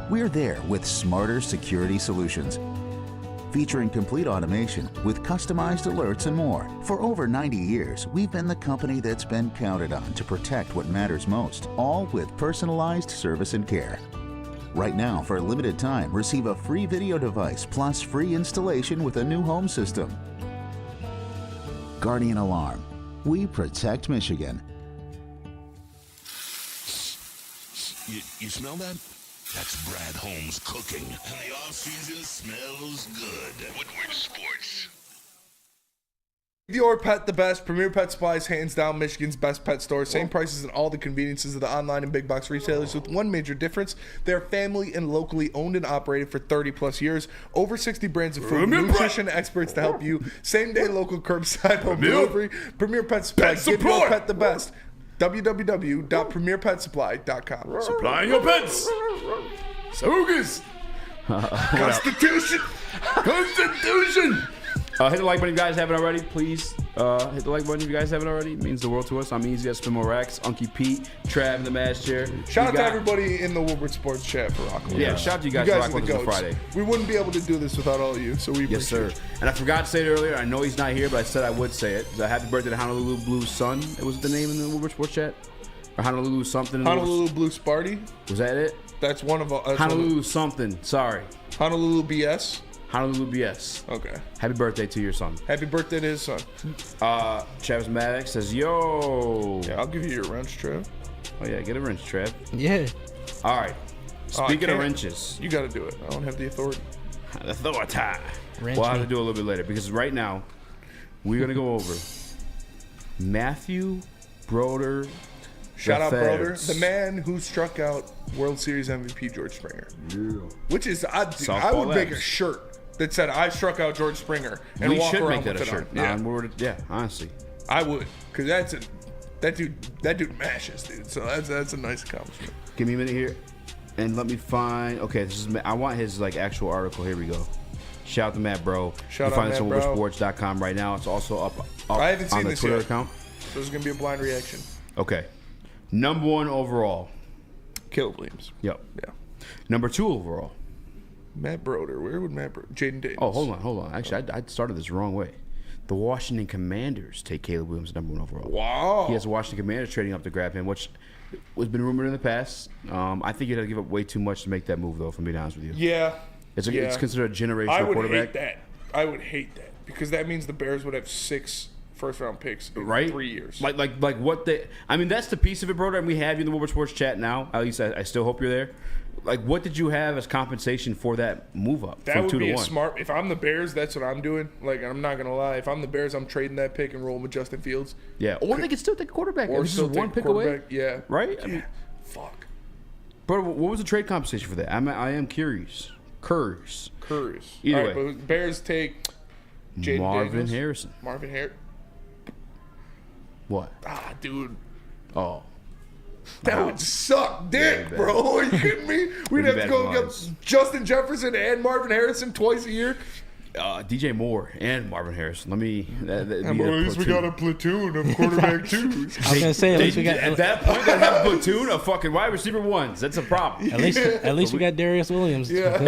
we're there with smarter security solutions. Featuring complete automation with customized alerts and more. For over 90 years, we've been the company that's been counted on to protect what matters most, all with personalized service and care. Right now, for a limited time, receive a free video device plus free installation with a new home system. Guardian Alarm. We protect Michigan. You smell that? That's Brad Holmes cooking. And the off-season smells good. Woodward Sports. Give your pet the best. Premier Pet Supplies, hands down Michigan's best pet store. Same prices and all the conveniences of the online and big box retailers, with one major difference. They're family and locally owned and operated for 30 plus years. Over 60 brands of food, nutrition experts to help you. Same day local curbside home delivery. Premier Pet Supplies. Give your pet the best. www.premierpetsupply.com. Supplying your pets. Sogas. Constitution. Constitution. Hit the like button if you guys haven't already, please. Hit the like button if you guys haven't already. It means the world to us. I'm Eazy. That's Spin More Racks. Unky Pete. Trav in the Maz chair. Shout out to everybody in the Woodward Sports chat for rocking with us. Yeah, shout out to you guys for rocking with us on Friday. We wouldn't be able to do this without all of you, so we appreciate Yes, sir. it. And I forgot to say it earlier. I know he's not here, but I said I would say it. So happy birthday to Honolulu Blue Sun. It was the name in the Woodward Sports chat? Or Honolulu something? Honolulu Blue Sparty? Was that it? That's one of them. Honolulu something. Sorry. Honolulu BS? Honolulu BS. Okay. Happy birthday to your son. Happy birthday to his son. Travis Maddox says, yo. Yeah, I'll give you your wrench, Trev. Oh, yeah, get a wrench, Trev. Yeah. All right. Speaking of wrenches. You got to do it. I don't have the authority. The authority. We'll have to do it a little bit later because right now we're going to go over Matthew Broder. Shout out Broder, the man who struck out World Series MVP George Springer. Yeah. Which is, I would make a shirt that said I struck out George Springer and walk around with it on. Yeah, honestly. I would, because that dude mashes, dude. So that's a nice accomplishment. Give me a minute here and let me find. Okay, this is. I want his actual article. Here we go. Shout out to Matt, bro. Shout you can find out this on Matt, bro. WoodwardSports.com right now. It's also up I haven't seen on the this Twitter yet. account. So this is gonna be a blind reaction. Okay. Number 1 overall. Caleb Williams. Yep. Yeah. Number 2 overall. Matt Broder. Where would Matt Broder? Jaden Davis. Oh, hold on. Actually, I started this the wrong way. The Washington Commanders take Caleb Williams number 1 overall. Wow. He has the Washington Commanders trading up to grab him, which has been rumored in the past. I think you'd have to give up way too much to make that move, though, if I'm being honest with you. Yeah. It's considered a generational I would quarterback. I would hate that because that means the Bears would have 6 first-round picks in 3 years. Like what they... I mean, that's the piece of it, Broder, and we have you in the Woodward Sports chat now. At least I still hope you're there. Like, what did you have as compensation for that move up That from would 2 be to a 1? smart... If I'm the Bears, that's what I'm doing. Like, I'm not going to lie. If I'm the Bears, I'm trading that pick and rolling with Justin Fields. Yeah, or they could still take a quarterback. Or This is still one take pick a away. quarterback. Yeah. Right? Yeah. I mean, fuck. Bro, what was the trade compensation for that? I am curious. Curious. Either way. But Bears take Jaden Marvin Daniels. Harrison. Marvin Harrison. What? Ah, dude. Oh. That would suck dick, bro. Are you kidding me? We'd have to go get Justin Jefferson and Marvin Harrison twice a year. DJ Moore and Marvin Harrison. Let me. At least we got a platoon of quarterback twos. I was gonna say at least we got at that point they have a platoon of fucking wide receiver ones. That's a problem. At least we got Darius Williams. Yeah.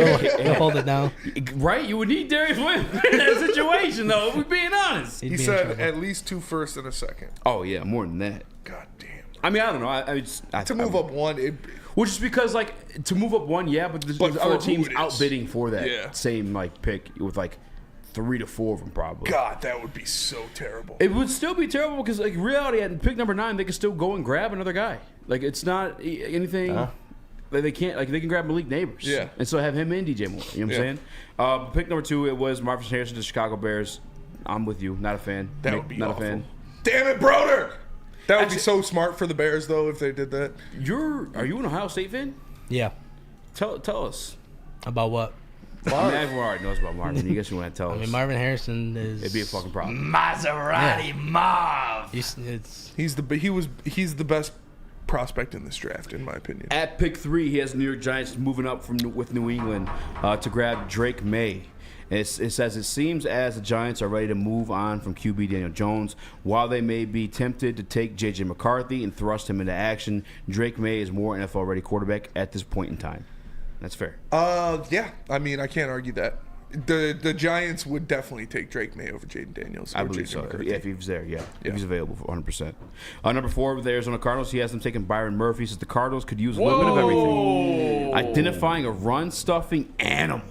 He'll hold it down. Right? You would need Darius Williams in that situation, though. If we're being honest. He said at least 2 firsts and a second. Oh yeah, more than that. God damn. I mean, I don't know. To move up one, well, just because to move up one, yeah, but there's other teams outbidding for that same pick with 3 to 4 of them probably. God, that would be so terrible. It would still be terrible because reality at pick number 9, they can still go and grab another guy. It's not anything. They can't they can grab Malik Neighbors. Yeah. And so have him and DJ Moore. You know what I'm saying? Pick number 2, it was Marvin Harrison to the Chicago Bears. I'm with you. Not a fan. That would be not awful. a fan. Damn it, Broder! That would be so smart for the Bears, though, if they did that. Are you an Ohio State fan? Yeah. Tell us. About what? I mean, everyone already knows about Marvin. You guess you want to tell us. I mean, Marvin Harrison is. It'd be a fucking problem. Maserati Marv. He's the best prospect in this draft, in my opinion. At pick 3, he has the New York Giants moving up with New England to grab Drake May. It says it seems as the Giants are ready to move on from QB Daniel Jones. While they may be tempted to take J.J. McCarthy and thrust him into action, Drake May is more NFL-ready quarterback at this point in time. That's fair. Yeah. I mean, I can't argue that. The Giants would definitely take Drake May over Jaden Daniels. I believe so. McCarthy. Yeah, if he was there, if he's available for 100%. Number 4 with the Arizona Cardinals, he has them taking Byron Murphy. Says the Cardinals could use a little bit of everything. Identifying a run-stuffing animal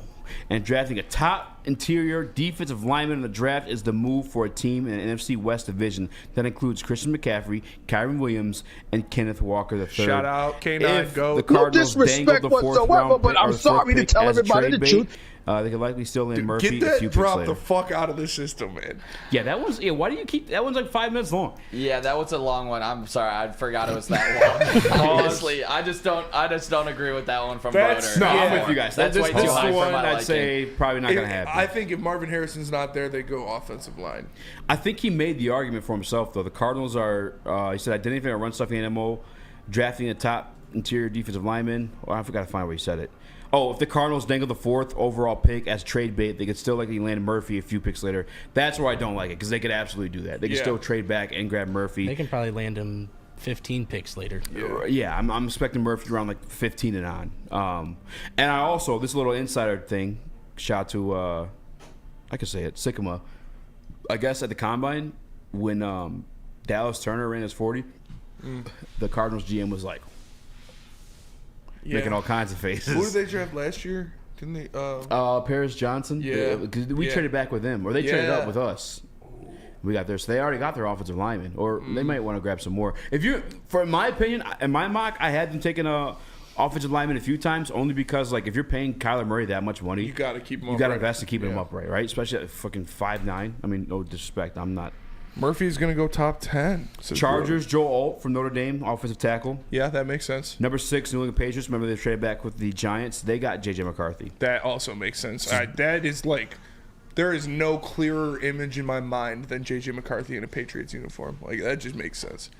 and drafting a top interior defensive lineman in the draft is the move for a team in an NFC West division that includes Christian McCaffrey, Kyron Williams, and Kenneth Walker III. Shout out, K9, go. The Cardinals no disrespect whatsoever, but I'm sorry to tell everybody the truth. They could likely still land Murphy Get a few that picks drop later. the fuck out of the system, man. Yeah, that one's. Yeah, why do you keep that one's like 5 minutes long? Yeah, that was a long one. I'm sorry, I forgot it was that long. Honestly, I just don't agree with that one from Broder. No, I'm with you guys. That's way too high for my I'd say probably not going to happen. I think if Marvin Harrison's not there, they go offensive line. I think he made the argument for himself, though. The Cardinals are, he said, identifying a run-stuffing animal, drafting a top interior defensive lineman. Well, I forgot to find where he said it. Oh, if the Cardinals dangle the 4th overall pick as trade bait, they could still likely land Murphy a few picks later. That's where I don't like it, because they could absolutely do that. They could still trade back and grab Murphy. They can probably land him 15 picks later. Yeah, I'm expecting Murphy around like 15 and on. And I also, this little insider thing, shout out to, I can say it, Sycamore. I guess at the Combine, when Dallas Turner ran his 40, the Cardinals GM was like, making all kinds of faces. Who did they draft last year? Didn't they? Paris Johnson. Yeah. Because we traded back with them, or they traded up with us. We got theirs. So they already got their offensive lineman, or they might want to grab some more. For my opinion, in my mock, I had them taking a offensive lineman a few times, only because like if you're paying Kyler Murray that much money, you got to keep him. You got to invest to keep him upright, right? Especially at fucking 5'9". I mean, no disrespect, I'm not. Murphy's going to go top 10. Chargers, Joe Alt from Notre Dame, offensive tackle. Yeah, that makes sense. Number 6, New England Patriots. Remember they traded back with the Giants. They got J.J. McCarthy. That also makes sense. That is like, there is no clearer image in my mind than J.J. McCarthy in a Patriots uniform. Like, that just makes sense.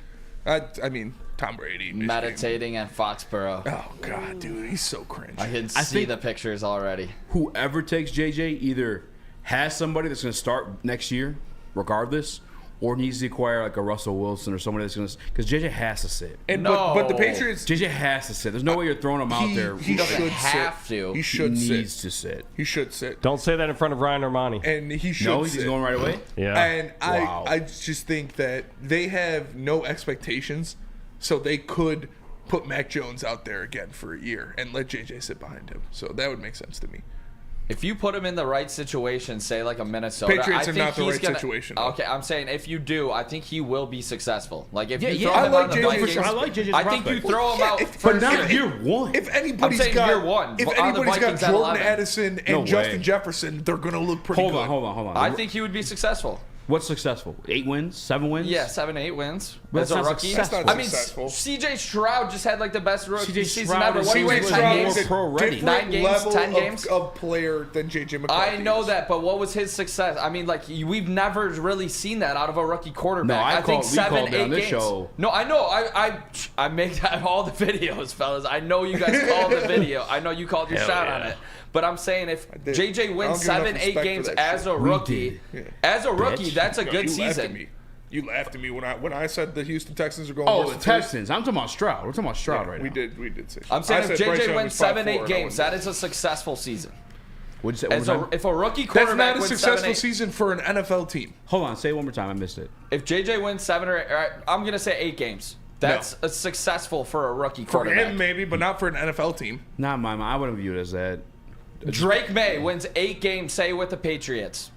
I mean, Tom Brady. Meditating at Foxborough. Oh, God, dude. He's so cringe. I can see the pictures already. Whoever takes J.J. either has somebody that's going to start next year, regardless, or needs to acquire like a Russell Wilson or somebody that's going to, because JJ has to sit. And but the Patriots, JJ has to sit. There's no way you're throwing him out there. He doesn't have to. He should sit. Needs to sit. He should sit. Don't say that in front of Ryan Ermanni. And he should. No, sit. he's going right away. Yeah. And I just think that they have no expectations, so they could put Mac Jones out there again for a year and let JJ sit behind him. So that would make sense to me. If you put him in the right situation, say like a Minnesota, Patriots I are think not the he's right gonna, situation. Okay, I'm saying if you do, I think he will be successful. Like if you Yeah, throw I him like on the JJ Vikings, for sure. I like JJ's I think you prospect. throw him out but first not year. year one. If anybody's I'm saying got year one, if on the anybody's got Vikings at Jordan 11. Addison and No Justin way. Jefferson, they're going to look pretty good. Hold on. I think he would be successful. What's successful? 8 wins? 7 wins? Yeah, 7-8 wins. But As a that's not rookie. successful. I mean, successful. CJ Stroud just had like the best rookie CJ season Stroud ever. is What do you win? CJ 10 Stroud games? is pro ready. Different 9 games, level 10 games? of player than JJ McCarthy. I know is. that, but what was his success? I mean, like we've never really seen that out of a rookie quarterback. No, I think we 7, called it 8 on this games. show. No, I know. I make all the videos, fellas. I know you guys called the video. I know you called your shot on it. But I'm saying if JJ wins 7, 8 games as a rookie, that's a good season. You laughed at me when I said the Houston Texans are going. Oh, worse the than Texans. I'm talking about Stroud. We're talking about Stroud right now. We did say. I'm saying I if said Bryce JJ Young wins was top 7, 4, 8 and I games, wouldn't that do is a successful season. What'd you say? If a rookie That's quarterback not a wins successful 7, 8, season for an NFL team. Hold on. Say it one more time. I missed it. if JJ wins 7 or 8, I'm gonna say 8 games. That's a successful for a rookie For quarterback. him, maybe, but not for an NFL team. Not my mind. I wouldn't view it as that. Drake May wins 8 games, say with the Patriots.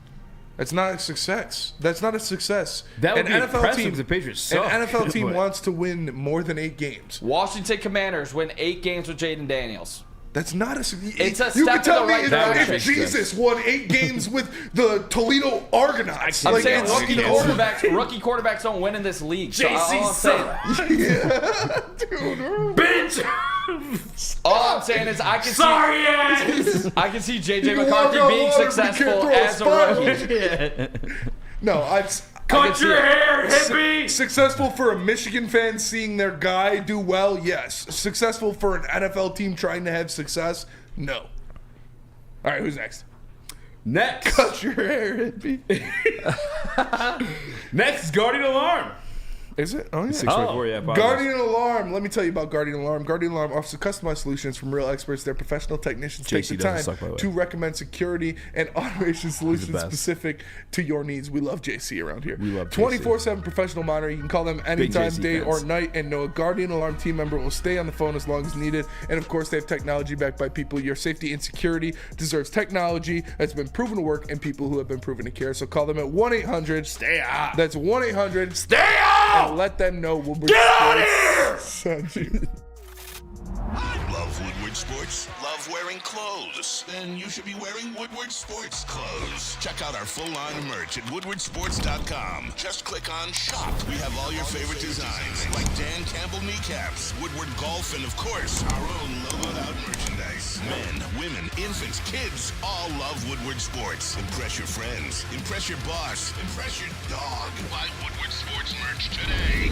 That's not a success. That's not a success. That would an be NFL impressive team. if the Patriots suck. An NFL team But- wants to win more than 8 games. Washington Commanders win 8 games with Jaden Daniels. That's not a. It's a you step can tell in the me right if direction. Jesus won 8 games with the Toledo Argonauts. I'm Like, saying it's- rookie quarterbacks don't win in this league. So all I'm saying, Bitch! all I'm saying is I can I can see JJ McCarthy walk being out water, but you can't successful throw a as a spiral. rookie. No, Cut your hair, hippie! Successful for a Michigan fan seeing their guy do well, yes. Successful for an NFL team trying to have success, no. All right, who's next? Next. Cut your hair, hippie. Next, Guardian Alarm. Is it? Oh, yeah. 624, yeah. Guardian Alarm. Let me tell you about Guardian Alarm. Guardian Alarm offers customized solutions from real experts. Their professional technicians take the time to recommend security and automation solutions specific to your needs. We love JC around here. We love 24/7 professional monitoring. You can call them anytime, JC day fans. or night, and know a Guardian Alarm team member will stay on the phone as long as needed. And of course, they have technology backed by people. Your safety and security deserves technology that's been proven to work and people who have been proven to care. So call them at 1-800-STAY-OUT. That's 1-800-STAY-OUT. And let them know Woodward Get out of here! Sent you. Love Woodward Sports? Love wearing clothes? Then you should be wearing Woodward Sports clothes. Check out our full line of merch at woodwardsports.com. Just click on shop. We have all your favorite designs, like Dan Campbell kneecaps, Woodward golf, and of course, our own logoed out merchandise. Men, women, infants, kids, all love Woodward Sports. Impress your friends. Impress your boss. Impress your dog. Buy Woodward Sports merch today.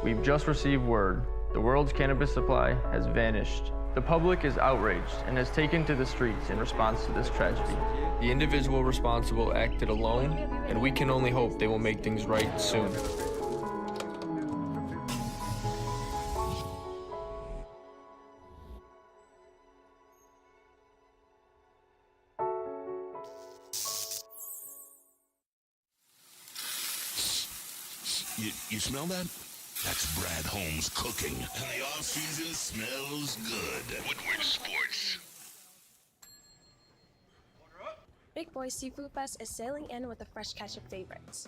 We've just received word. The world's cannabis supply has vanished. The public is outraged and has taken to the streets in response to this tragedy. The individual responsible acted alone, and we can only hope they will make things right soon. You smell that? That's Brad Holmes cooking. And the off-season smells good. Woodward Sports. Big Boy Seafood Fest is sailing in with a fresh catch of favorites.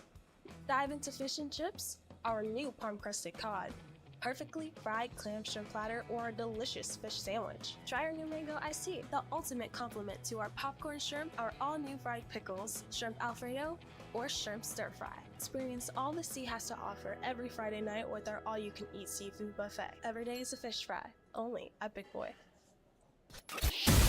Dive into fish and chips, our new palm-crusted cod, perfectly fried clam shrimp platter, or a delicious fish sandwich. Try our new mango iced tea, the ultimate complement to our popcorn shrimp, our all-new fried pickles, shrimp alfredo, or shrimp stir-fry. Experience all the sea has to offer every Friday night with our all-you-can-eat seafood buffet. Every day is a fish fry, only at Big Boy.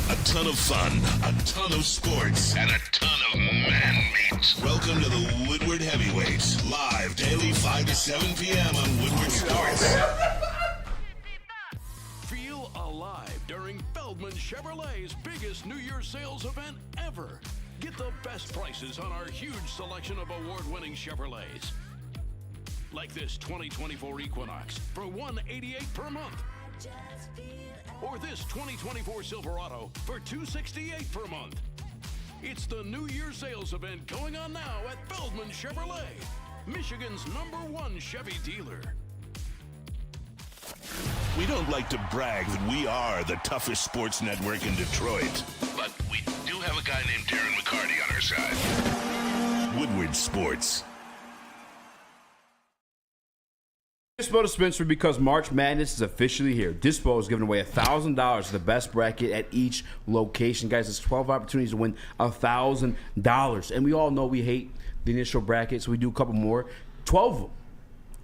A ton of fun, a ton of sports, and a ton of man-meat. Welcome to the Woodward Heavyweights, live daily 5 to 7 p.m. on Woodward Sports. Feel alive during Feldman Chevrolet's biggest New Year's sales event ever. Get the best prices on our huge selection of award-winning Chevrolets. Like this 2024 Equinox for $188 per month. Or this 2024 Silverado for $268 per month. It's the New Year's sales event going on now at Feldman Chevrolet, Michigan's #1 Chevy dealer. We don't like to brag that we are the toughest sports network in Detroit, but we do have a guy named Darren McCarty on our side. Woodward Sports. Dispo dispensary because March Madness is officially here. Dispo is giving away $1,000 to the best bracket at each location. Guys, there's 12 opportunities to win $1,000. And we all know we hate the initial bracket, so we do a couple more. 12 of them.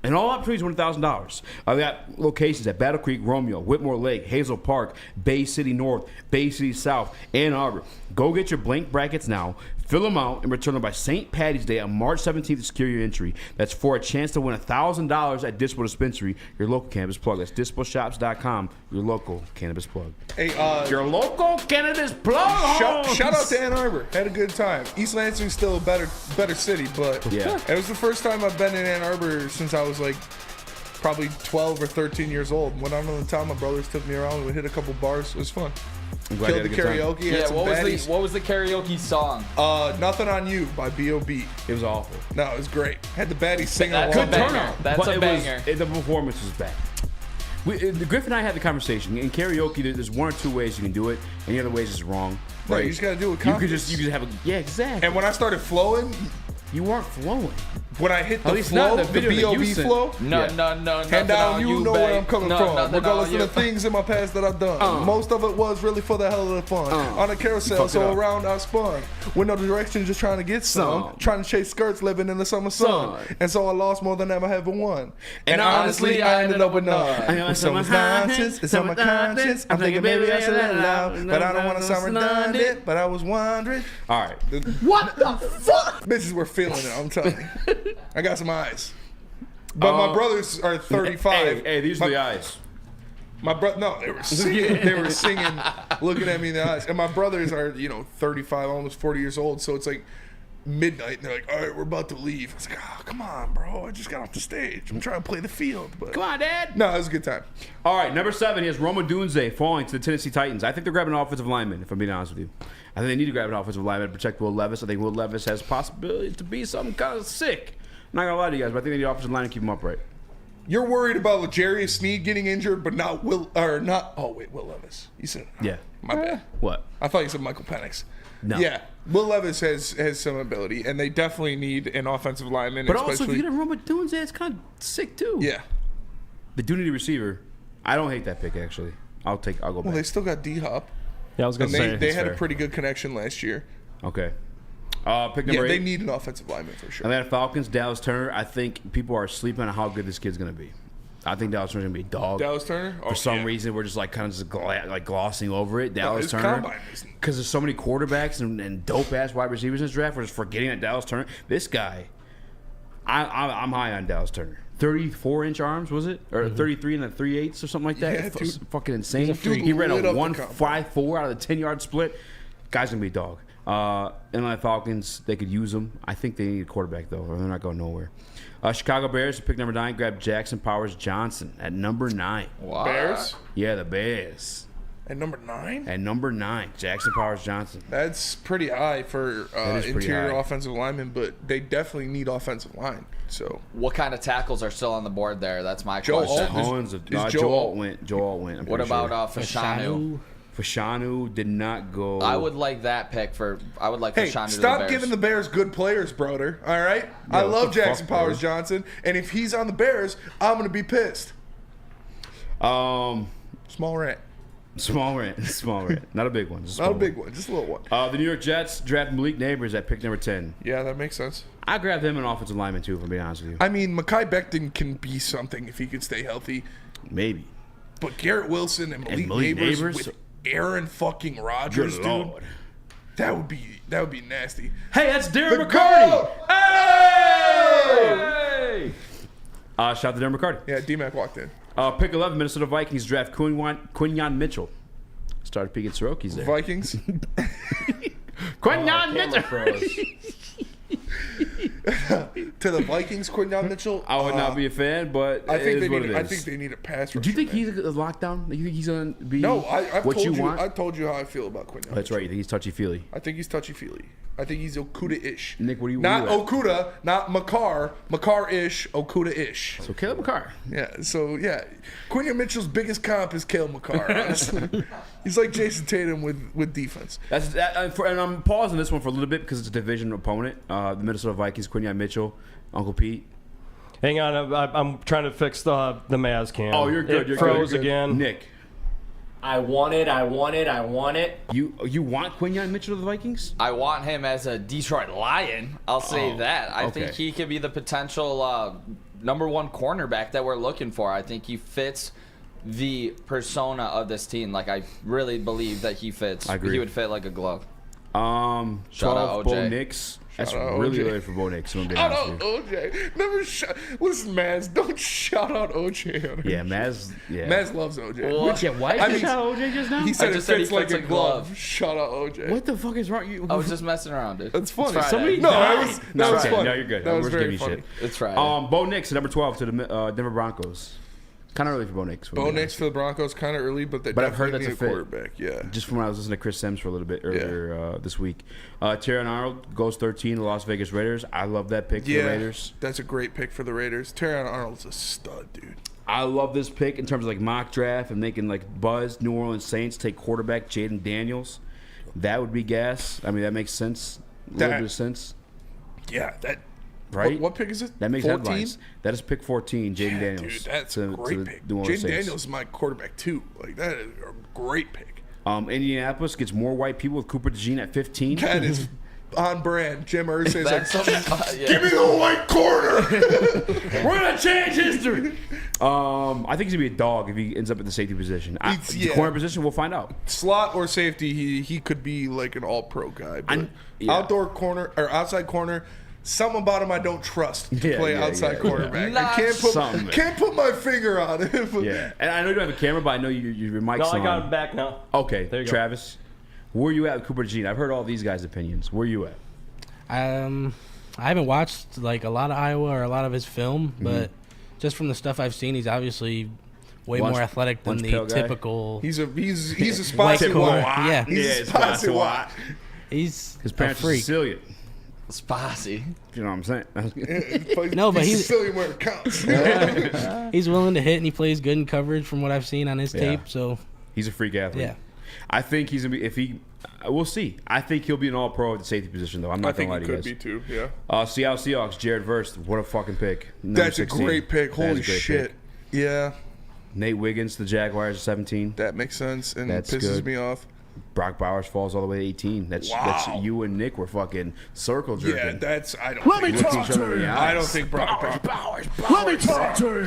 And all opportunities win $1,000. We got locations at Battle Creek, Romeo, Whitmore Lake, Hazel Park, Bay City North, Bay City South, Ann Arbor. Go get your blank brackets now. Fill them out and return them by St. Patty's Day on March 17th to secure your entry. That's for a chance to win $1,000 at Dispo Dispensary, your local cannabis plug. That's disposhops.com, your local cannabis plug. Hey, your local cannabis plug. Shout out to Ann Arbor. Had a good time. East Lansing's still a better city, but yeah, it was the first time I've been in Ann Arbor since I was like probably 12 or 13 years old. Went out on the town, my brothers took me around. We hit a couple bars. It was fun. Killed the karaoke. Yeah, what was the karaoke song? Nothing on You by B.O.B. It was awful. No, it was great. Had the baddies singing along. Good turnout. That's a banger. The performance was bad. Griff and I had the conversation. In karaoke, there's one or two ways you can do it, and the other ways is wrong. No, you just gotta do it with confidence. You could just have a exactly. And when I started flowing, You weren't flowing. When I hit the At least flow, not the the video that B.O.B. you sent. flow. No. And now you know where I'm coming from. nothing Regardless on of the you. things in my past that I've done. Most of it was really for the hell of the fun. On a carousel, so around I spun. With no direction, just trying to get some. Trying to chase skirts, living in the summer sun. And so I lost more than I ever won. And honestly, I ended up with none. With so much nonsense, it's on my conscience. I'm thinking maybe I should let it out. But I don't want to sound redundant. But I was wondering. All right. What the fuck? Bitches were feeling it, I'm telling you. I got some eyes. But my brothers are 35. Hey, these are the eyes. My brother, no, they were singing. They were singing, looking at me in the eyes. And my brothers are, 35, almost 40 years old. So it's like midnight, and they're like, "All right, we're about to leave." I was like, "Oh, come on, bro! I just got off the stage. I'm trying to play the field." But come on, Dad. No, it was a good time. All right, number 7, he has Roma Dunze falling to the Tennessee Titans. I think they're grabbing an offensive lineman, if I'm being honest with you. I think they need to grab an offensive lineman to protect Will Levis. I think Will Levis has possibility to be something kind of sick. I'm not gonna lie to you guys, but I think they need an offensive line to keep him upright. You're worried about L'Jarius Sneed getting injured, but not Will Levis. You said, yeah. My bad. What? I thought you said Michael Penix. No. Yeah, Will Levis has some ability, and they definitely need an offensive lineman. But also, if you get a Roma Dunze, it's kind of sick too. Yeah. They do need a receiver. I don't hate that pick actually. I'll go back. Well, they still got D-Hop. Yeah, I was gonna say they had a pretty good connection last year. Okay. Pick number 8. They need an offensive lineman for sure. Atlanta Falcons, Dallas Turner. I think people are sleeping on how good this kid's gonna be. I think Dallas Turner's gonna be a dog. Dallas Turner? For some reason, we're just glossing over it. Dallas Turner. Because there's so many quarterbacks and dope-ass wide receivers in this draft. We're just forgetting that Dallas Turner. This guy, I'm high on Dallas Turner. 34-inch arms, was it? Or 33 and 3/8 or something like that? Yeah, dude. Fucking insane. Dude, he ran a lit up the 1.54 out of the 10-yard split. Guy's going to be a dog. Atlanta Falcons, they could use him. I think they need a quarterback, though, or they're not going nowhere. Chicago Bears, pick number 9, grab Jackson Powers Johnson at number 9. Wow. Bears? Yeah, the Bears. At number 9? At number 9, Jackson Powers Johnson. That's pretty high for interior offensive linemen, but they definitely need offensive line. So, what kind of tackles are still on the board there? That's my question. Joe Alt went. What about Fashanu? Fashanu did not go. I would like that pick for. I would like Fashanu to the Bears. Stop giving the Bears good players, Broder. All right, I love Jackson Powers Johnson, and if he's on the Bears, I'm gonna be pissed. Small rant. Small rant. Not a big one. Not a big one. Just a little one. The New York Jets draft Malik Neighbors at pick number 10. Yeah, that makes sense. I grabbed him an offensive lineman too, if I'm being honest with you. I mean, Mekhi Becton can be something if he could stay healthy. Maybe. But Garrett Wilson and Malik Neighbors with Aaron fucking Rodgers, Good dude. Lord. That would be nasty. Hey, that's Darren McCarty. Hey! Shout out to Darren McCarty. Yeah, D-Mac walked in. Pick 11, Minnesota Vikings draft Quinyon Mitchell. Started peeking Soroki's there. Vikings. Quinyon Mitchell. To the Vikings, Quinyon Mitchell. I would not be a fan, but I think I they need a pass rusher. Do you think he's a lockdown? Do you think he's going to be I've what told you want? I told you how I feel about Quinyon. That's right. You think he's touchy-feely? I think he's touchy-feely. I think he's Okuda-ish. Nick, what do you Not Okuda, not Makar. Makar-ish, Okuda-ish. So Caleb Makar. Yeah, so yeah. Quinyon Mitchell's biggest comp is Caleb Makar, honestly. He's like Jason Tatum with defense. And I'm pausing this one for a little bit because it's a division opponent. The Minnesota Vikings, Quinyon Mitchell, Uncle Pete. Hang on, I'm trying to fix the Maz cam. Oh, you're good. It froze again. Nick. I want it. You want Quinyon Mitchell to the Vikings? I want him as a Detroit Lion. I'll say that. I think he could be the potential number 1 cornerback that we're looking for. I think he fits the persona of this team. Like, I really believe that he fits. I agree. He would fit like a glove. Shout out Bo OJ. Nix. That's really early for Bo Nix. Shout out OJ. Listen, Maz, don't shout out OJ. Yeah, Maz. Yeah. Maz loves OJ. Well, why did you shout out OJ just now? He said it fits like a glove. Shout out OJ. What the fuck is wrong? I was just messing around, dude. That's funny. Somebody that was funny. No, you're good. That was very funny. funny. It's right. Bo Nix, number 12 to the Denver Broncos. Kind of early for Bo Nix. Bo Nix for the Broncos, kind of early, but I've heard that's need a a fit. quarterback. Yeah. Just from when I was listening to Chris Sims for a little bit earlier this week. Terran Arnold goes 13 to the Las Vegas Raiders. I love that pick for the Raiders. That's a great pick for the Raiders. Terran Arnold's a stud, dude. I love this pick in terms of like mock draft and making like buzz. New Orleans Saints take quarterback Jaden Daniels. That would be gas. I mean, that makes sense. A little bit of sense. Yeah, that. Right? What pick is it? That makes 14? headlines. That is pick 14, Jaden Daniels. Dude, that's a great pick. Jaden Daniels is my quarterback too. Like that is a great pick. Indianapolis gets more white people with Cooper DeJean at 15. That is on brand. Jim Irsay's like, yeah. give me the white corner. We're gonna change history. I think he's gonna be a dog if he ends up at the safety position. The corner position, we'll find out. Slot or safety, he could be like an all-pro guy. But outdoor corner or outside corner. Something about him I don't trust to play outside quarterback. I can't put my finger on it. Yeah, and I know you don't have a camera, but I know your mic's on. No, I got him back now. Okay, there you Travis, where you at with Cooper DeJean? I've heard all these guys' opinions. Where you at? I haven't watched like a lot of Iowa or a lot of his film, but just from the stuff I've seen, he's obviously way more athletic than the typical. He's a spicy white. Yeah, he's a spicy white. He's his parents are Sicilian. Spicy. You know what I'm saying? No, but he's Sicilian where it counts. He's willing to hit and he plays good in coverage from what I've seen on his tape. So he's a freak athlete. Yeah, I think he's gonna be. We'll see. I think he'll be an all-pro at the safety position, though. I'm not gonna lie to you guys. I think he could be too. Yeah. Seattle Seahawks. Jared Verse. What a fucking pick. That's 16. A great pick. Holy shit. Pick. Yeah. Nate Wiggins. The Jaguars. 17. That makes sense and pisses me off. Brock Bowers falls all the way to 18. That's you and Nick were fucking circle jerking. Yeah, that's I don't. Let me talk to you. I don't think Brock Bowers. Let me talk to you.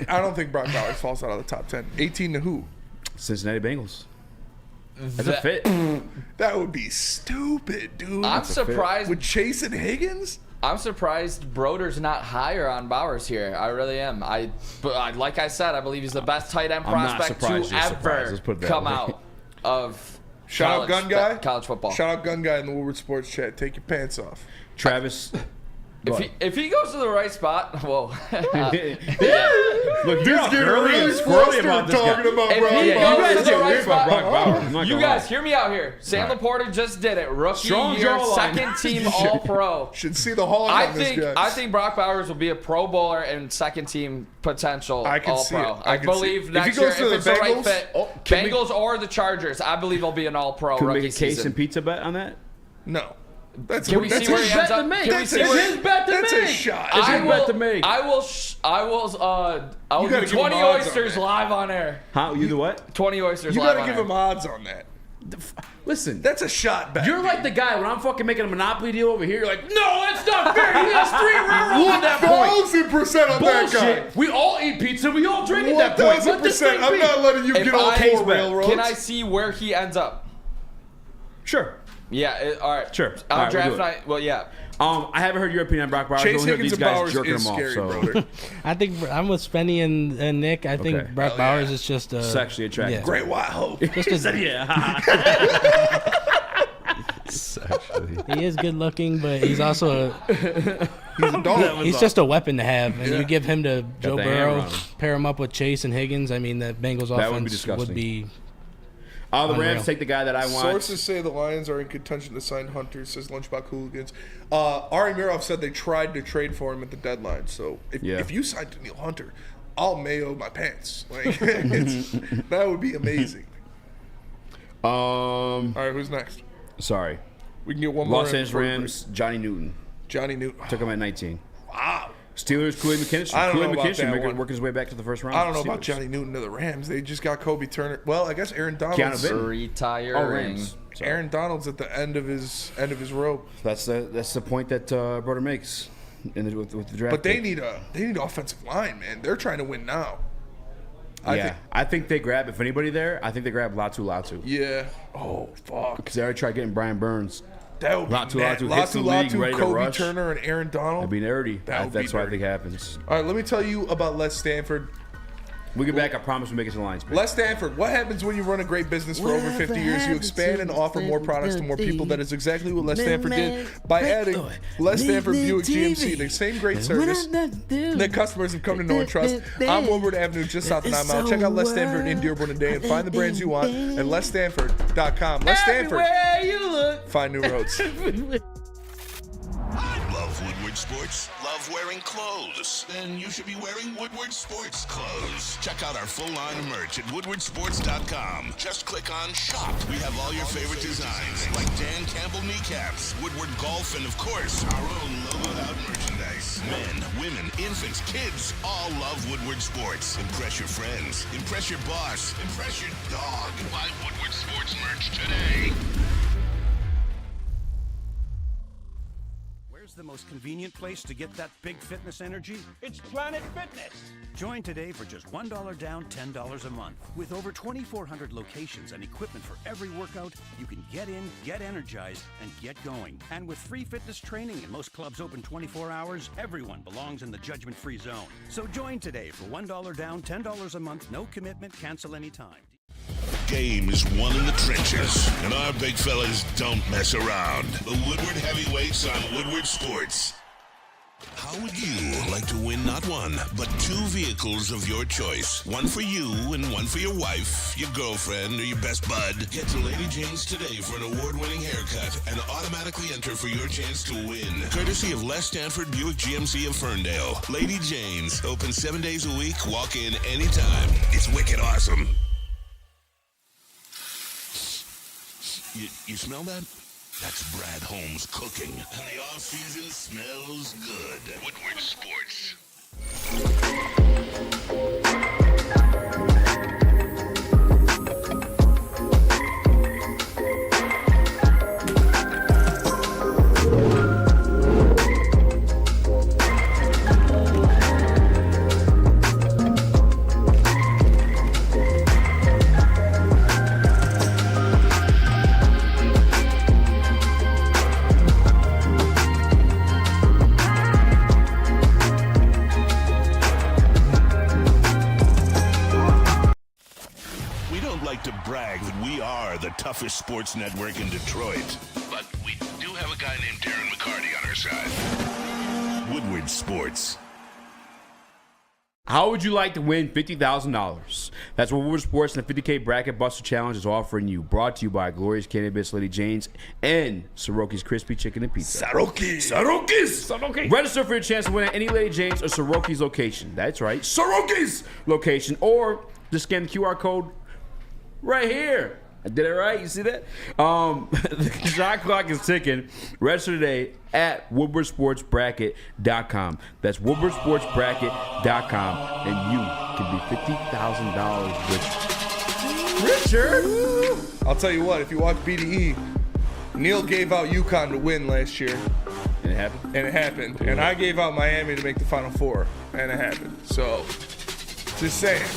I don't think Brock Bowers falls out of the top 10. 18 to who? Cincinnati Bengals. That's a fit. That would be stupid, dude. I'm surprised with Chase and Higgins. I'm surprised Broder's not higher on Bowers here. I really am. But like I said, I believe he's the best tight end prospect to ever come out of Shout out Gun Guy. College football. Shout out Gun Guy in the Woodward Sports chat. Take your pants off. Travis. If he goes to the right spot, whoa. Look, you're getting really squirrely about this guy. You guys, hear me out here. Sam Laporta just did it. Rookie year, second team All-Pro. Should see the hog on this guy. I think Brock Bowers will be a Pro Bowler and second team potential All-Pro. I believe next year, if it's the right fit, Bengals or the Chargers, I believe he'll be an All-Pro rookie season. Can we make a case and pizza bet on that? No. Can we see where he ends up? That's his bet to make. That's a shot. I will do 20 oysters live on air. How? You do what? 20 oysters live on air. You gotta give him odds on that. Listen, that's a shot bet. You're like the guy when I'm fucking making a Monopoly deal over here. You're like, no, that's not fair. He has 3 railroads at that point. 1,000% on that guy. We all eat pizza. We all drink at that point. 1,000%. I'm not letting you get all 4 railroads. Can I see where he ends up? Sure. Yeah. All right. Sure. On draft night. Well, yeah. I haven't heard your opinion on Brock Bowers. Chase Higgins and Bowers is scary, brother. I think I'm with Spenny and Nick. I think Brock Bowers is just sexually attractive. Yeah. Great white hope. Just he is good looking, but he's also he's just a weapon to have. And you give him to Joe Burrow, pair him up with Chase and Higgins. I mean, that Bengals offense would be. The Rams take the guy that I want. Sources say the Lions are in contention to sign Hunter, says Lunchbox Hooligans. Ari Mirov said they tried to trade for him at the deadline. So if you signed Daniil Hunter, I'll mayo my pants. Like that would be amazing. All right, who's next? Sorry. We can get one more. Los Angeles Rams, Johnny Newton. Johnny Newton. Took him at 19. Wow. Steelers, Kool-Aid McKinstry. I don't know about that one. Working his way back to the first round. I don't know about Johnny Newton to the Rams. They just got Kobe Turner. Well, I guess Aaron Donald's retiring. Aaron Donald's at the end of his rope. That's the point that Broder makes with the draft. But they need offensive line, man. They're trying to win now. I think they grab, if anybody there, I think they grab Latu. Yeah. Oh, fuck. Because they already tried getting Brian Burns. That would be Latu, Kobe Turner, and Aaron Donald. That'd be nerdy. That's what I think happens. All right, let me tell you about Les Stanford. We'll get back. I promise we'll make it to the Lions. Les Stanford, what happens when you run a great business for over 50 years? You expand and offer more products to more people. That is exactly what Les Stanford did by adding Les Stanford Buick GMC, the same great service that customers have come to know and trust. On Woodward Avenue, just south of 9 Mile. Check out Les Stanford in Dearborn today and find the brands you want at LesStanford.com. Les Stanford. Everywhere you look. Find new roads. I love Woodward sports? Love wearing clothes? Then you should be wearing Woodward Sports Clothes. Check out our full line of merch at woodwardsports.com. Just click on shop. We have all your favorite designs, like Dan Campbell kneecaps, Woodward Golf, and of course, our own logoed out merchandise. Men, women, infants, kids, all love Woodward Sports. Impress your friends. Impress your boss. Impress your dog. Buy Woodward Sports merch today. Where's the most convenient place to get that big fitness energy? It's Planet Fitness. Join today for just $1 down, $10 a month. With over 2,400 locations and equipment for every workout, you can get in, get energized, and get going. And with free fitness training and most clubs open 24 hours, everyone belongs in the judgment-free zone. So join today for $1 down, $10 a month, no commitment, cancel anytime. Game is won in the trenches, and our big fellas don't mess around. The Woodward Heavyweights on Woodward Sports. How would you like to win not one, but 2 vehicles of your choice? One for you and one for your wife, your girlfriend, or your best bud. Get to Lady Jane's today for an award-winning haircut and automatically enter for your chance to win. Courtesy of Les Stanford Buick GMC of Ferndale. Lady Jane's, open 7 days a week, walk in anytime. It's wicked awesome. You smell that? That's Brad Holmes cooking. And the off-season smells good. Woodward Sports. To brag that we are the toughest sports network in Detroit. But we do have a guy named Darren McCarty on our side. Woodward Sports. How would you like to win $50,000? That's what Woodward Sports and the 50K Bracket Buster Challenge is offering you. Brought to you by Glorious Cannabis, Lady Jane's, and Soroki's Crispy Chicken and Pizza. Saroki's. Register for your chance to win at any Lady Jane's or Soroki's location. That's right, Soroki's location. Or just scan the QR code right here. I did it right. You see that? The shot clock is ticking. Register today at WoodwardSportsBracket.com. That's WoodwardSportsBracket.com. And you can be $50,000 richer. I'll tell you what, if you watch BDE, Neil gave out UConn to win last year. And it happened? And it happened. And I gave out Miami to make the Final Four. And it happened. So, just saying.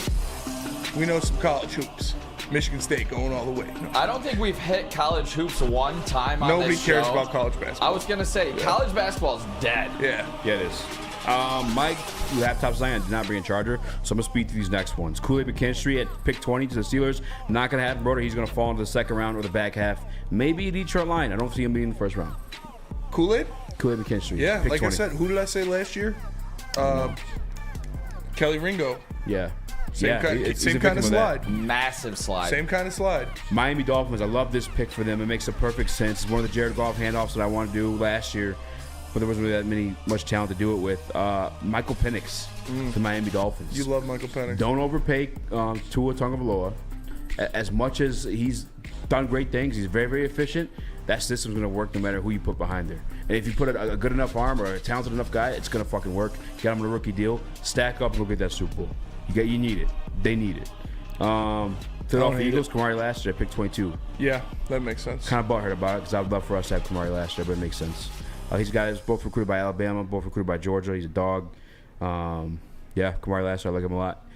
We know some college hoops. Michigan State going all the way. No. I don't think we've hit college hoops one time on Nobody this show. cares about college basketball. I was going to say, college basketball is dead. Yeah. Yeah, it is. Mike, laptop Zion did not bring a charger, so I'm going to speed through these next ones. Kool-Aid McKinstry at pick 20 to the Steelers. Not going to happen, Broder. He's going to fall into the second round or the back half. Maybe a Detroit line. I don't see him being in the first round. Kool-Aid? Kool-Aid McKinstry. Yeah, pick like 20. I said, who did I say last year? Kelly Ringo. Yeah. Same kind of slide. Massive slide. Same kind of slide. Miami Dolphins, I love this pick for them. It makes a perfect sense. It's one of the Jared Goff handoffs that I wanted to do last year, but there wasn't really that much talent to do it with. Michael Penix, the Miami Dolphins. You love Michael Penix. Don't overpay Tua Tagovailoa. As much as he's done great things, he's very, very efficient. That system's going to work no matter who you put behind there. And if you put a good enough arm or a talented enough guy, it's going to fucking work. Get him on a rookie deal. Stack up and go get that Super Bowl. You need it. They need it. Philadelphia Eagles, Kamari last year, pick 22. Yeah, that makes sense. Kind of butthurt about it because I would love for us to have Kamari last year, but it makes sense. These guys both recruited by Alabama, both recruited by Georgia. He's a dog. Yeah, Kamari last year, I like him a lot.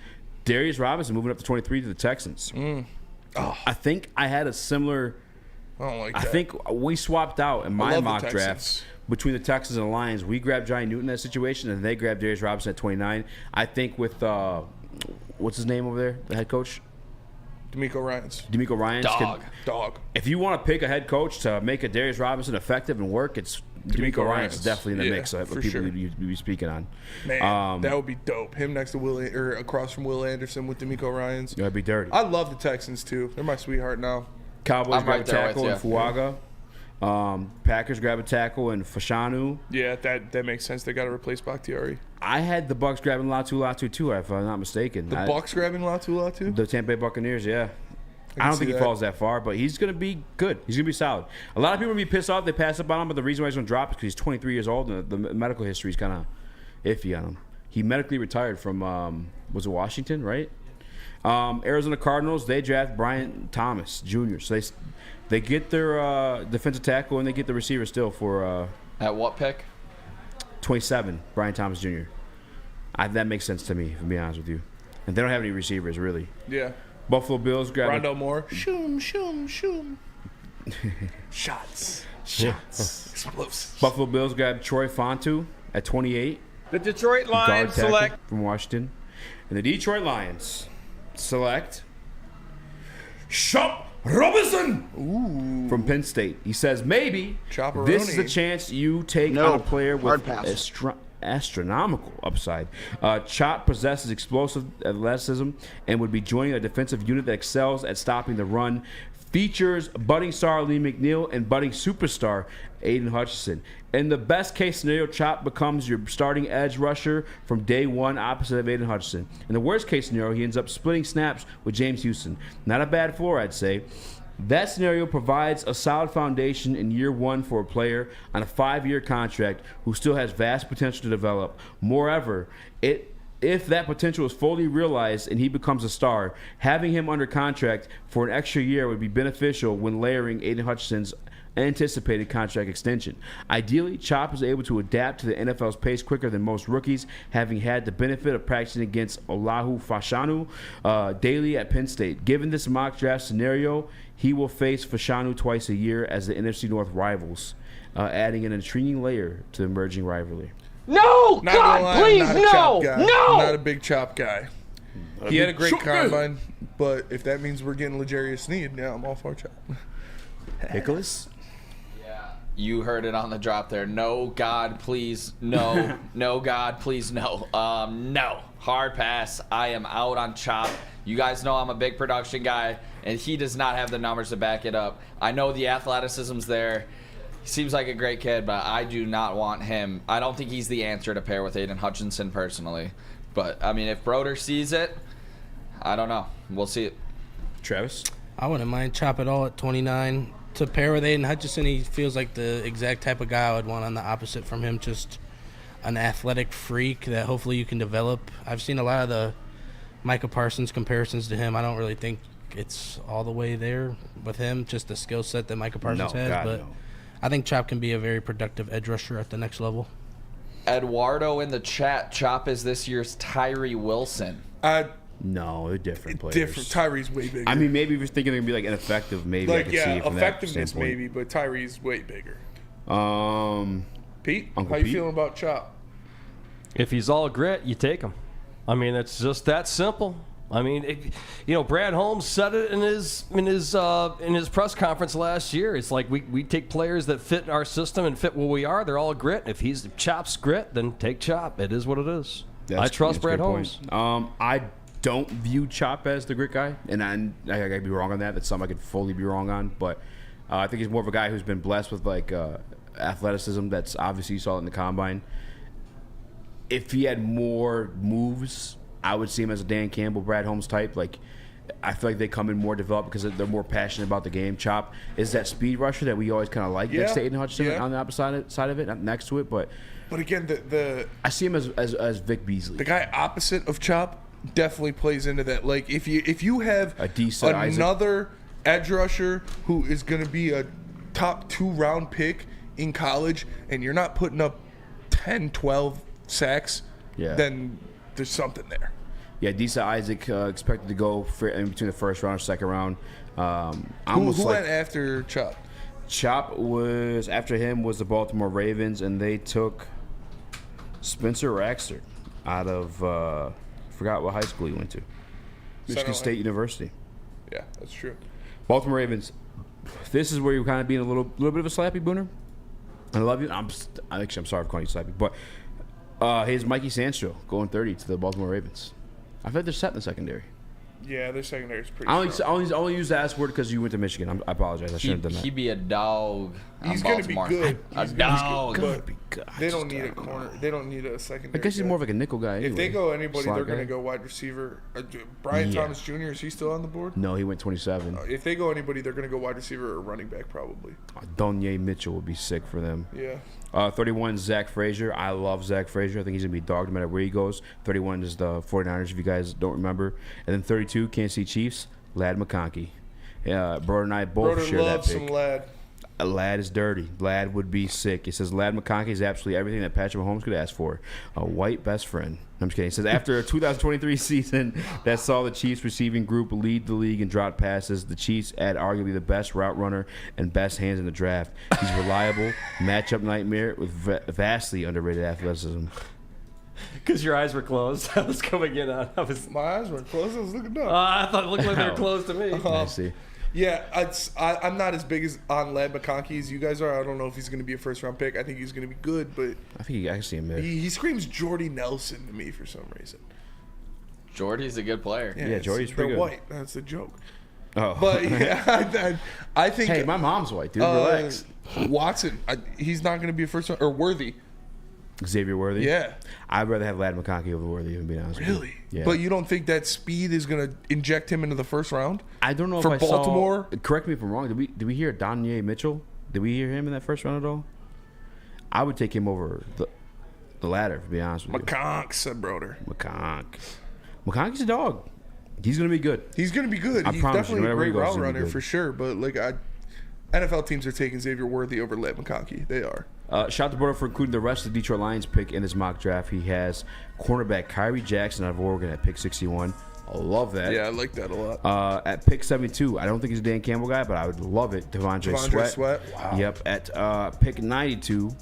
Darius Robinson moving up to 23 to the Texans. Oh. I think I had a similar. I don't like that. I think we swapped out in my mock draft between the Texans and the Lions. We grabbed Johnny Newton in that situation, and they grabbed Darius Robinson at 29. I think with what's his name over there, the head coach? DeMeco Ryans. Dog. If you want to pick a head coach to make a Darius Robinson effective and work, it's DeMeco Ryans is definitely in the mix of people you'd be speaking on. Man, that would be dope. Him next to Will, or across from Will Anderson with DeMeco Ryans. That'd be dirty. I love the Texans too. They're my sweetheart now. Cowboys got a tackle in Fuaga. Packers grab a tackle and Fashanu. Yeah, that makes sense. They got to replace Bakhtiari. I had the Bucks grabbing Latu too, if I'm not mistaken. The Bucks grabbing Latu? The Tampa Bay Buccaneers, yeah. I don't think he falls that far, but he's going to be good. He's going to be solid. A lot of people will be pissed off they pass up on him, but the reason why he's going to drop is because he's 23 years old and the medical history is kind of iffy on him. He medically retired from, was it Washington, right? Arizona Cardinals, they draft Brian Thomas Jr. So they get their defensive tackle and they get the receiver still for... At what pick? 27, Brian Thomas Jr. That makes sense to me, to be honest with you. And they don't have any receivers, really. Yeah. Buffalo Bills grab Rondo Moore. Shoom. Shots. Explosives. Buffalo Bills grab Troy Fontu at 28. The Detroit Lions select from Washington. And the Detroit Lions select Shop Robinson from Penn State. He says, maybe this is a chance you take on a player with astronomical upside. Chop possesses explosive athleticism and would be joining a defensive unit that excels at stopping the run. Features budding star Lee McNeil and budding superstar Aiden Hutchinson. In the best case scenario, Chop becomes your starting edge rusher from day one, opposite of Aiden Hutchinson. In the worst case scenario, he ends up splitting snaps with James Houston. Not a bad floor, I'd say. That scenario provides a solid foundation in year one for a player on a 5-year contract who still has vast potential to develop. Moreover, if that potential is fully realized and he becomes a star, having him under contract for an extra year would be beneficial when layering Aiden Hutchinson's anticipated contract extension. Ideally, Chop is able to adapt to the NFL's pace quicker than most rookies, having had the benefit of practicing against Olahu Fashanu daily at Penn State. Given this mock draft scenario, he will face Fashanu twice a year as the NFC North rivals, adding an intriguing layer to the emerging rivalry. No! Not God, please, no! No! Not a big Chop guy. He had a great combine, but if that means we're getting L'Jarius Sneed, yeah, I'm all for Chop. Nicholas? You heard it on the drop there. No, God, please, no. No, God, please, no. No. Hard pass. I am out on Chop. You guys know I'm a big production guy, and he does not have the numbers to back it up. I know the athleticism's there. He seems like a great kid, but I do not want him. I don't think he's the answer to pair with Aiden Hutchinson personally. But, I mean, if Broder sees it, I don't know. We'll see it. Travis? I wouldn't mind Chop at all at 29. To pair with Aiden Hutchinson, he feels like the exact type of guy I would want on the opposite from him. Just an athletic freak that hopefully you can develop. I've seen a lot of the Micah Parsons comparisons to him. I don't really think it's all the way there with him, just the skill set that Micah Parsons has. But I think Chop can be a very productive edge rusher at the next level. Eduardo in the chat, Chop is this year's Tyree Wilson. No, they're different players. Different. Tyree's way bigger. I mean, maybe if you're thinking they're going to be like ineffective, maybe I could see it from effectiveness that maybe, but Tyree's way bigger. Pete, Uncle how you Pete? feeling about Chop? If he's all grit, you take him. I mean, it's just that simple. I mean, Brad Holmes said it in his press conference last year. It's like we take players that fit our system and fit where we are. They're all grit. If Chop's grit, then take Chop. It is what it is. I trust Brad Holmes. I don't view Chop as the grit guy, and I could be wrong on that. That's something I could fully be wrong on, but I think he's more of a guy who's been blessed with athleticism. That's obviously you saw it in the combine. If he had more moves, I would see him as a Dan Campbell, Brad Holmes type. Like, I feel like they come in more developed because they're more passionate about the game. Chop is that speed rusher that we always kind of like next to Aiden Hutchinson on the opposite side of it, not next to it. But again, I see him as Vic Beasley. The guy opposite of Chop definitely plays into that. Like, if you have another edge rusher who is going to be a top 2-round pick in college and you're not putting up 10, 12 sacks, then there's something there. Yeah, Disa Isaac expected to go in between the first round and second round. Who went after Chop? Chop was, after him was the Baltimore Ravens, and they took Spencer Raxter out of, forgot what high school he went to. Michigan State University. Yeah, that's true. Baltimore Ravens. This is where you're kind of being a little bit of a slappy booner. I love you. I'm sorry for calling you slappy, but here's Mikey Sancho going 30 to the Baltimore Ravens. I feel like they're set in the secondary. Yeah, their secondary is pretty I strong. only use the S word because you went to Michigan. I apologize. I shouldn't have done that. He'd be a dog. He's going to be good. A dog. But they don't need a corner. They don't need a secondary. I guess he's more of like a nickel guy. Anyway. If they go anybody, Slot they're going guy. to go wide receiver. Brian Thomas Jr., is he still on the board? No, he went 27. If they go anybody, they're going to go wide receiver or running back probably. Donye Mitchell would be sick for them. Yeah. 31, Zach Frazier. I love Zach Frazier. I think he's going to be dogged no matter where he goes. 31 is the 49ers, if you guys don't remember. And then 32, Kansas City Chiefs, Ladd McConkey. Broder and I both Broder share that loves pick. some Ladd. Ladd is dirty. Ladd would be sick. It says Ladd McConkey is absolutely everything that Patrick Mahomes could ask for. A white best friend. I'm just kidding. It says after a 2023 season that saw the Chiefs receiving group lead the league in drop passes, the Chiefs had arguably the best route runner and best hands in the draft. He's reliable, matchup nightmare with vastly underrated athleticism. Because your eyes were closed. I was coming in on. My eyes were closed. I was looking up. I thought it looked like they were closed to me. I see. Yeah, I'm not as big as on Ladd McConkey as you guys are. I don't know if he's going to be a first-round pick. I think he's going to be good, but I think I can see him there. He screams Jordy Nelson to me for some reason. Jordy's a good player. Yeah, Jordy's pretty good. They're white. That's a joke. Oh. But yeah, I think. Hey, my mom's white, dude. Relax. Watson, he's not going to be a first-round or Worthy. Xavier Worthy? Yeah. I'd rather have Ladd McConkey over Worthy, if I'm being honest with you. Really? Yeah. But you don't think that speed is going to inject him into the first round? I don't know for if I Baltimore. saw. Correct me if I'm wrong. Did we hear Donye Mitchell? Did we hear him in that first round at all? I would take him over the latter, to be honest with you. McConk, said Broder. McConkey's a dog. He's going to be good. He's going to be good. He's definitely a great route runner for sure. But NFL teams are taking Xavier Worthy over Ladd McConkey. They are. Shout out to Broder for including the rest of the Detroit Lions pick in this mock draft. He has cornerback Kyrie Jackson out of Oregon at pick 61. I love that. Yeah, I like that a lot. At pick 72, I don't think he's a Dan Campbell guy, but I would love it. Devondre Sweat. Wow. Yep. At pick 92,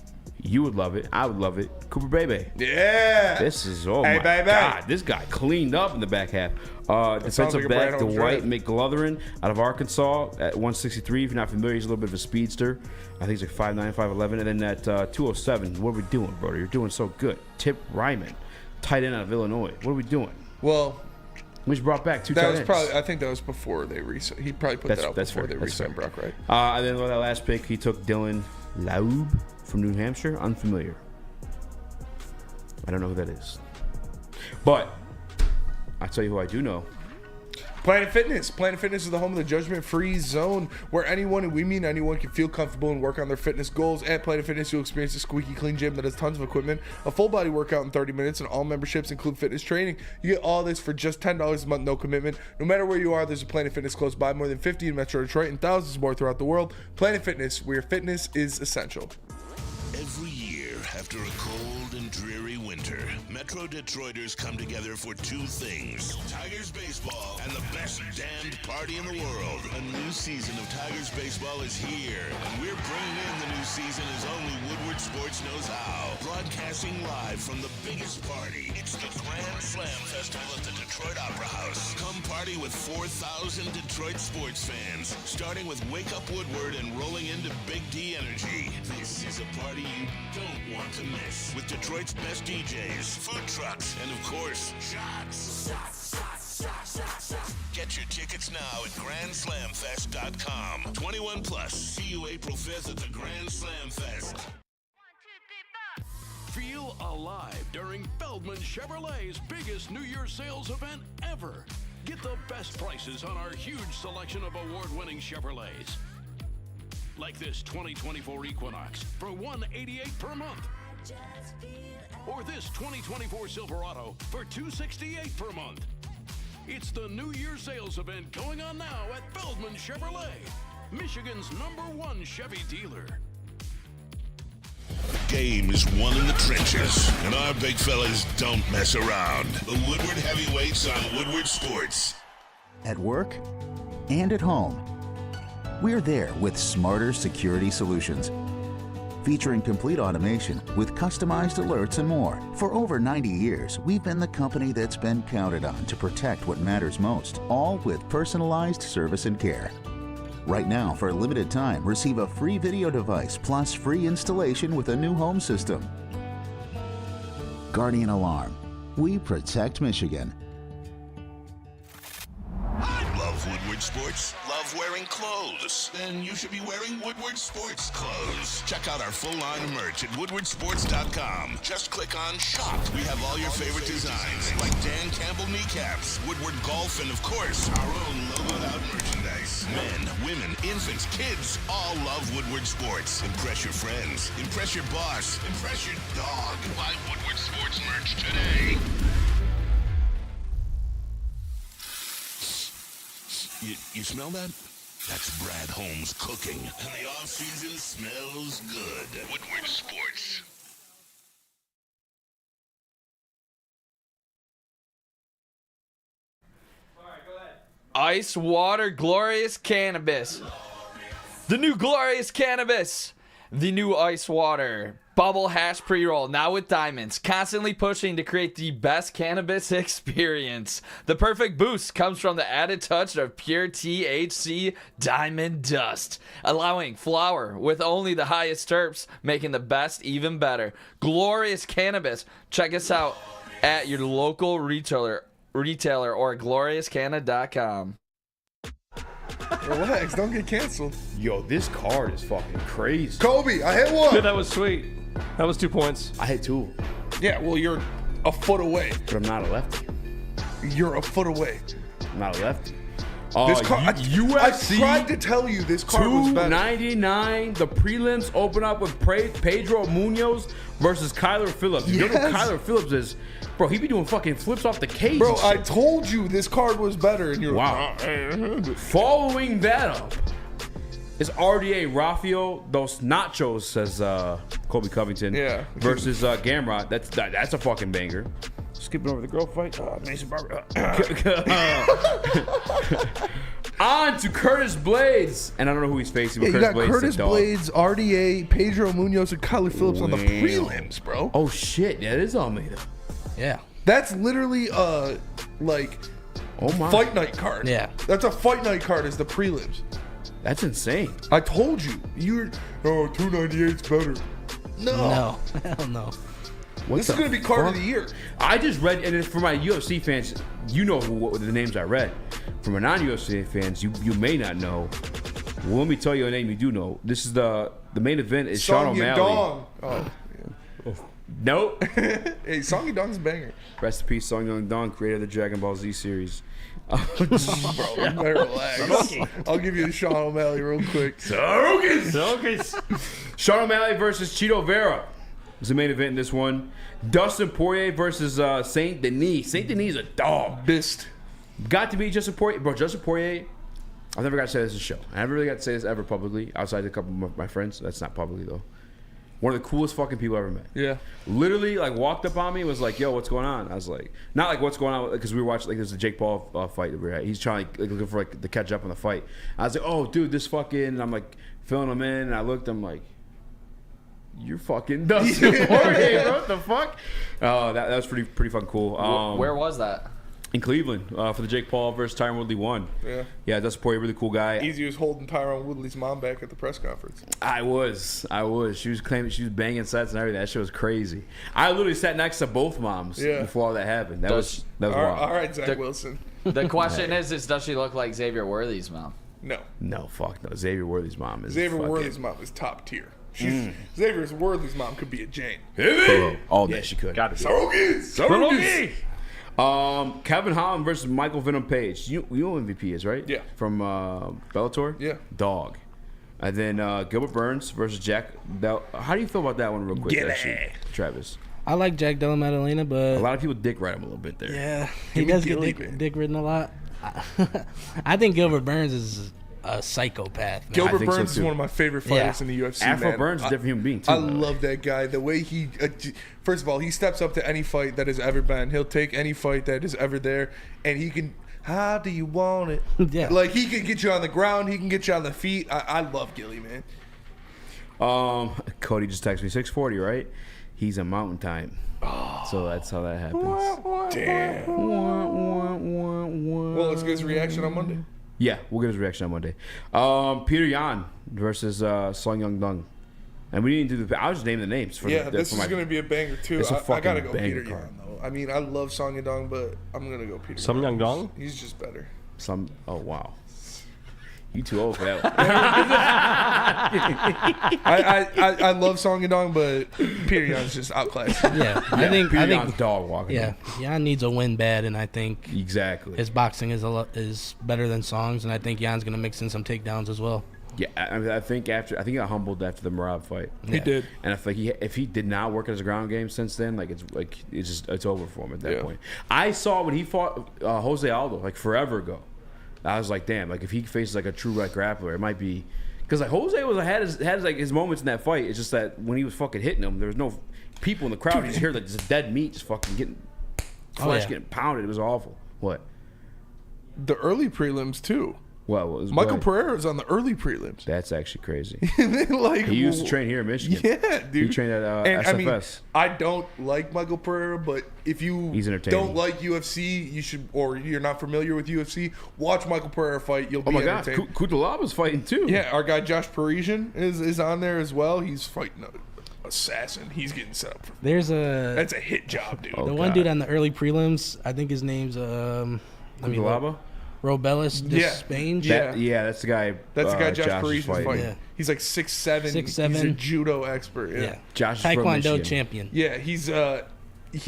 you would love it. I would love it. Cooper Bebe. Yeah. This is, Hey, my baby. God. This guy cleaned up in the back half. Defensive like a back Brandon Dwight Dredd. McGlothern out of Arkansas at 163. If you're not familiar, he's a little bit of a speedster. I think he's like 5'9", 5'11". And then at 207, what are we doing, brother? You're doing so good. Tip Ryman, tight end out of Illinois. What are we doing? Well, we just brought back two that tight was ends. probably. I think that was before they reset. He probably put that out before they reset Brock, right? And then with that last pick, he took Dylan Laub from New Hampshire. Unfamiliar. I don't know who that is. But I'll tell you who I do know. Planet Fitness. Planet Fitness is the home of the judgment-free zone where anyone, and we mean anyone, can feel comfortable and work on their fitness goals. At Planet Fitness, you'll experience a squeaky clean gym that has tons of equipment, a full-body workout in 30 minutes, and all memberships include fitness training. You get all this for just $10 a month, no commitment. No matter where you are, there's a Planet Fitness close by, more than 50 in Metro Detroit and thousands more throughout the world. Planet Fitness, where fitness is essential. Every year, after a cold and dreary winter, Metro Detroiters come together for two things: Tigers baseball and the best damned party in the world. A new season of Tigers baseball is here, and we're bringing in the new season as only Woodward Sports knows how. Broadcasting live from the biggest party. It's the Grand Slam Festival at the Detroit Opera House. Come party with 4,000 Detroit sports fans, starting with Wake Up Woodward and rolling into Big D Energy. This is a party you don't want to miss, with Detroit's best DJs, food trucks, and of course, shots. Get your tickets now at GrandSlamFest.com. 21 plus. See you April 5th at the Grand Slam Fest. Feel alive during Feldman Chevrolet's biggest New Year's sales event ever. Get the best prices on our huge selection of award-winning Chevrolets. Like this 2024 Equinox for $188 per month. Or this 2024 Silverado for $268 per month. It's the New Year's sales event going on now at Feldman Chevrolet, Michigan's #1 Chevy dealer. Game is won in the trenches, and our big fellas don't mess around. The Woodward Heavyweights on Woodward Sports. At work and at home, we're there with smarter security solutions. Featuring complete automation with customized alerts and more. For over 90 years, we've been the company that's been counted on to protect what matters most, all with personalized service and care. Right now, for a limited time, receive a free video device plus free installation with a new home system. Guardian Alarm. We protect Michigan. sports? Love wearing clothes? Then you should be wearing Woodward Sports Clothes. Check out our full line of merch at woodwardsports.com. Just click on shop. We have all your favorite designs, like Dan Campbell kneecaps, Woodward Golf, and of course, our own logoed out merchandise. Men, women, infants, kids all love Woodward Sports. Impress your friends. Impress your boss. Impress your dog. Buy Woodward Sports merch today. You smell that? That's Brad Holmes cooking. And the off-season smells good. Woodward Sports. Ice Water Glorious Cannabis. The new Glorious Cannabis. The new Ice Water. Bubble hash pre-roll, now with diamonds, constantly pushing to create the best cannabis experience. The perfect boost comes from the added touch of pure THC diamond dust, allowing flower with only the highest terps, making the best even better. Glorious Cannabis. Check us out at your local retailer or gloriouscanna.com. Relax, don't get canceled. Yo, this card is fucking crazy. Kobe, I hit one. Dude, that was sweet. That was 2 points. I hit 2. Yeah, well, you're a foot away. But I'm not a lefty. You're a foot away. I'm not a lefty. This card, UFC I tried to tell you this card was better. 299. The prelims open up with Pedro Munoz versus Kyler Phillips. You know who Kyler Phillips is? Bro, he be doing fucking flips off the cage. Bro, I told you this card was better, and you're wow. Following that up is RDA Rafael Dos Nachos, says Kobe Covington. Yeah. Versus Gamrot. That's a fucking banger. Skipping over the girl fight. Mason Barber. On to Curtis Blades. And I don't know who he's facing, but you got Blades Curtis Blades, RDA, Pedro Munoz, and Kyler Phillips on the prelims, bro. Oh, shit. Yeah, it is Almeida. Yeah. That's literally fight night card. Yeah. That's a fight night card is the prelims. That's insane. I told you. 298's better. No. Hell no. This is going to be card of the year. I just read, and for my UFC fans, you know what the names I read. For my non-UFC fans, you may not know. Well, let me tell you a name you do know. This is the main event is Sean O'Malley. Dong. Oh. Nope. Hey, Song Yadong's a banger. Rest in peace, Song Yadong, creator of the Dragon Ball Z series. Bro, you better relax. I'll give you the Sean O'Malley real quick. Sarokis. Sean O'Malley versus Chito Vera is the main event in this one. Dustin Poirier versus Saint Denis. Saint Denis is a dog. Bist. Got to be Justin Poirier. Bro, Justin Poirier, I've never got to say this on the show. I never really got to say this ever publicly, outside a couple of my friends. That's not publicly, though. One of the coolest fucking people I ever met. Yeah. Literally, walked up on me and was like, yo, what's going on? I was like, not like what's going on, because we were watching, there's a Jake Paul fight that we were at. He's trying, looking for, to catch up on the fight. I was like, oh, dude, this fucking, and I'm filling him in, and I looked, I'm like, you're fucking Dustin Poirier, bro. What the fuck? That was pretty fucking cool. Where was that? In Cleveland, for the Jake Paul versus Tyron Woodley 1. Yeah, Dustin Poirier, really cool guy. Eazy was holding Tyron Woodley's mom back at the press conference. I was. She was claiming she was banging sets and everything. That shit was crazy. I literally sat next to both moms before all that happened. That was wild. All right, Zach Wilson. The question is does she look like Xavier Worthy's mom? No, fuck no. Xavier Worthy's mom is Worthy's mom is top tier. Xavier Worthy's mom could be a Jane. All day she could. Got it. Sarogis. Kevin Holland versus Michael Venom Page. You know who MVP is, right? Yeah. From Bellator? Yeah. Dog. And then Gilbert Burns versus Jack. How do you feel about that one real quick, actually, Travis? I like Jack Della Maddalena, but a lot of people dick ride him a little bit there. Yeah, he does get dick ridden a lot. I think Gilbert Burns is a psychopath. Man. Gilbert Burns is one of my favorite fighters in the UFC. Afro Burns is a different human being too. I love that guy. The way he, first of all, he steps up to any fight that has ever been. He'll take any fight that is ever there, and he can. How do you want it? Yeah. Like he can get you on the ground. He can get you on the feet. I love Gilly, man. Cody just texted me 640, right? He's a mountain time. So that's how that happens. Damn. Well, let's get his reaction on Monday. Yeah, we'll get his reaction on Monday. Peter Yan versus Song Young Dong. And we didn't do the. I was just naming the names for. This is going to be a banger too. I gotta go Peter card. Yan though. I mean, I love Song Yadong, but I'm gonna go Peter. Song Young Dong. He's just better. Oh wow. You too old for that one. I love Song and Dong, but Peter Yan's just outclassed. Yeah, I think dog walking. Yeah, Yan needs a win bad, and I think exactly his boxing is better than Song's, and I think Yan's gonna mix in some takedowns as well. Yeah, I think he got humbled after the Maaaaiiillllllbaaaaggggg fight. He did, and I feel like if he did not work on his ground game since then, it's over for him at that point. I saw when he fought Jose Aldo like forever ago. I was like, damn, like if he faces like a true grappler, it might be because like Jose had his moments in that fight. It's just that when he was fucking hitting him, there was no people in the crowd. You just hear like just dead meat just fucking getting flesh getting pounded. It was awful. What? The early prelims too. Well, Michael Pereira's on the early prelims. That's actually crazy. Like, he used to train here in Michigan. Yeah, dude. He trained at SFS. I mean, I don't like Michael Pereira, but if you don't like UFC, you should, or you're not familiar with UFC, watch Michael Pereira fight. You'll be entertained. Kutalaba's fighting too. Yeah, our guy Josh Parisian is on there as well. He's fighting an assassin. He's getting set up. That's a hit job, dude. One dude on the early prelims, I think his name's Kutalaba? Robelis Spain. That's the guy. That's the guy Josh Parisian's fighting. Yeah. He's like 6'7". He's a judo expert. Yeah. Josh is Taekwondo champion. Yeah, he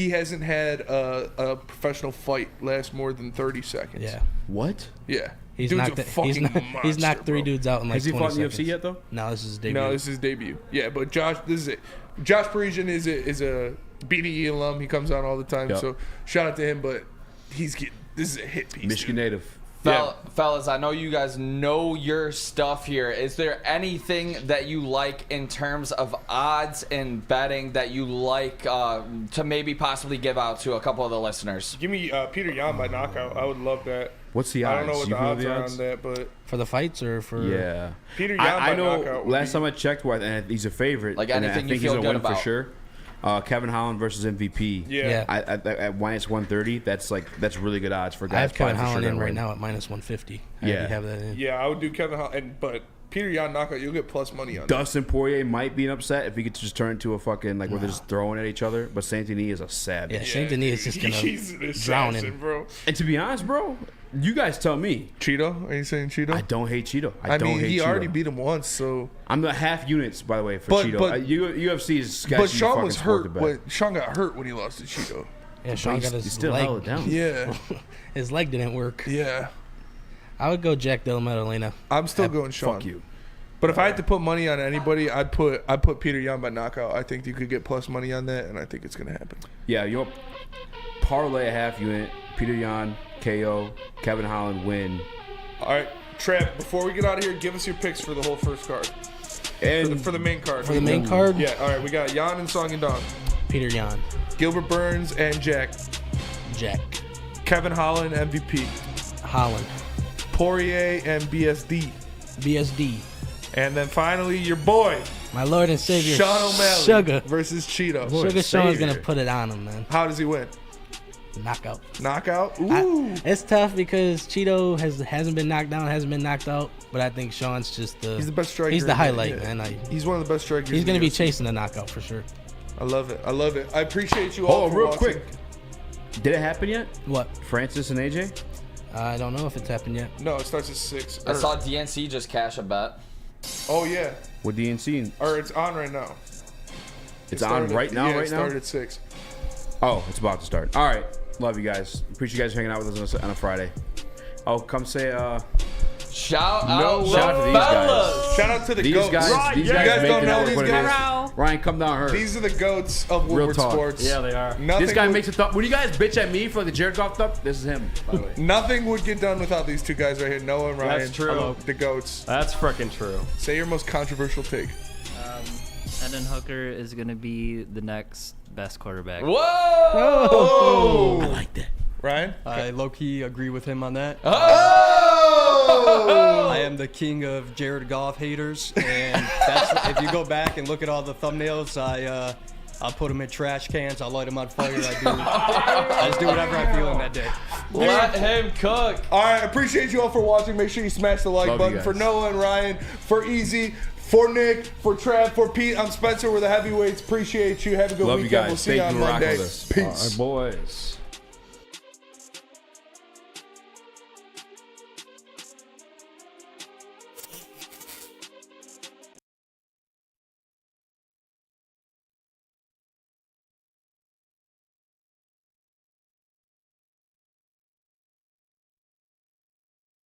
hasn't had a professional fight last more than 30 seconds. Yeah. What? Yeah. He's Dude's knocked a fucking monster, he's knocked 3 dudes out in like 20 seconds. Has he fought in UFC yet though? No, this is his debut. No, this is his debut. Yeah, but this is it. Josh Parisian is a BDE alum. He comes on all the time. Yep. So shout out to him. But this is a hit piece. Michigan native. Fellas, I know you guys know your stuff here. Is there anything that you like in terms of odds and betting that you like to maybe possibly give out to a couple of the listeners? Give me Peter Yan by knockout. I would love that. What's the odds? I don't know what the odds are on that, but for the fights or for Peter Yan by I know. knockout. Last time I checked, and he's a favorite. Like and anything I think you feel he's gonna good win about for sure. Kevin Holland versus MVP. Yeah. At minus 130, that's really good odds for guys. I have Kevin probably for Holland sure in to right win. now at minus 150. Yeah. You have that in. Yeah, I would do Kevin Holland, but Peter Yan knockout, you'll get plus money on that. Dustin Poirier might be an upset if he could just turn into a fucking where they're just throwing at each other. But Saint Denis is a savage. Yeah, Saint Denis is just gonna drown him, bro. And to be honest, bro, you guys tell me. Cheeto? Are you saying Cheeto? I don't hate Cheeto. I mean, he Cheeto. already beat him once, so I'm the half units, by the way, for But- Cheeto. but- UFC is. But Sean was hurt. Sean got hurt when he lost to Cheeto. Yeah, Sean got he his still leg held it down. Yeah, his leg didn't work. yeah. I would go Jack Della Maddalena. I'm still going Sean. Fuck you. But if I had to put money on anybody, I'd put Peter Yan by knockout. I think you could get plus money on that, and I think it's gonna happen. Yeah, you'll parlay a half unit. Peter Yan KO. Kevin Holland win. All right, Trev. Before we get out of here, give us your picks for the whole first card. And For the main card. For the main card, Yeah. All right, we got Yan and Song and Dong, Peter Yan, Gilbert Burns and Jack, Kevin Holland MVP, Holland, Poirier and BSD, and then finally your boy my Lord and Savior Sean O'Malley Sugar versus Cheeto. Sugar Sean's gonna put it on him, man. How does he win? Knockout. Knockout? Ooh. It's tough because Cheeto hasn't been knocked down, hasn't been knocked out, but I think Sean's just He's the best striker. He's the in highlight, yeah. man. He's one of the best strikers. He's in gonna the be UFC. chasing the knockout for sure. I love it. I love it. I appreciate you all. Oh, for real watching. quick. Did it happen yet? What? Francis and AJ? I don't know if it's happened yet. No, it starts at 6. I saw DNC just cash a bet. Oh yeah. With DNC? Or it's on right now. It's on right now. Yeah, right it now. started at 6. Oh, it's about to start. All right. Love you guys. Appreciate you guys hanging out with us on a Friday. Oh, come say shout no, out shout out to these guys. Shout out to the These goats. guys, these you guys guys make don't the know network these what it guys? is. Ryan, come down her. These are the goats of Real Woodward talk. Sports. Yeah, they are. This guy makes a thought. When you guys bitch at me for the Jared Goff stuff, this is him, by the way. Nothing would get done without these two guys right here, Noah and Ryan. That's true. The goats. That's freaking true. Say your most controversial take. Hendon Hooker is going to be the next best quarterback. Whoa! Oh! I like that. Ryan? I low-key agree with him on that. Oh! I am the king of Jared Goff haters, and that's, if you go back and look at all the thumbnails, I'll put them in trash cans, I'll light them on fire, I just do whatever I feel in that day. Let him cook. All right, appreciate you all for watching. Make sure you smash the like Love you button. guys. For Noah and Ryan, for Eazy, for Nick, for Trav, for Pete, I'm Spencer with the heavyweights. Appreciate you. Have a good Love you weekend. guys. We'll see you Thank on you for rocking Monday. with us. Peace. All right, boys.